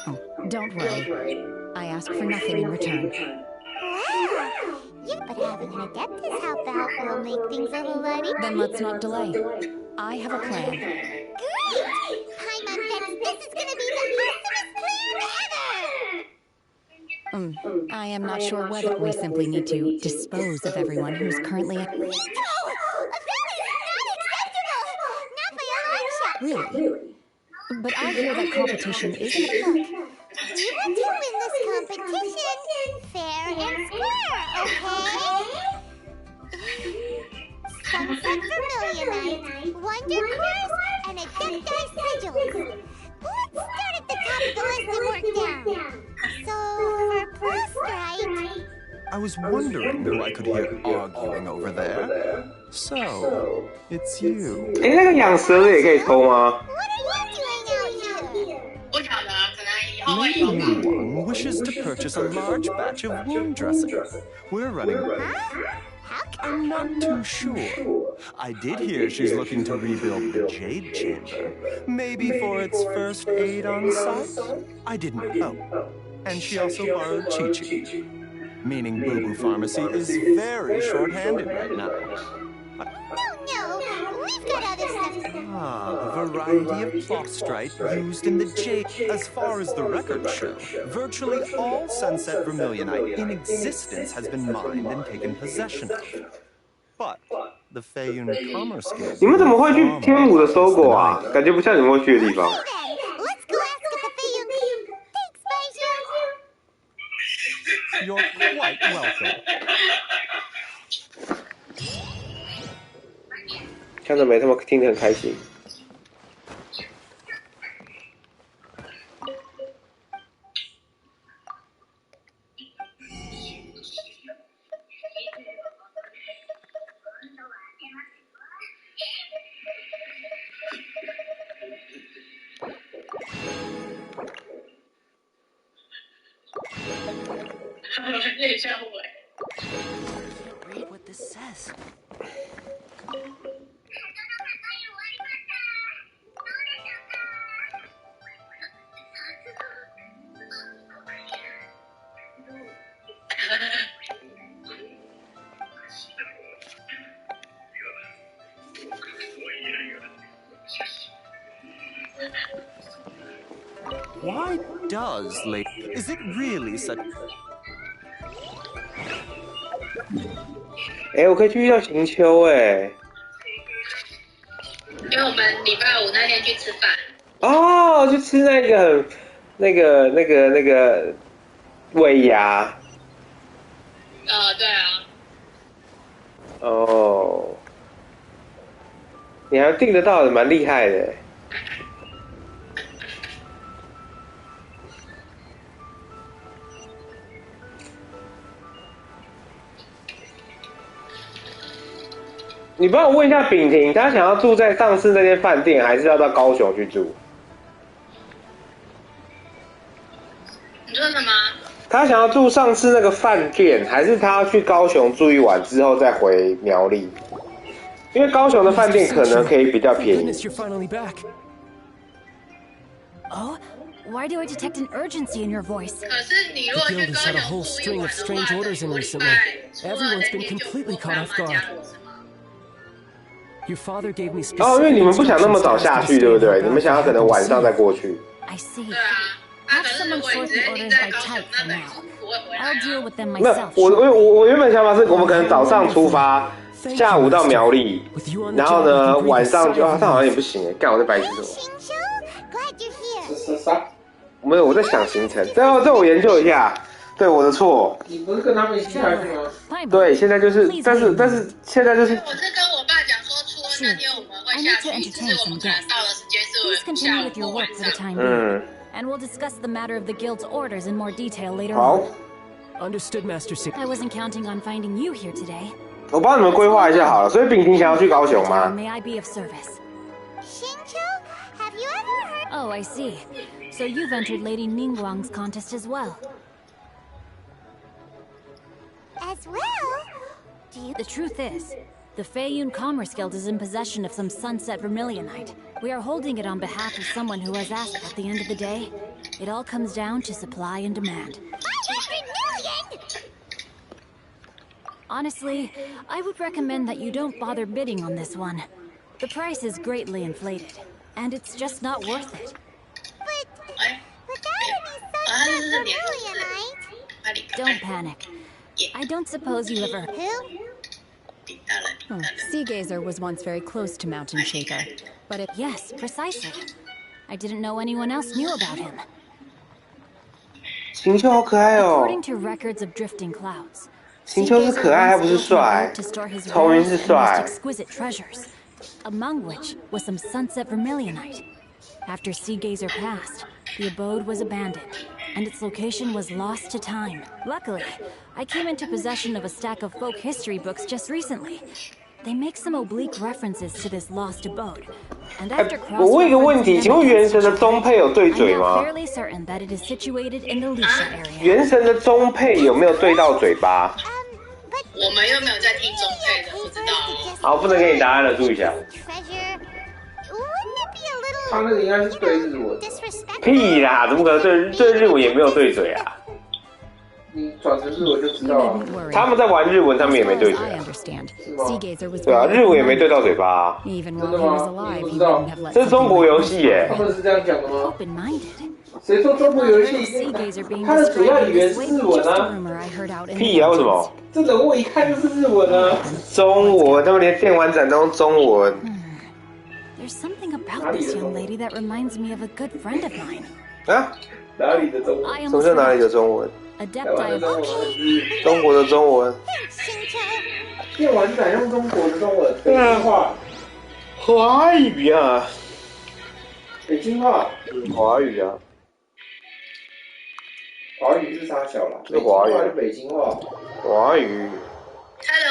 Oh, don't worry. I ask for nothing in return. Wow! But having an Adeptus help out will make things a little lighter. Then let's not delay. I have a plan. Great! Paimon thinks this is gonna be the awesomest plan ever! I am not sure whether we simply need to dispose of everyone who's currently... No! That is not acceptable! Not by a long shot! Really? But I hear that competition isn't... Look, we want to win this competition fair and square, okay? Sunset Vermilionite, Wonder Course, and Adepti Sigils. Let's start at the top of the list and work down. So, for Prostrite... I was wondering who I could hear arguing over there. So, it's you. 哎，那个养蛇的也可以偷吗？ Maybe anyone wishes to purchase a large batch of wound dressing. We're running... I'm not too sure. I did hear she's looking to rebuild the Jade Chamber. Maybe for its first aid on site? I didn't know. And she also borrowed Chi-Chi. Meaning Boo Boo Pharmacy is very short-handed right now. No, we've got other stuff. Ah, the variety of prostrite used in the Jade. As far as the records show, virtually all Sunset Vermilionite in existence has been mined and taken possession of. But the Feiyun Commerce Guild... 你们怎么会去天母的搜狗啊？感觉不像你们会去的地方。 Let's go ask at the Feiyun King. Thanks, Baiju. You're quite welcome. 看到没？他们听得很开心。Read what this says. Why does Lady... Is it really such... 哎，我可以去遇到行秋哎。因为我们礼拜五那天去吃饭。哦，去吃那个尾牙。对啊。哦，你还订得到的，蛮厉害的。你帮我问一下秉婷，她想要住在上次那间饭店，还是要到高雄去住？你说什么？她想要住上次那个饭店，还是她要去高雄住一晚之后再回苗栗？因为高雄的饭店可能可以比较便宜。 Oh? Why do I detect an urgency in your voice? The guild has had a whole string of strange orders in recently. Everyone's been completely caught off guard. Your father gave me specific 哦，因为你们不想那么早下去，对不对？你们想要可能晚上再过去。 I see. Have someone sort the orders by type for now. I'll deal with them 没有， myself. 我原本想法是我们可能早上出发，下午到苗栗，然后呢晚上就啊，这好像也不行哎，干我在白痴什么？我在想行程，这我研究一下。对，我的错。你不是跟他们一起下去吗？对，现在就是，但是现在就是。我是跟我爸讲说，除了那天我们会下去，只是我们可能到的时间是下午或晚上。And we'll discuss the matter of the guild's orders in more detail later 好 on. Understood, Master Sig. I wasn't counting on finding you here today. 我帮你们规划一下好了，所以秉婷想要去高雄吗 May I be of service? Shincho, have you ever heard? Oh, I see. So you've entered Lady Ningguang's contest as well. As well? Do you? The truth is, the Feiyun Commerce Guild is in possession of some Sunset Vermilionite. We are holding it on behalf of someone who has asked. At the end of the day, it all comes down to supply and demand. 500 million! Honestly, I would recommend that you don't bother bidding on this one. The price is greatly inflated, and it's just not worth it. But without any Sunset Vermilionite... Don't panic. I don't suppose you ever... Who? Seagazer was once very close to Mountain Shaker, but it... Yes, precisely. I didn't know anyone else knew about him. 行秋好可爱哦。 According to records of drifting clouds, 行秋是可爱，还不是帅。曹云是帅。 exquisite treasures, among which was some Sunset Vermilionite. After Seagazer passed, the abode was abandoned, and its location was lost to time. Luckily, I came into possession of a stack of folk history books just recently. They make some oblique references to this lost abode. And after 我问一个问题，请问原神的中配有对嘴吗？ fairly certain that it is situated in the Lisha area. 原神的中配有没有对到嘴巴？我们又没有在听中配的，不知道。好，不能给你答案了，注意一下。 Treasure. Wouldn't it be a little... 他那个应该是对日文。屁啦，怎么可能对日文也没有对嘴啊？ 你转成日文就知道了。他们在玩日文，他们也没对嘴。对啊，日文也没对到嘴巴啊。真的吗？你不知道？这是中国游戏耶。他们是这样讲的吗？谁说中国游戏？它的主要语言是日文啊。屁啊！为什么？这人物一看就是日文啊。中文，他们连电玩展都用中文。 There's something about this young lady that reminds me of a good friend of mine. 啊？哪里的中文？什么叫哪里的中文？ Adepti of 中国的中文。电玩展用中国的中文，北京话。华语啊。北京话。华语啊。华语是啥小啦？是华语。北京话。华语。他的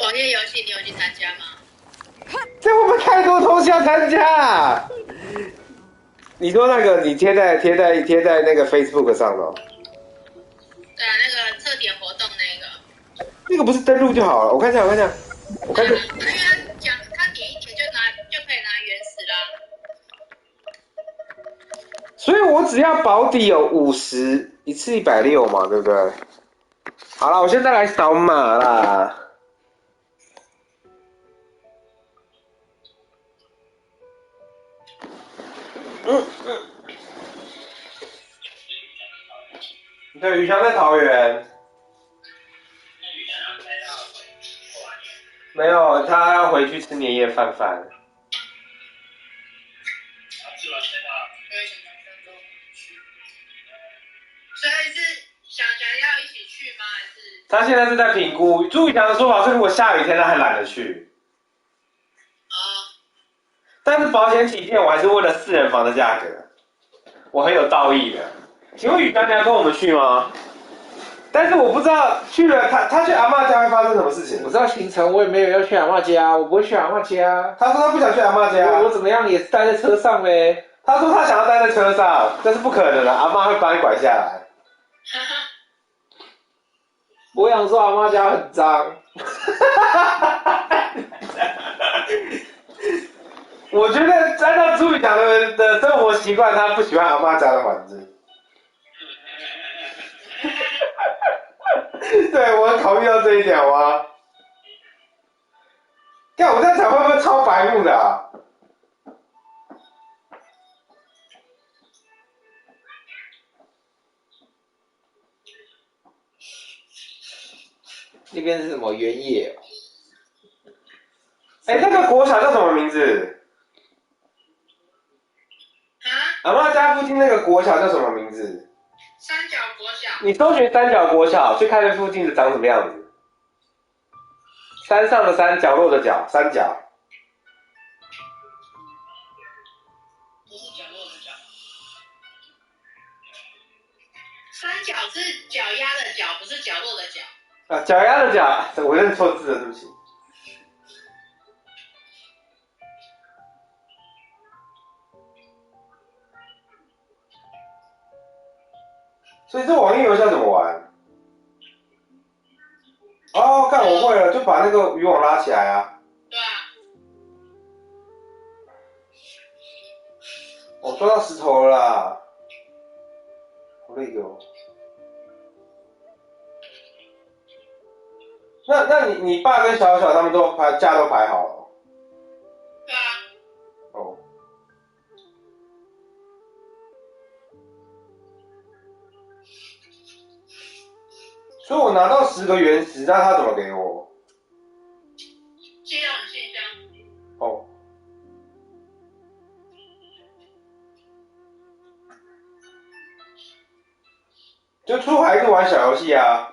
网页游戏你有去参加吗？ 这会不会太多东西要参加？你说那个，你贴在那个 Facebook 上的、哦。对啊，那个特点活动那个。那个不是登录就好了？我看一下。因为他讲，他点一点就可以拿原始啦。所以我只要保底有50，一次160嘛，对不对？好了，我现在来扫码啦。 对，宇翔在桃园。没有，他要回去吃年夜饭。所以是想要一起去吗？还是？他现在是在评估。朱宇翔的说法是，如果下雨天他还懒得去。但是保险起见，我还是为了4人房的价格，我很有道义的。请问宇翔你要跟我们去吗？但是我不知道去了他去阿嬷家会发生什么事情。我知道行程，我也没有要去阿嬷家，我不会去阿嬷家。他说他不想去阿嬷家，我怎么样也是待在车上呗。他说他想要待在车上，但是不可能的，阿嬷会把你拐下来。我想说阿嬷家很脏。我觉得按照朱宇翔的生活习惯，他不喜欢阿嬷家的环境。对，我考虑到这一点吗？看我这样讲会不会超白目的啊？那边是什么原野？哎，那个国小叫什么名字？阿嬷家附近那个国小叫什么名字？三角国小。你搜寻三角国小，去看那附近的长什么样子。山上的山，角落的角，三角。不是角落的角。三角是脚丫的脚，不是角落的角。啊，脚丫的脚，我认错字了，对不起。所以这网页游戏要怎么玩？哦，看我会了，就把那个渔网拉起来啊。对啊。我抓到石头了啦，好累哦。那你爸跟小小他们都假都排好了。对啊。哦。所以我拿到10个原石，那他怎么给我？寄到你信箱。哦。就出还是玩小游戏啊？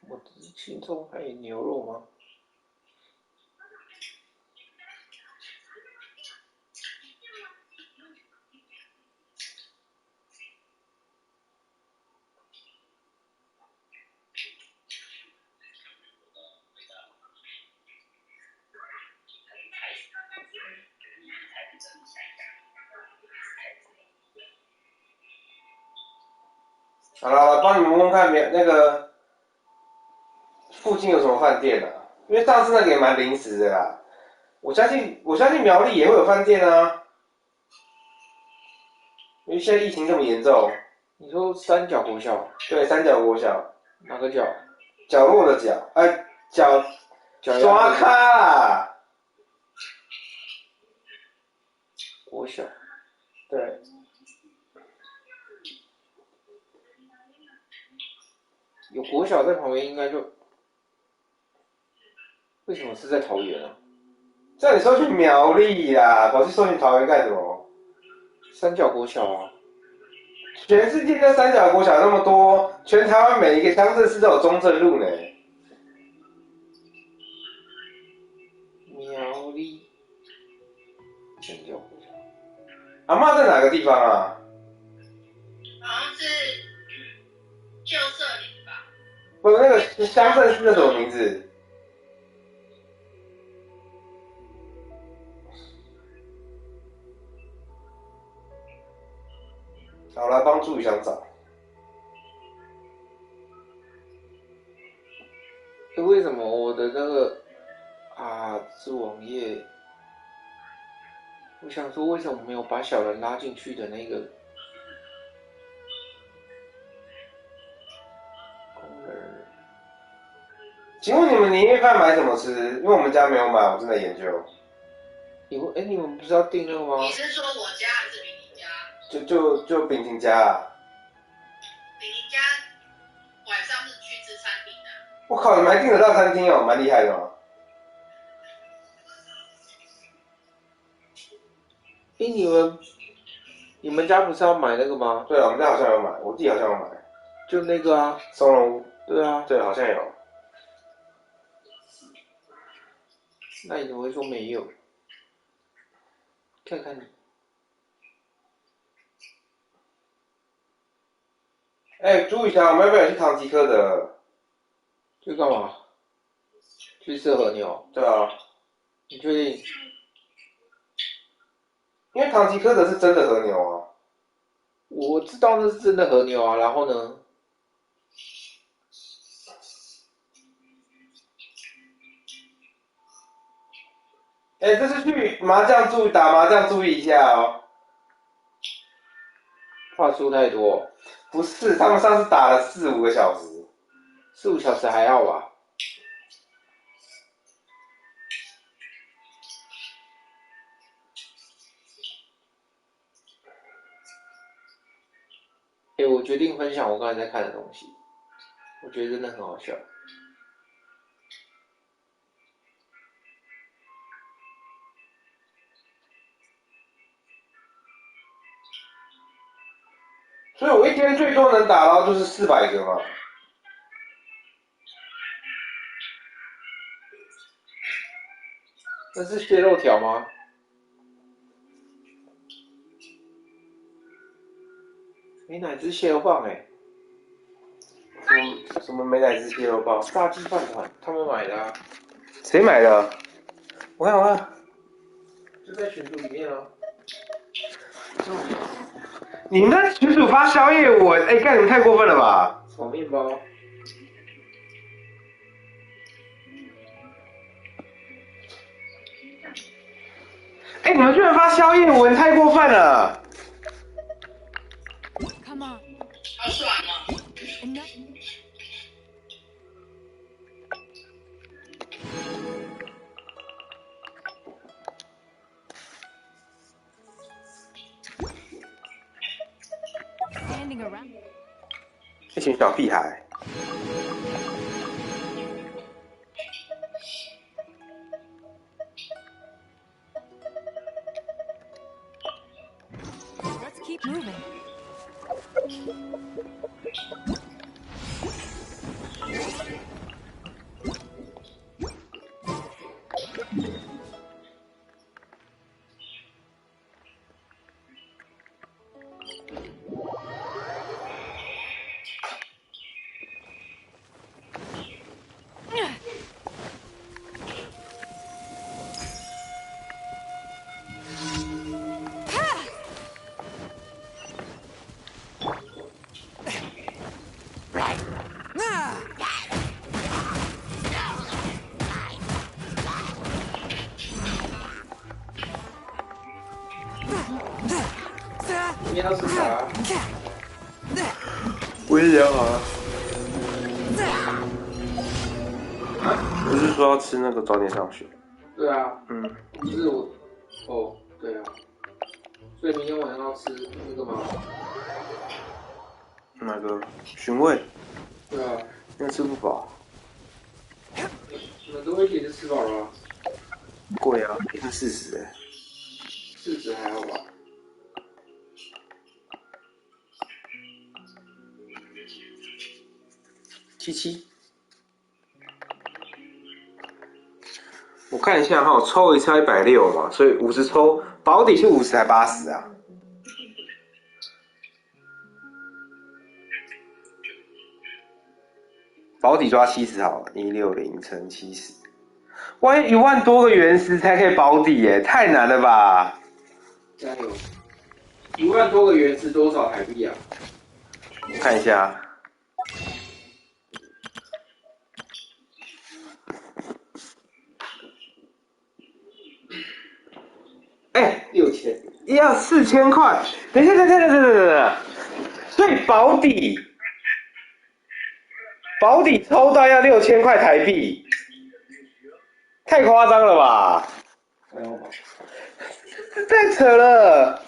我只是心中还有牛肉吗？好了，帮你们问问看，那个附近有什么饭店啊？因为上次那个也蛮临时的啦。我相信苗栗也会有饭店啊，因为现在疫情这么严重。你说三角国小？对，三角国小。哪个角？角落的角，角刷卡啦。国小。对。有国小在旁边，应该就为什么是在桃园啊？叫你搜寻苗栗啦，跑去搜寻桃园干什么？三角国小啊。全世界的三角国小那么多，全台湾每一个乡镇市都有中正路呢。苗栗三角国小，阿嬷在哪个地方啊？好像是旧社林吧。不，那个乡镇市叫什么名字？好，来帮助宇翔找。为什么我的那个是网页？我想说，为什么没有把小人拉进去的那个功能？请问你们年夜饭买什么吃？因为我们家没有买，我正在研究。你们不是要订那个吗？你是说我家还是炳婷家？就炳婷家啊。炳婷家晚上是去吃餐厅的。我靠，你们还订得到餐厅哦，蛮厉害的哦。你们家不是要买那个吗？对啊，我们家好像有买，我弟好像有买。就那个啊，松茸屋。对啊，对，好像有。那你怎么会说没有？看看你。朱宇翔，我们要不要去唐吉诃德？去干嘛？去吃和牛？对啊。你确定？因为唐吉诃德是真的和牛啊。我知道那是真的和牛啊，然后呢？这是去打麻将注意一下哦。话术太多。不是，他们上次打了4、5个小时。4、5小时还好吧？我决定分享我刚才在看的东西，我觉得真的很好笑。所以我一天最多能打到就是400个嘛。这是蟹肉条吗？美乃滋蟹肉棒哎、什么美乃滋蟹肉棒？炸鸡饭团，他们买的啊。谁买的？我看，就在群组里面啊。你们在群组发宵夜文，哎，干你们太过分了吧？炒面包。哎，你们居然发宵夜文，太过分了！ Come on. 好爽哦！ Standing around. 一群小屁孩。Let's keep moving.你要吃啥？我也想好了。不是说要吃那个早点上学？对啊。嗯。是我。哦，对啊。所以明天晚上要吃那个吗？哪个？寻味。对啊。因为吃不饱。你们都会点就吃饱了。贵啊，一份40哎。40还好吧。77，我看一下哈，抽一次要160嘛，所以50抽，保底是50还80啊？保底抓70好了，160乘70，万一1万多个原石才可以保底耶，太难了吧？加油！1万多个原石多少台币啊？我看一下。哎，6000，要4000块。等一下，所以保底抽到要6000块台币，太夸张了吧？太扯了。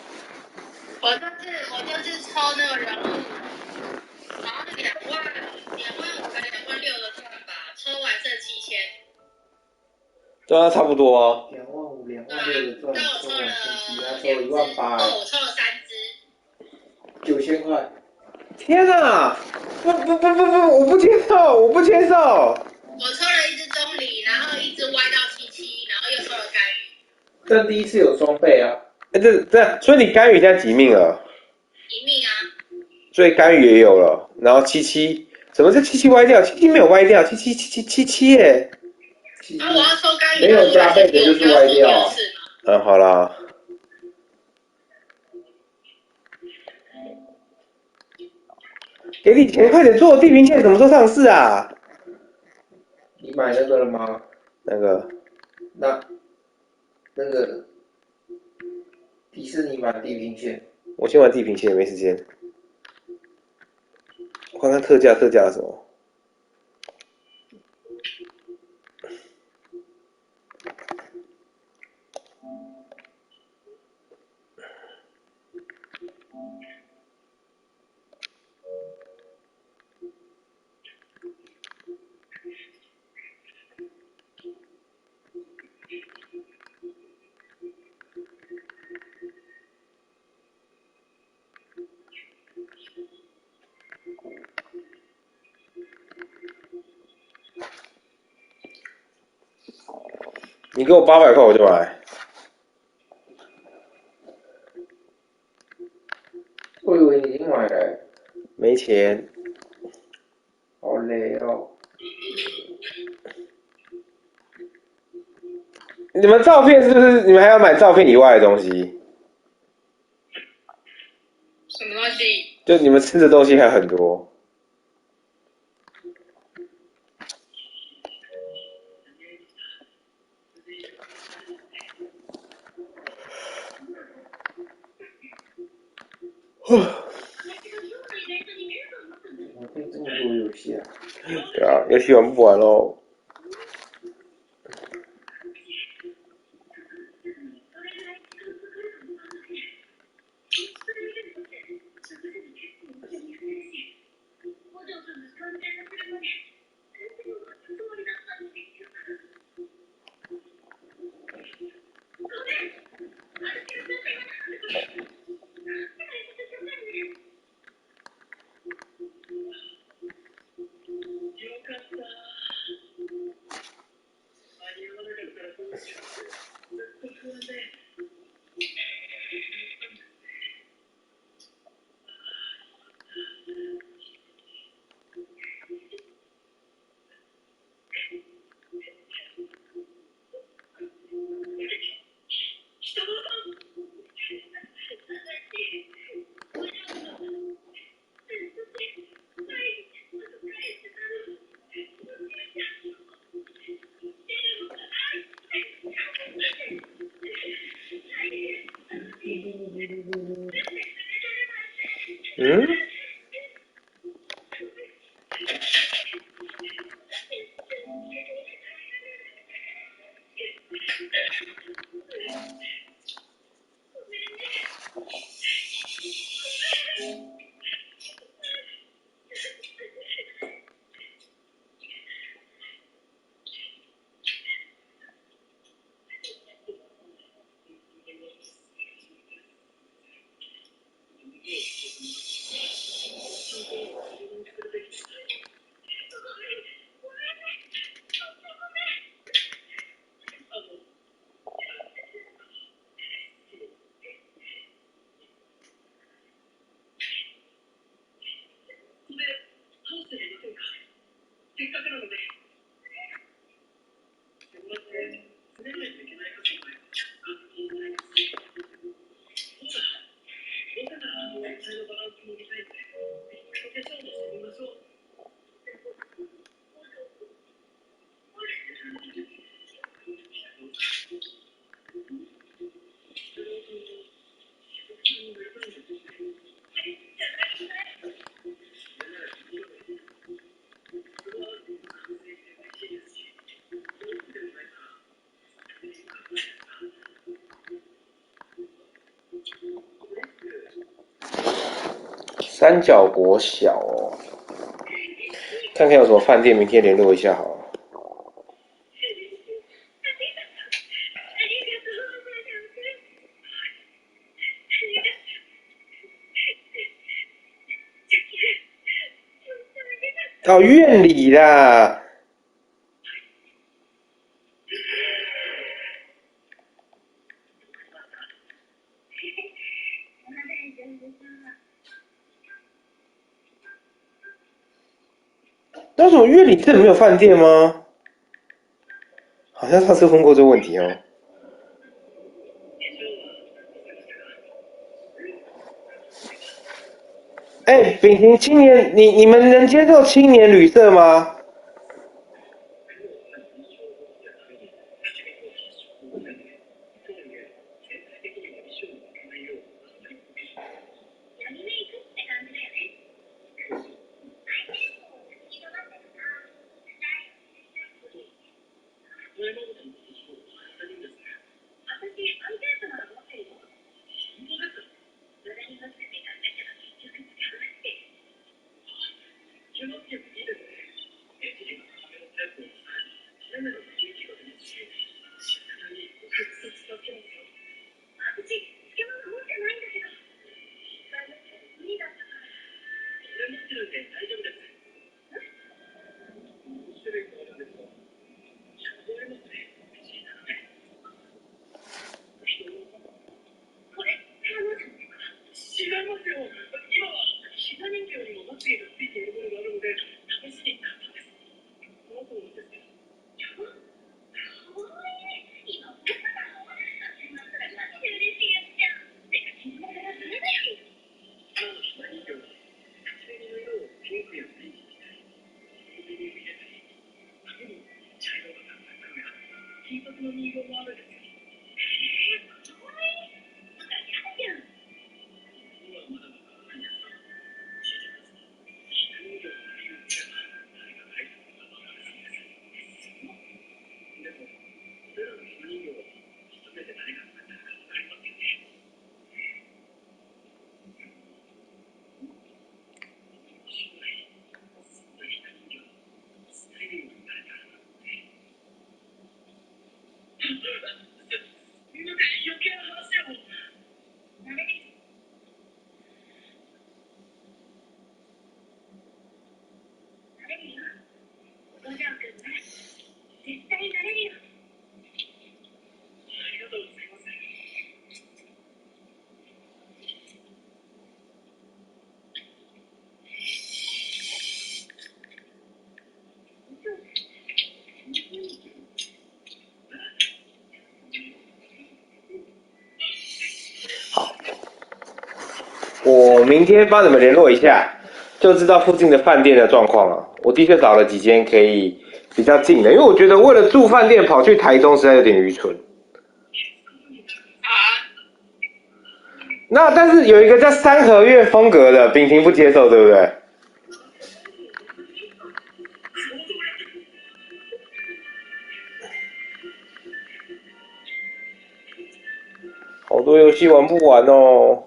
我就是抽那个人物，然后2万5还2万6的钻吧，抽完剩7000。对啊，差不多啊。2万5、2万6的钻，抽完剩7000，他抽了18000。哦，我抽了3只。9000块。天哪！不，我不接受。我抽了1只棕榈，然后1只歪到77，然后又抽了干鱼。但第一次有装备啊。这，所以你干鱼现在几命了？1命啊。所以干鱼也有了，然后77，怎么是77歪掉？77没有歪掉，77耶。啊，我要抽干鱼，没有加倍的就是歪掉。好啦。给你钱，快点做地平线，什么时候上市啊？你买那个了吗？那个？那个迪士尼版地平线。我先玩地平线，没时间。我看看特价了什么。你给我800块我就买。我以为你已经买了。没钱。好累哦。你们照片是不是？你们还要买照片以外的东西？什么东西？就你们吃的东西还有很多。这么多游戏啊！对啊，游戏玩不完喽。嗯？三角国小哦，看看有什么饭店，明天联络一下好了。哦，院里啦。那为什么院里这里没有饭店吗？好像上次问过这个问题哦。哎，秉婷青年，你们能接受青年旅社吗？我明天帮你们联络一下，就知道附近的饭店的状况了。我的确找了几间可以比较近的，因为我觉得为了住饭店跑去台中实在有点愚蠢。那但是有一个叫三合院风格的，秉婷不接受，对不对？好多游戏玩不完哦。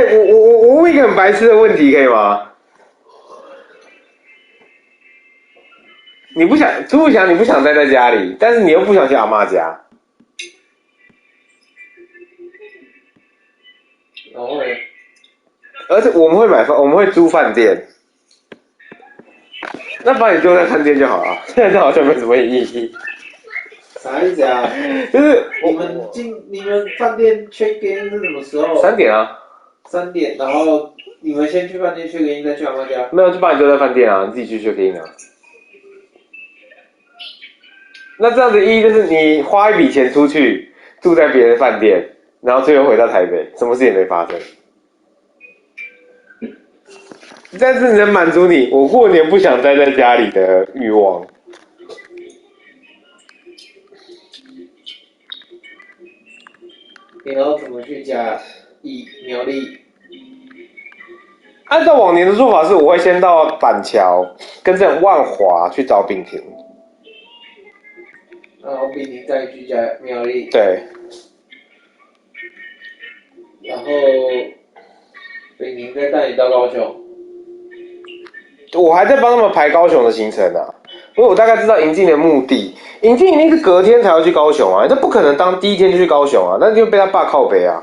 我问一个很白痴的问题，可以吗？你不想朱武强，你不想待在家里，但是你又不想去阿嬷家，然后呢？而且我们会租饭店，那把你丢在饭店就好了，现在这好像没什么意义。啥意思啊？就是你们饭店 check in 是什么时候？3点啊。3点，然后你们先去饭店 check in， 再去阿嬷家？没有，就把你丢在饭店啊，你自己去 check in 啊。那这样的意义就是你花一笔钱出去住在别人饭店，然后最后回到台北，什么事也没发生。但是能满足你我过年不想待在家里的欲望。你要怎么去苗栗？按照往年的做法是，我会先到板桥跟这种万华去找秉婷，然后秉婷再去苗栗。对。然后秉婷再带你到高雄。我还在帮他们排高雄的行程啊，因为我大概知道营进的目的，营进一定是隔天才要去高雄啊，这不可能当第一天就去高雄啊，那就被他爸靠北啊。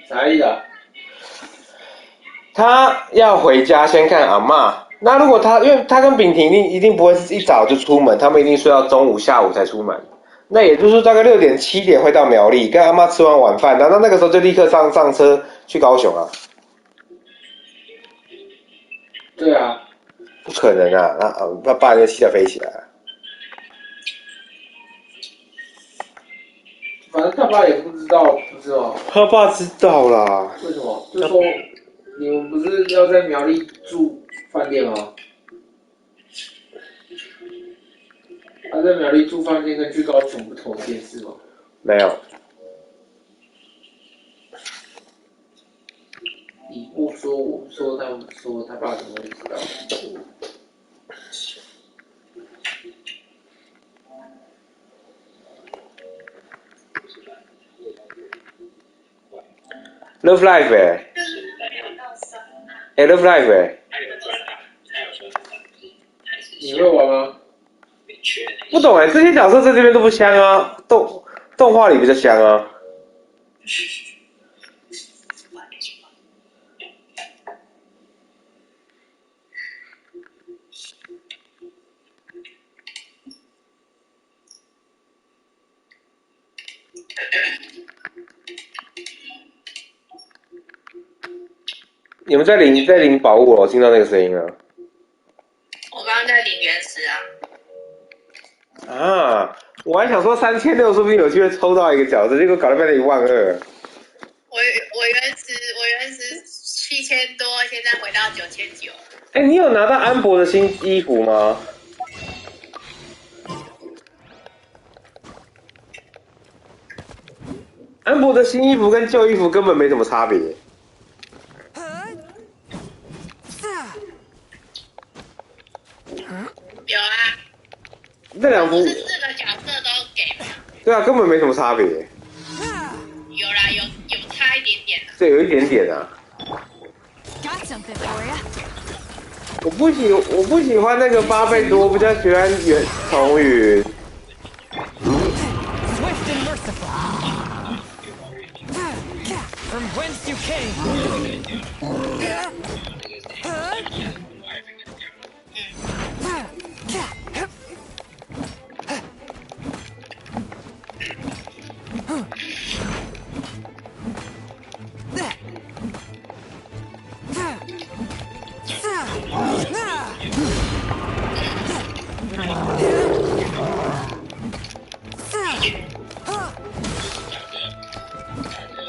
啥意思啊？他要回家先看阿嬷，那如果因为他跟秉婷一定不会一早就出门，他们一定睡到中午下午才出门，那也就是说大概6点7点会到苗栗，跟阿嬷吃完晚饭，然后那个时候就立刻上车去高雄啊。对啊，不可能啊！那爸就气到飞起来了。反正他爸也不知道，不是吗？他爸知道啦。为什么？就说你们不是要在苗栗住饭店吗？他在苗栗住饭店跟去高雄不同一件事吗？没有。你不说，我说，他们说，他爸怎么会知道？ Love Life ，Love Life 你会玩吗？不懂这些角色在这边都不香啊，动画里比较香啊。你们在领宝物了，我听到那个声音了。我刚刚在领原石啊。啊，我还想说3600，说不定有机会抽到一个角色，结果搞了半天12000。我原石7000多，现在回到9900。哎，你有拿到安博的新衣服吗？安博的新衣服跟旧衣服根本没什么差别。有啊，这两幅不是4个角色都给吗？对啊，根本没什么差别。有啦，有差一点点啦。这有一点点啊。Got something for ya. 我不喜欢那个8倍多，我比较喜欢重云。Swift and merciful. From whence you came.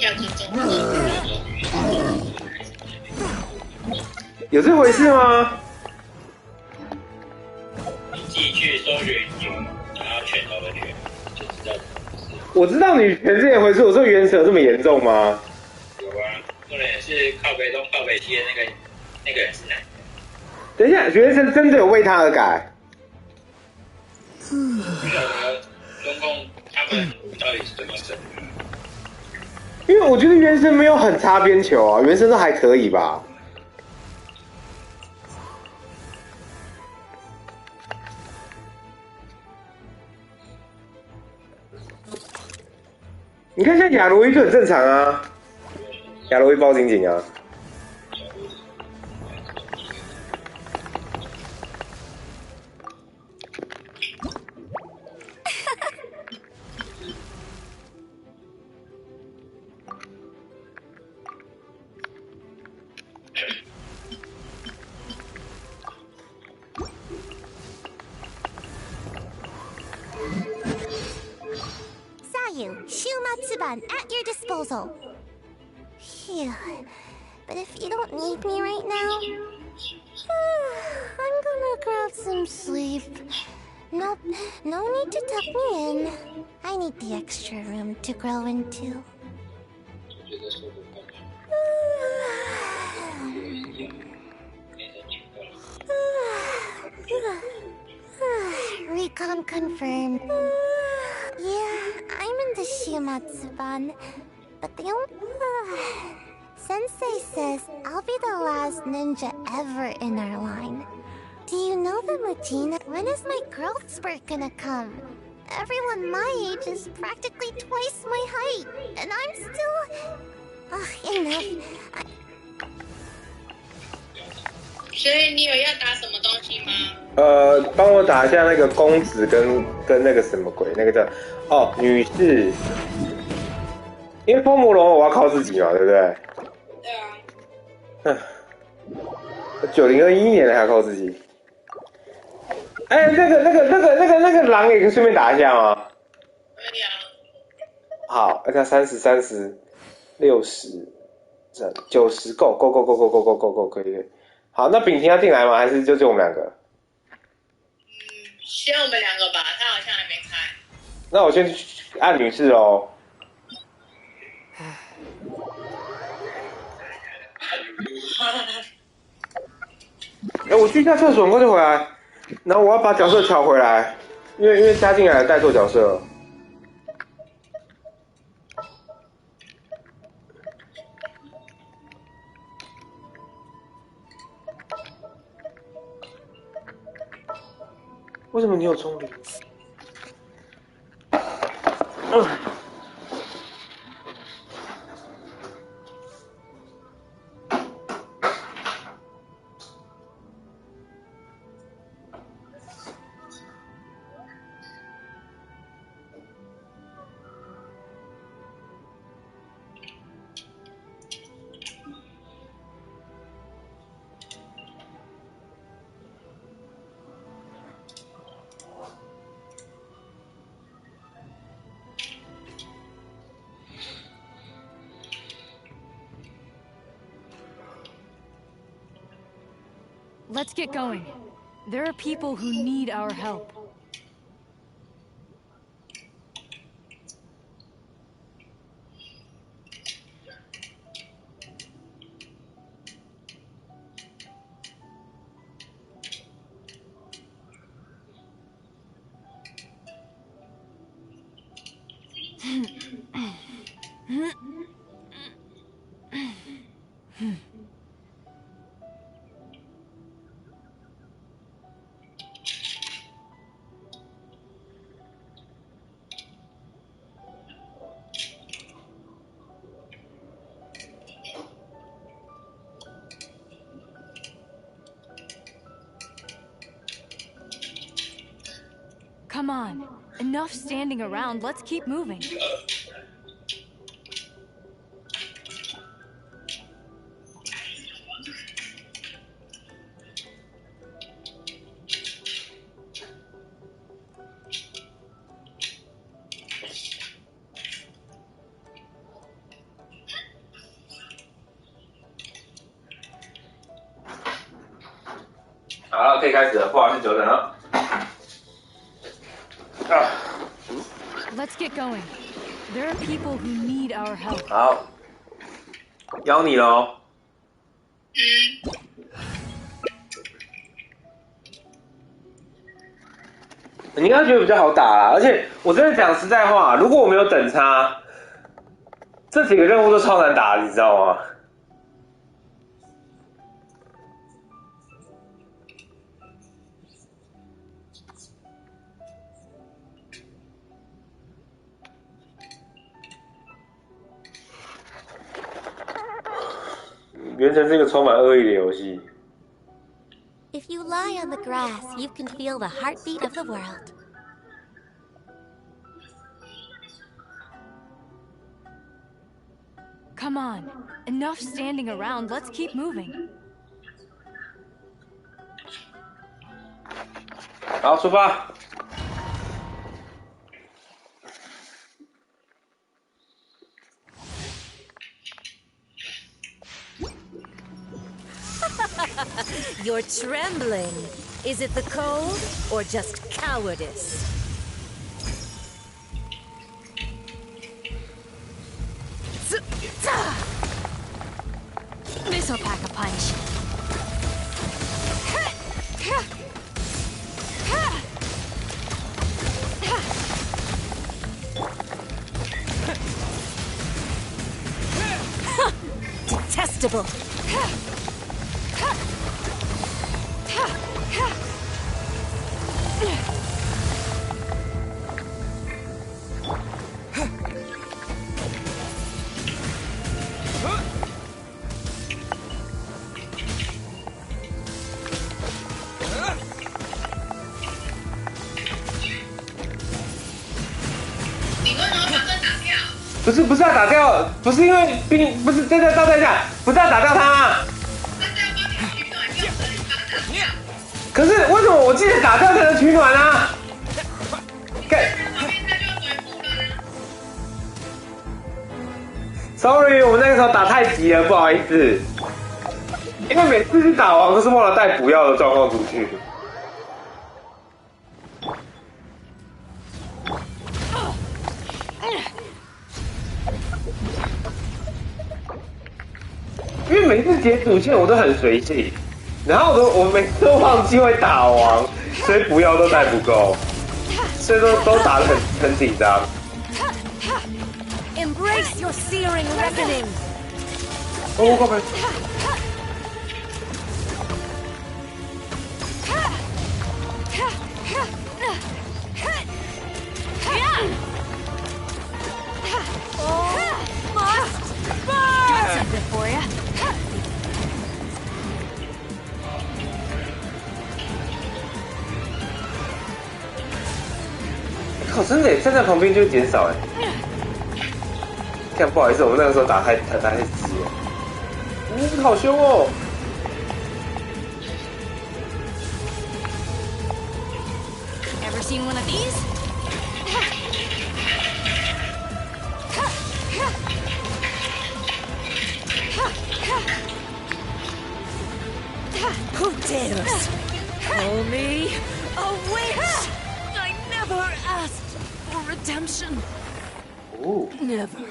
要尊重。有这回事吗？你自己去搜寻然后拳头的拳，就知道。我知道女权这一回事，我说原神有这么严重吗？有啊，那人也是靠北东靠北西的那个人是男的。等一下，原神真的有为他而改？不晓得中共他们到底是怎么审的？因为我觉得原神没有很擦边球啊，原神都还可以吧。你看像亚罗伊就很正常啊，亚罗伊包紧紧啊。Shumatsuban at your disposal. Phew. But if you don't need me right now, I'm gonna grab some sleep. Nope, no need to tuck me in. I need the extra room to grow into. Recon confirmed. Yeah, I'm in the Shumatsuban, but the Sensei says I'll be the last ninja ever in our line. Do you know the Mujina? When is my growth spurt gonna come? Everyone my age is practically twice my height, and I'm still... enough. 所以你有要打什么东西吗？帮我打一下那个公子跟那个什么鬼，那个叫女士，因为风魔龙我要靠自己嘛，对不对？对啊。9021年还要靠自己。哎，那个狼也可以顺便打一下吗？可以啊。好，那30、30、60、90，够，可以。好，那炳婷要进来吗？还是就我们两个？先我们两个吧，他好像还没开。那我先按女士哦。我去一下厕所，很快就回来。然后我要把角色调回来，因为加进来带错角色了。为什么你有冲力？Let's get going. There are people who need our help. Come on. Enough standing around. Let's keep moving.好了，可以开始了，不好意思久等了。Let's get going. There are people who need our help. 好，邀你喽。你应该觉得比较好打啦，而且我真的讲实在话，如果我没有等差，这几个任务都超难打，你知道吗？原神是个充满恶意的游戏。If you lie on the grass, you can feel the heartbeat of the world. Come on. Enough standing around. Let's keep moving. 好，出发。You're trembling. Is it the cold or just cowardice? This'll pack a punch. Detestable.不是要打掉，不是因为兵，不是等一下，不是要打掉他。可是为什么我记得打掉才能取暖啊？Sorry， 我们那个时候打太急了，不好意思。因为每次去打王都是忘了带补药的状况出去。因为每次解主线我都很随性，然后我每次都忘记会打王，所以补药都带不够，所以都打得很紧张。Embrace your searing reckoning. 哦，靠背。Got something for ya. 靠，真的站在旁边就会减少哎。看，不好意思，我们那个时候打太直了。好凶哦！ Ever seen one of these? Who dares call me a witch? I never asked for redemption. Ooh. Never.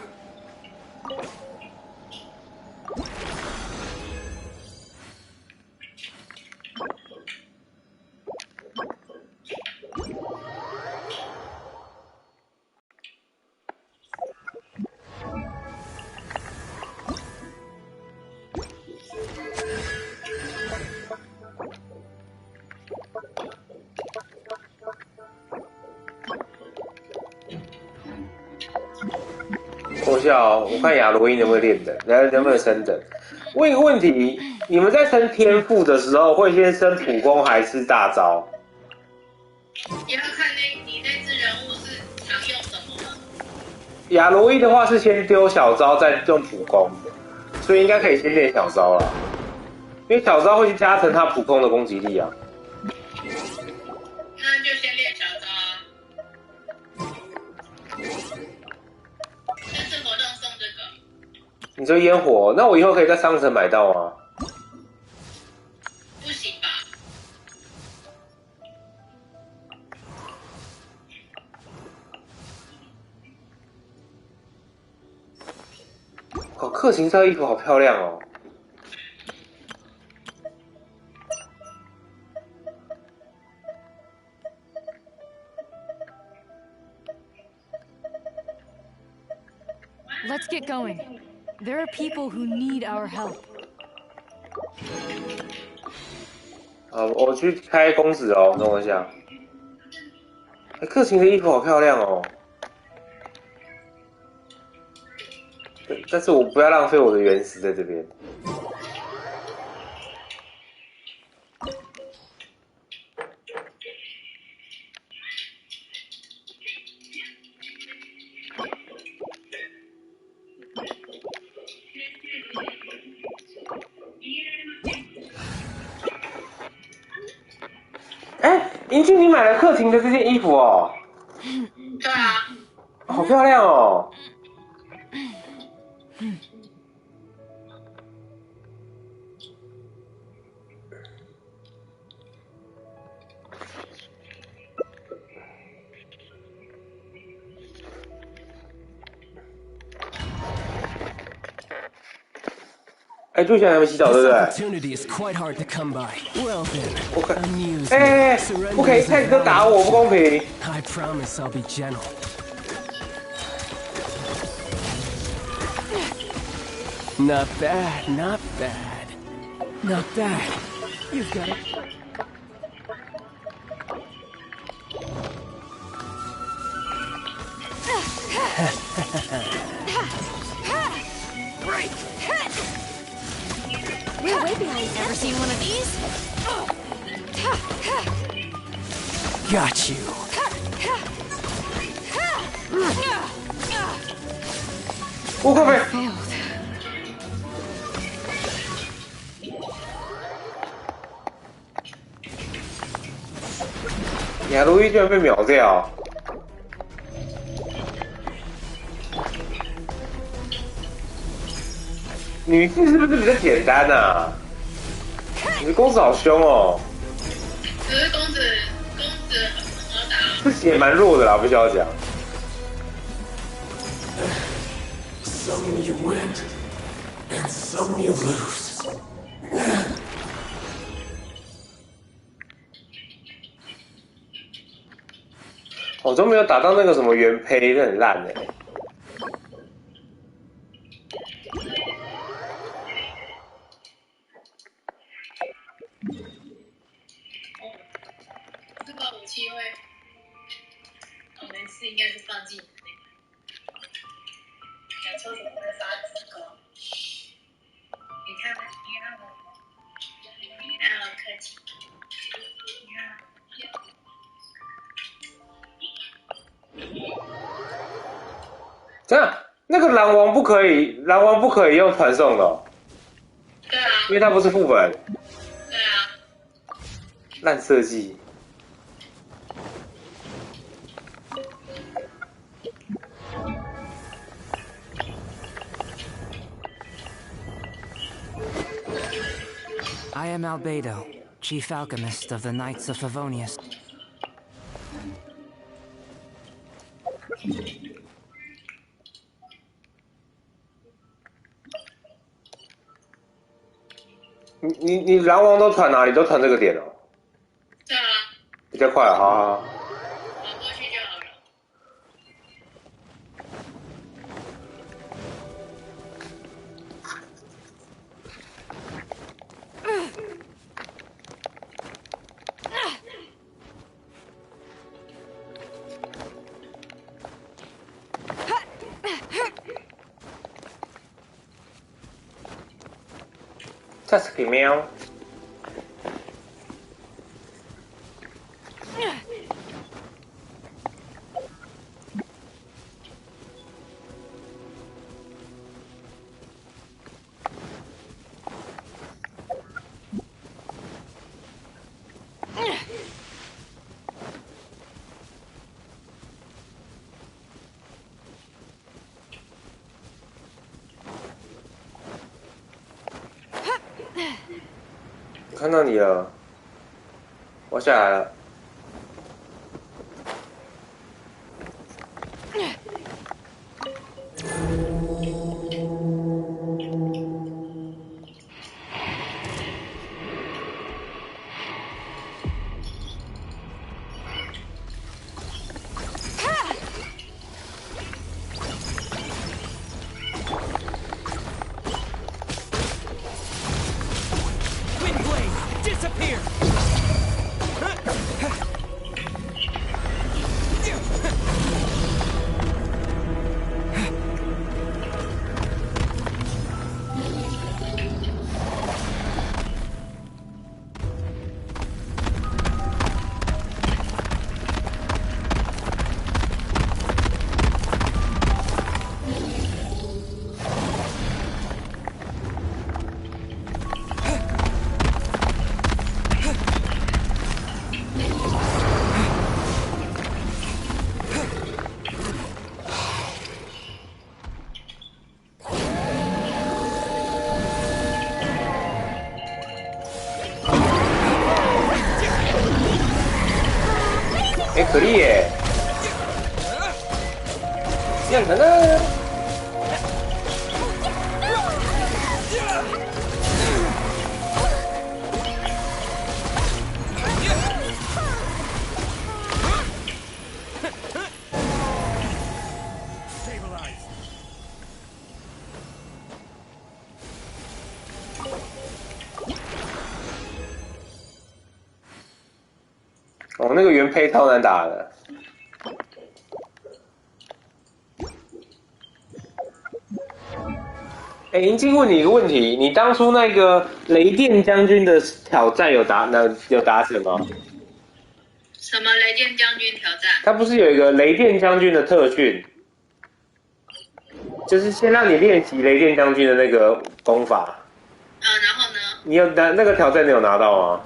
我笑，我看亚罗伊能不能练等，能不能升等？问一个问题，你们在升天赋的时候，会先升普攻还是大招？也要看你那只人物是常用什么。亚罗伊的话是先丢小招，再用普攻，所以应该可以先练小招啦，因为小招会去加成他普攻的攻击力啊。那就先练小招啊。但是活动送这个。你说烟火，那我以后可以在商城买到吗？不行吧？哦，克勤这衣服好漂亮哦。Let's get going. There are people who need our help. 我去开公子哦，等我一下。克勤的衣服好漂亮哦。但是我不要浪费我的原石在这边。银俊，你买了克勤的这件衣服哦？对啊，好漂亮哦！就想他们洗澡，对不对？不可以一开始就打我，不公平。Not bad, not bad. Not bad. You've got it. Break! We're way behind. Ever seen one of these? Got you. Failed. 亚路易居然被秒掉！女性是不是比较简单啊？你的公子好凶哦！可是公子很好打。这血蛮弱的啦，必须要讲。Some you win, and some you lose. 我都没有打到那个什么原胚，那很烂哎。这个武器会该是放进那个。小抽怎么会发这个？你看，好客气。这样，那个狼王不可以用传送的、哦。对啊。因为它不是副本。对啊。烂设计。I am Albedo, Chief Alchemist of the Knights of Favonius.你狼王都传哪里？都传这个点哦。对啊。比较快，好好好。跑过去就好了。这是个喵。看到你了，我下来了。可丽耶，样可呢？哦，那个原配超难打的。哎，银镜问你一个问题，你当初那个雷电将军的挑战有达成吗？什么雷电将军挑战？他不是有一个雷电将军的特训，就是先让你练习雷电将军的那个功法。然后呢？你有那个挑战你有拿到吗？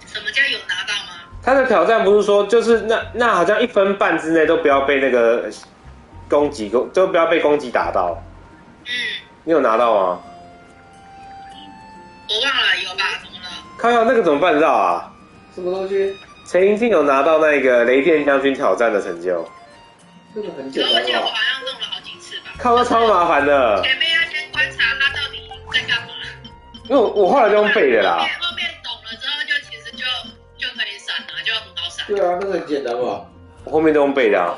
什么叫有拿到吗？他的挑战不是说就是那好像1分半之内都不要被那个都不要被攻击打到。你有拿到吗？我忘了，有吧？怎么了？靠腰那个怎么办到啊？什么东西？陈银静有拿到那个雷电将军挑战的成就。这个很简单吧？而且我好像弄了好几次吧。靠，那超麻烦的。前面要先观察他到底在干嘛。因为我后来就用背的啦。后面懂了之后，其实就可以闪了，就很好闪。对啊，那个很简单吧？我后面都用背的啊。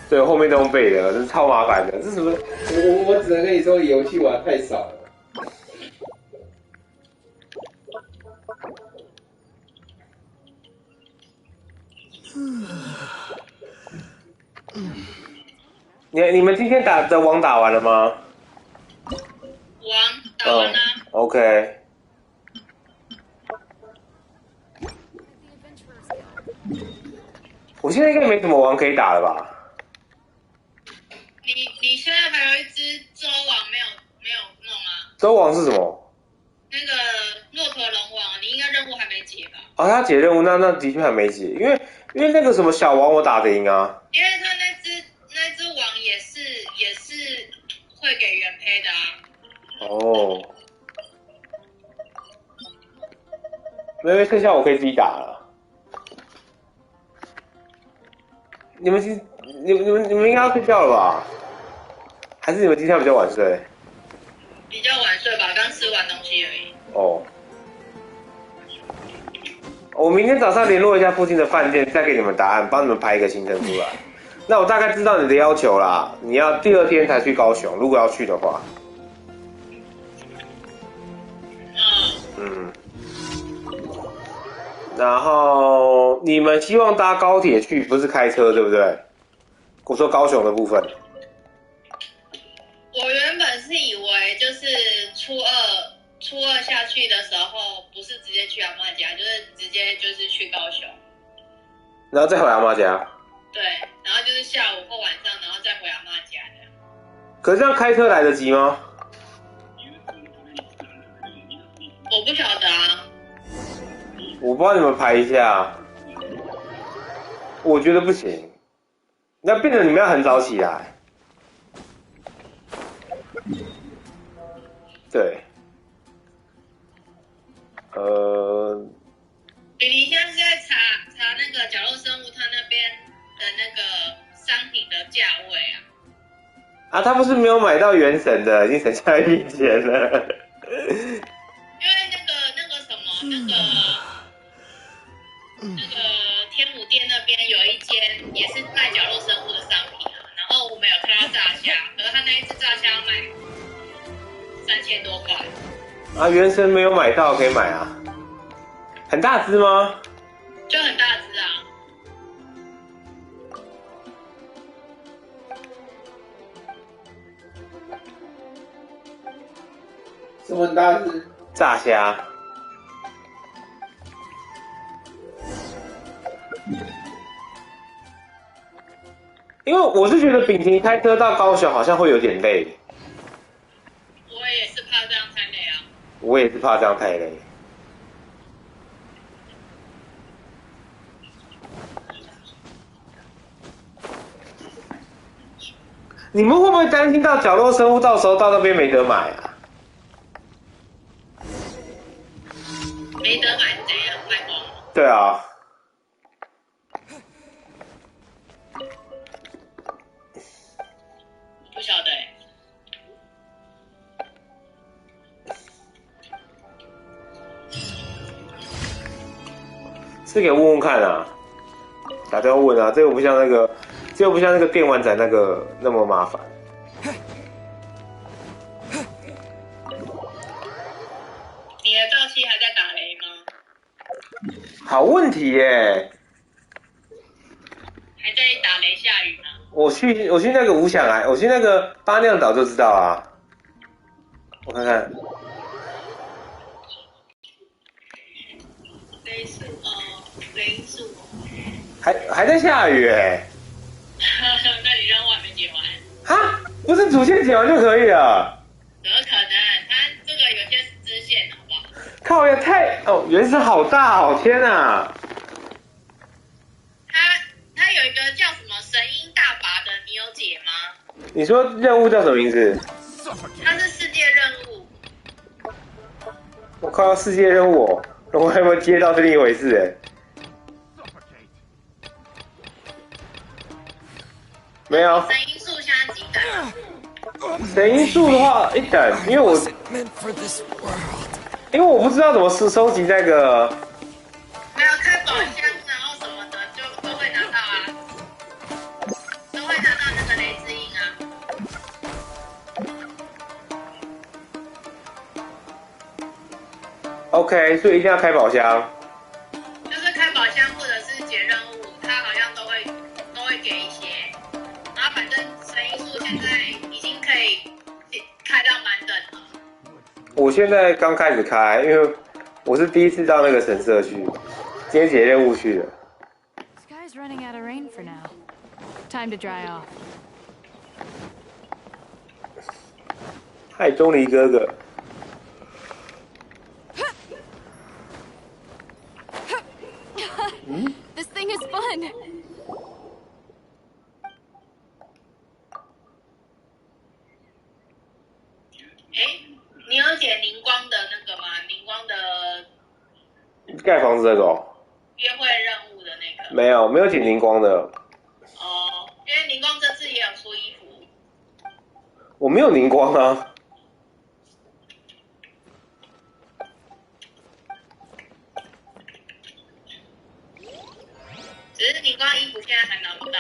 对，后面都用背的，真是超麻烦的。这是什么？我只能跟你说，游戏玩太少了。你们今天打的网打完了吗？打完了。OK。我现在应该没什么王可以打了吧？你现在还有一只周王没有弄啊？周王是什么？那个骆驼龙王，你应该任务还没解吧？哦，他解任务，那的确还没解，因为那个什么小王我打得赢啊。因为他那只王也是会给原配的啊。哦。因为剩下我可以自己打了。你们应该要睡觉了吧？还是你们今天比较晚睡？比较晚睡吧，刚吃完东西而已。哦。我明天早上联络一下附近的饭店，再给你们答案，帮你们排一个行程出来。那我大概知道你的要求啦，你要第2天才去高雄，如果要去的话。嗯。然后你们希望搭高铁去，不是开车，对不对？我说高雄的部分。我原本是以为就是初二下去的时候，不是直接去阿嬷家，就是直接就是去高雄，然后再回阿嬷家。对，然后就是下午或晚上，然后再回阿嬷家的。可是这样开车来得及吗？我不晓得啊。我帮你们排一下，我觉得不行，那变成你们要很早起来。对，你现在是在查那个角落生物它那边的那个商品的价位啊？啊，他不是没有买到原神的，已经省下一笔钱了。因为那个什么那个天母店那边有一间也是卖角落生物的商品啊，然后我们有看到炸虾，可是他那一只炸虾要卖3000多块。啊，原神没有买到，可以买啊。很大只吗？就很大只啊。什么很大只？炸虾。因为我是觉得秉婷开车到高雄好像会有点累。我也是怕这样太累啊。我也是怕这样太累。你们会不会担心到角落生物到时候到那边没得买啊？没得买怎样？卖光了？对啊。不晓得欸。是给问问看啊，打电话问啊，这又不像那个电玩仔那个那么麻烦。你的照期还在打雷吗？好问题耶。还在打雷下雨吗？我去那个无想来，我去那个八酿岛就知道啊。我看看。雷数。还在下雨哎。那你任务还没解完？哈，不是主线解完就可以了？怎么可能？它这个有些是支线，好不好？靠呀，原神好大哦，天哪！它有一个叫什么神鹰大拔的，你有解吗？你说任务叫什么名字？它是世界任务。我靠，世界任务我还没有接到是另一回事哎。没有。神鹰树现在几等？神鹰树的话一等，因为我不知道怎么收集那个。没有开宝箱，然后什么的就都会拿到啊，都会拿到那个雷之鹰啊。OK， 所以一定要开宝箱。就是开宝箱或者是解任务，它好像都会给一些。然后反正神鹰树现在已经可以开到满等了。我现在刚开始开，因为我是第一次到那个神社去，今天解任务去的。Sky's running out of rain for now. Time to dry off. 嗨，钟离哥哥。This thing is fun. 你有解凝光的那个吗？凝光的盖房子那个哦？约会任务的那个？没有解凝光的。哦，因为凝光这次也有出衣服。我没有凝光啊。只是凝光衣服现在还拿不到。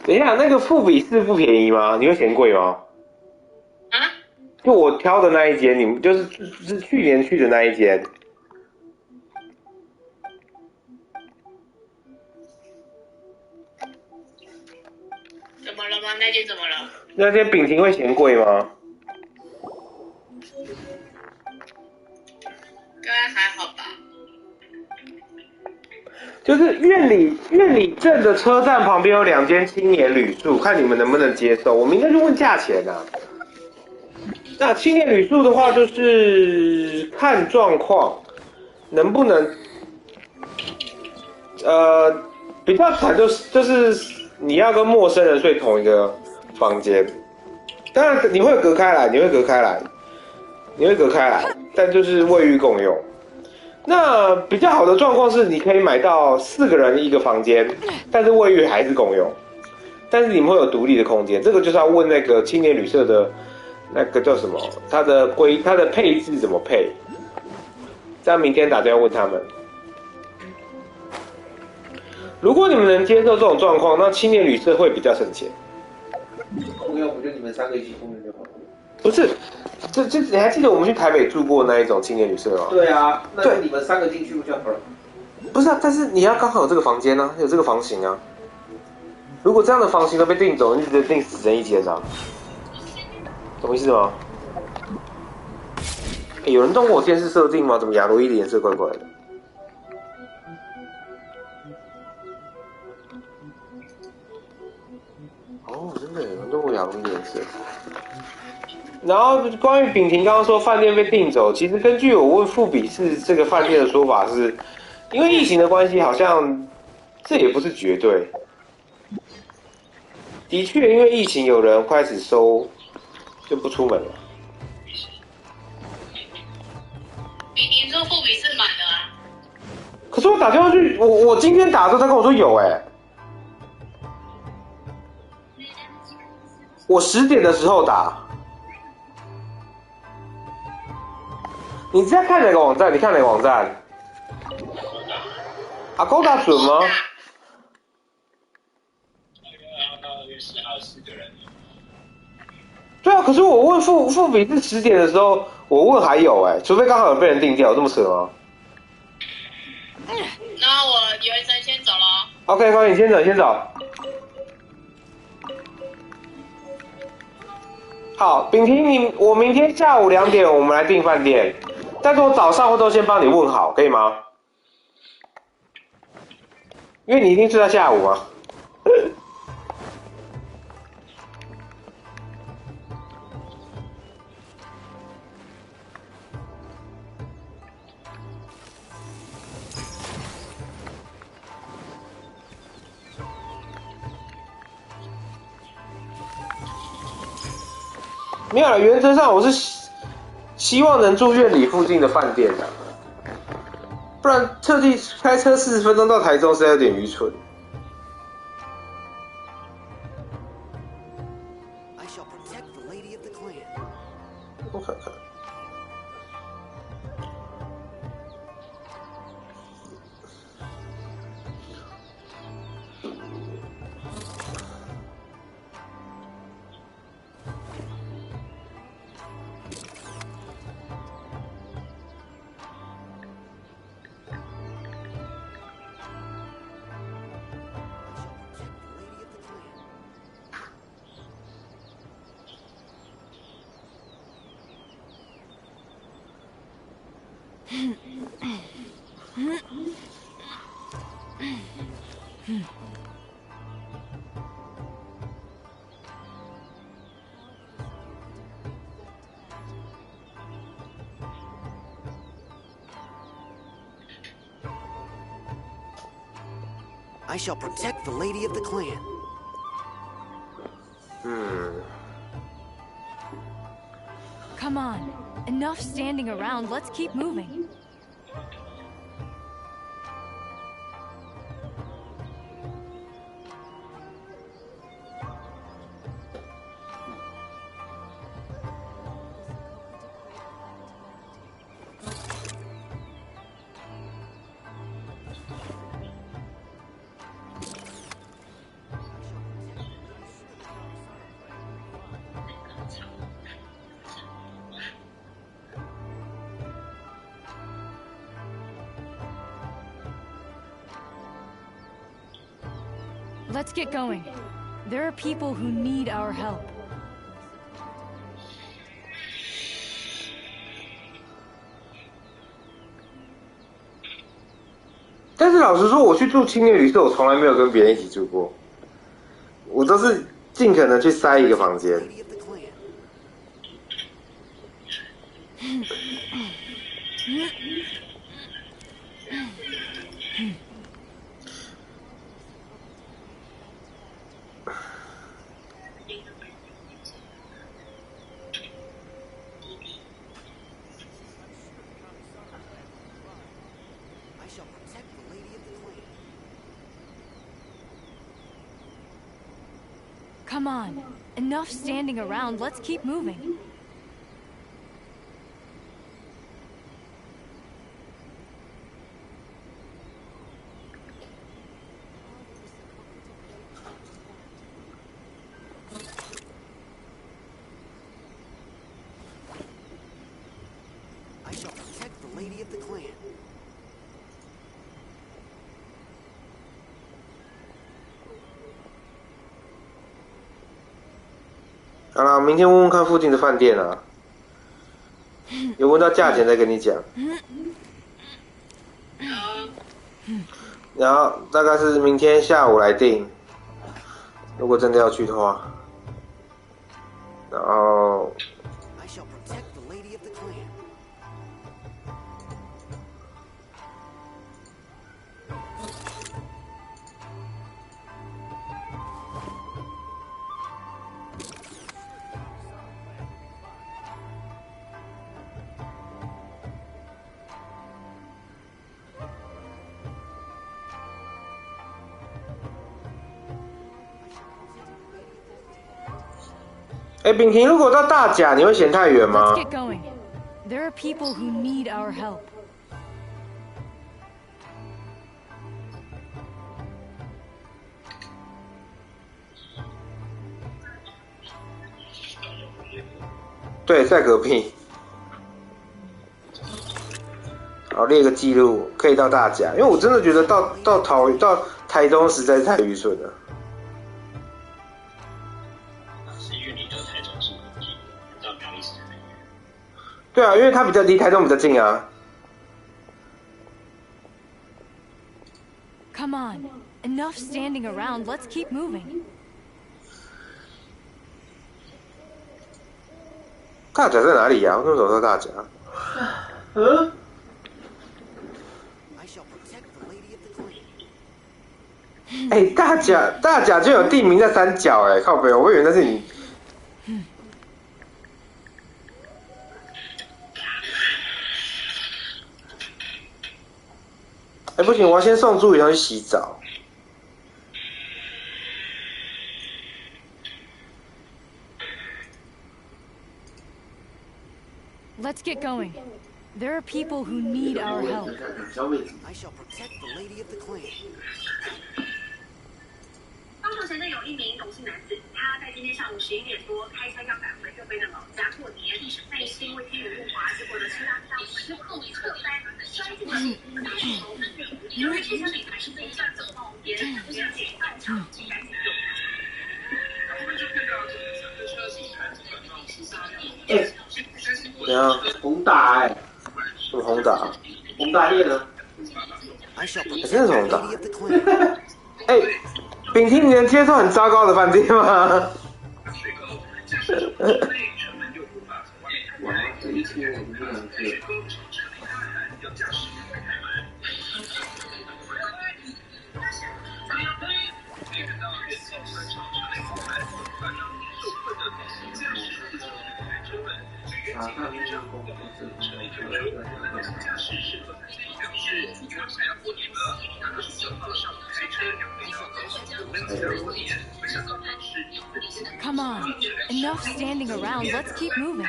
等一下，那个富比士不便宜吗？你会嫌贵吗？啊？就我挑的那一间，你们就是去年去的那一间。怎么了吗？那间怎么了？那间饼婷会嫌贵吗？应该还好吧。就是院里镇的车站旁边有2间青年旅宿，看你们能不能接受。我明天就问价钱啊。那青年旅宿的话，就是看状况，能不能比较惨就是你要跟陌生人睡同一个房间，当然你会隔开来，但就是卫浴共用。那比较好的状况是，你可以买到4个人一个房间，但是卫浴还是共用，但是你们会有独立的空间。这个就是要问那个青年旅社的那个叫什么，它的配置怎么配？这样明天打电话问他们。如果你们能接受这种状况，那青年旅社会比较省钱。不用，就你们3个一起共用就好了。不是，这你还记得我们去台北住过那一种青年旅社吗？对啊，那就你们3个进去就好了。不是啊，但是你要刚好有这个房间啊，有这个房型啊。如果这样的房型都被订走，你就只能订10人一间啊，懂意思吗？有人动过我电视设定吗？怎么亚罗伊的颜色怪怪的？哦，真的有人动过亚罗伊的颜色。然后关于秉婷刚刚说饭店被订走，其实根据我问富比士这个饭店的说法是，因为疫情的关系，好像这也不是绝对。的确，因为疫情，有人开始收，就不出门了。秉婷说富比士满了啊。可是我打电话去，我今天打的时候，他跟我说有我10点的时候打。你在看哪个网站？你看哪个网站？Agoda 准吗？对啊，可是我问富比是10点的时候，我问还有除非刚好有被人订掉，这么扯吗？那我有一生先走了。OK， 欢迎你先走。好，秉婷，我明天下午2点我们来订饭店。但是我早上会都先帮你问好，可以吗？因为你一定睡到下午啊。没有了，原则上我是希望能住院里附近的饭店的，不然特地开车40分钟到台中实在有点愚蠢。我看看， I shall protect the lady of the clan. Come on. Enough standing around. Let's keep moving. Let's get going. There are people who need our help. 但是老实说，我去住青年旅社，我从来没有跟别人一起住过，我都是尽可能去塞一个房间。Come on. Enough standing around. Let's keep moving. I shall protect the lady of the clan. 好了，明天问问看附近的饭店啊，有问到价钱再跟你讲。然后大概是明天下午来订，如果真的要去的话。然后。 I shall protect the lady of the clan. 哎，炳婷，如果到大甲，你会嫌太远吗？ Let's get going. There are people who need our help. 对，在隔壁。好，列个记录，可以到大甲，因为我真的觉得到台东实在是太愚蠢了。 对啊，因为它比较离台东比较近啊。Come on, enough standing around. Let's keep moving. 大甲在哪里呀？我怎么走到大甲？嗯。哎，大甲就有地名在山脚哎，靠北，我以为那是你。 哎，不行，我要先送朱雨桐去洗澡。Let's get going. There are people who need our help. I shall protect the lady of the clan. 高雄城内有一名董姓男子，他在今天上午11点多开车要返回右边的老家过年，但也是因为天雨路滑，结果呢车辆上之后侧塞摔进了大石头，由于汽车里还是非常走后，也不是解到场，竟然有。我们就看到这个车是一台基本上是怎样？宏达哎，什么宏达？蒙大业呢？真的是蒙大。哎，秉听你能接受很糟糕的饭店吗？哇，这一切我们不能接。Come on, enough standing around. Let's keep moving.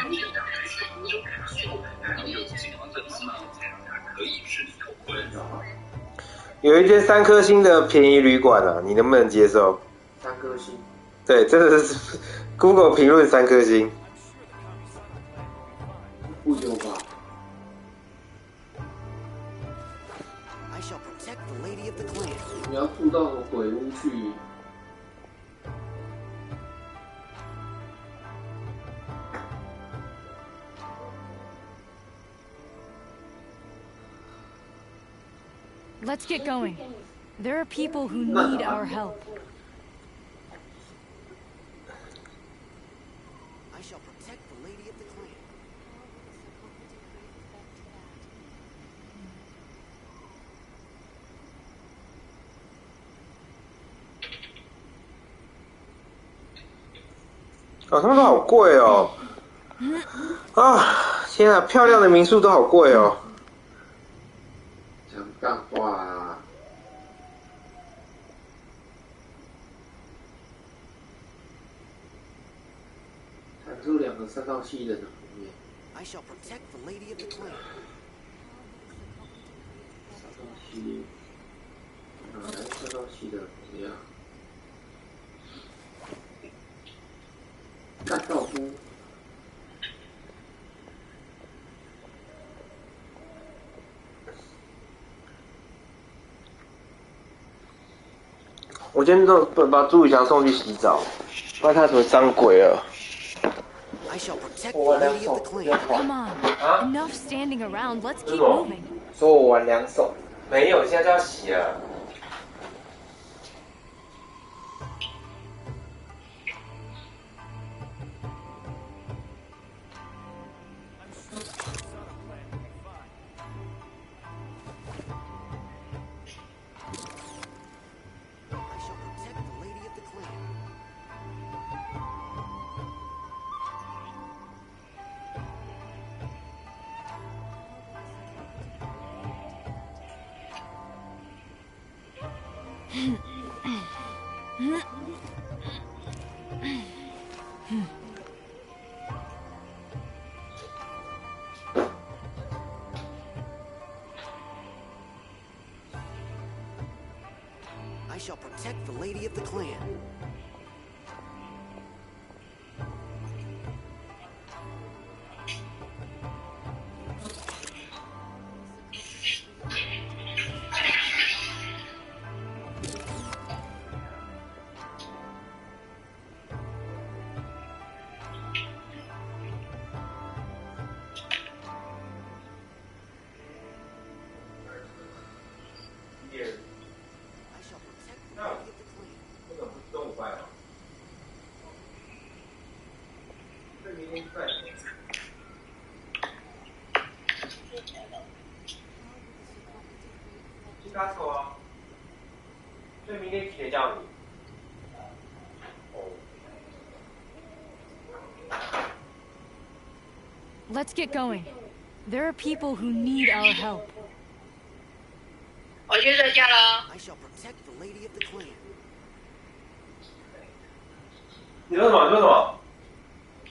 有一间3颗星的便宜旅馆啊，你能不能接受？3颗星。对，真的是 Google 评论3颗星。不有吧？你要住到什么鬼屋去？Let's get going. There are people who need our help. I shall protect the lady of the clan. 哦，他们都好贵哦！啊，天啊，漂亮的民宿都好贵哦！讲干话啊！弹出2个3道7人的封面。I shall protect the lady of the clan. 3道7，哪来3道7的封面啊？干道夫。我今天都把朱宇翔送去洗澡，不然他怎么脏鬼了我玩2手。 Come on, enough standing around. Let's keep moving. 说我玩2手。没有，现在就要洗了。I shall protect the lady of the clan. Let's get going. There are people who need our help. 我去睡觉了。 I shall protect the lady of the clan. 你说什么？你说什么？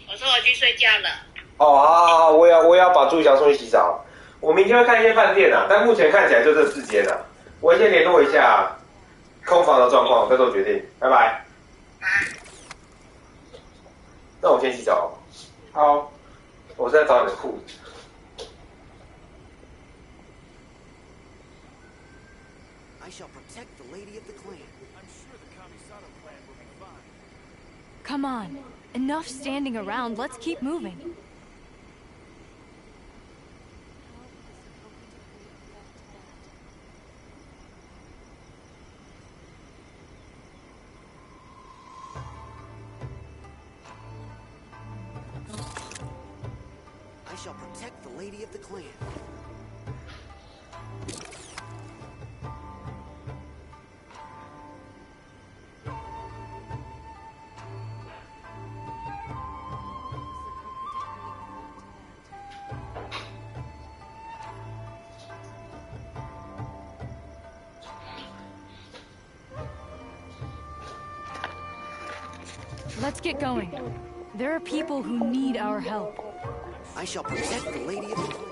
我说我去睡觉了。哦，好，我也要把朱宇翔送去洗澡。我明天会看一间饭店啊，但目前看起来就这4间啊。我先联络一下空房的状况，再做决定。拜拜。那我先洗澡。好，我是在找你的裤子。 I shall protect the lady of the clan. I'm sure the Kamisato clan will be fine. Come on, enough standing around. Let's keep moving. I shall protect the lady of the clan. Let's get going. There are people who need our help. I shall protect the lady of the clan.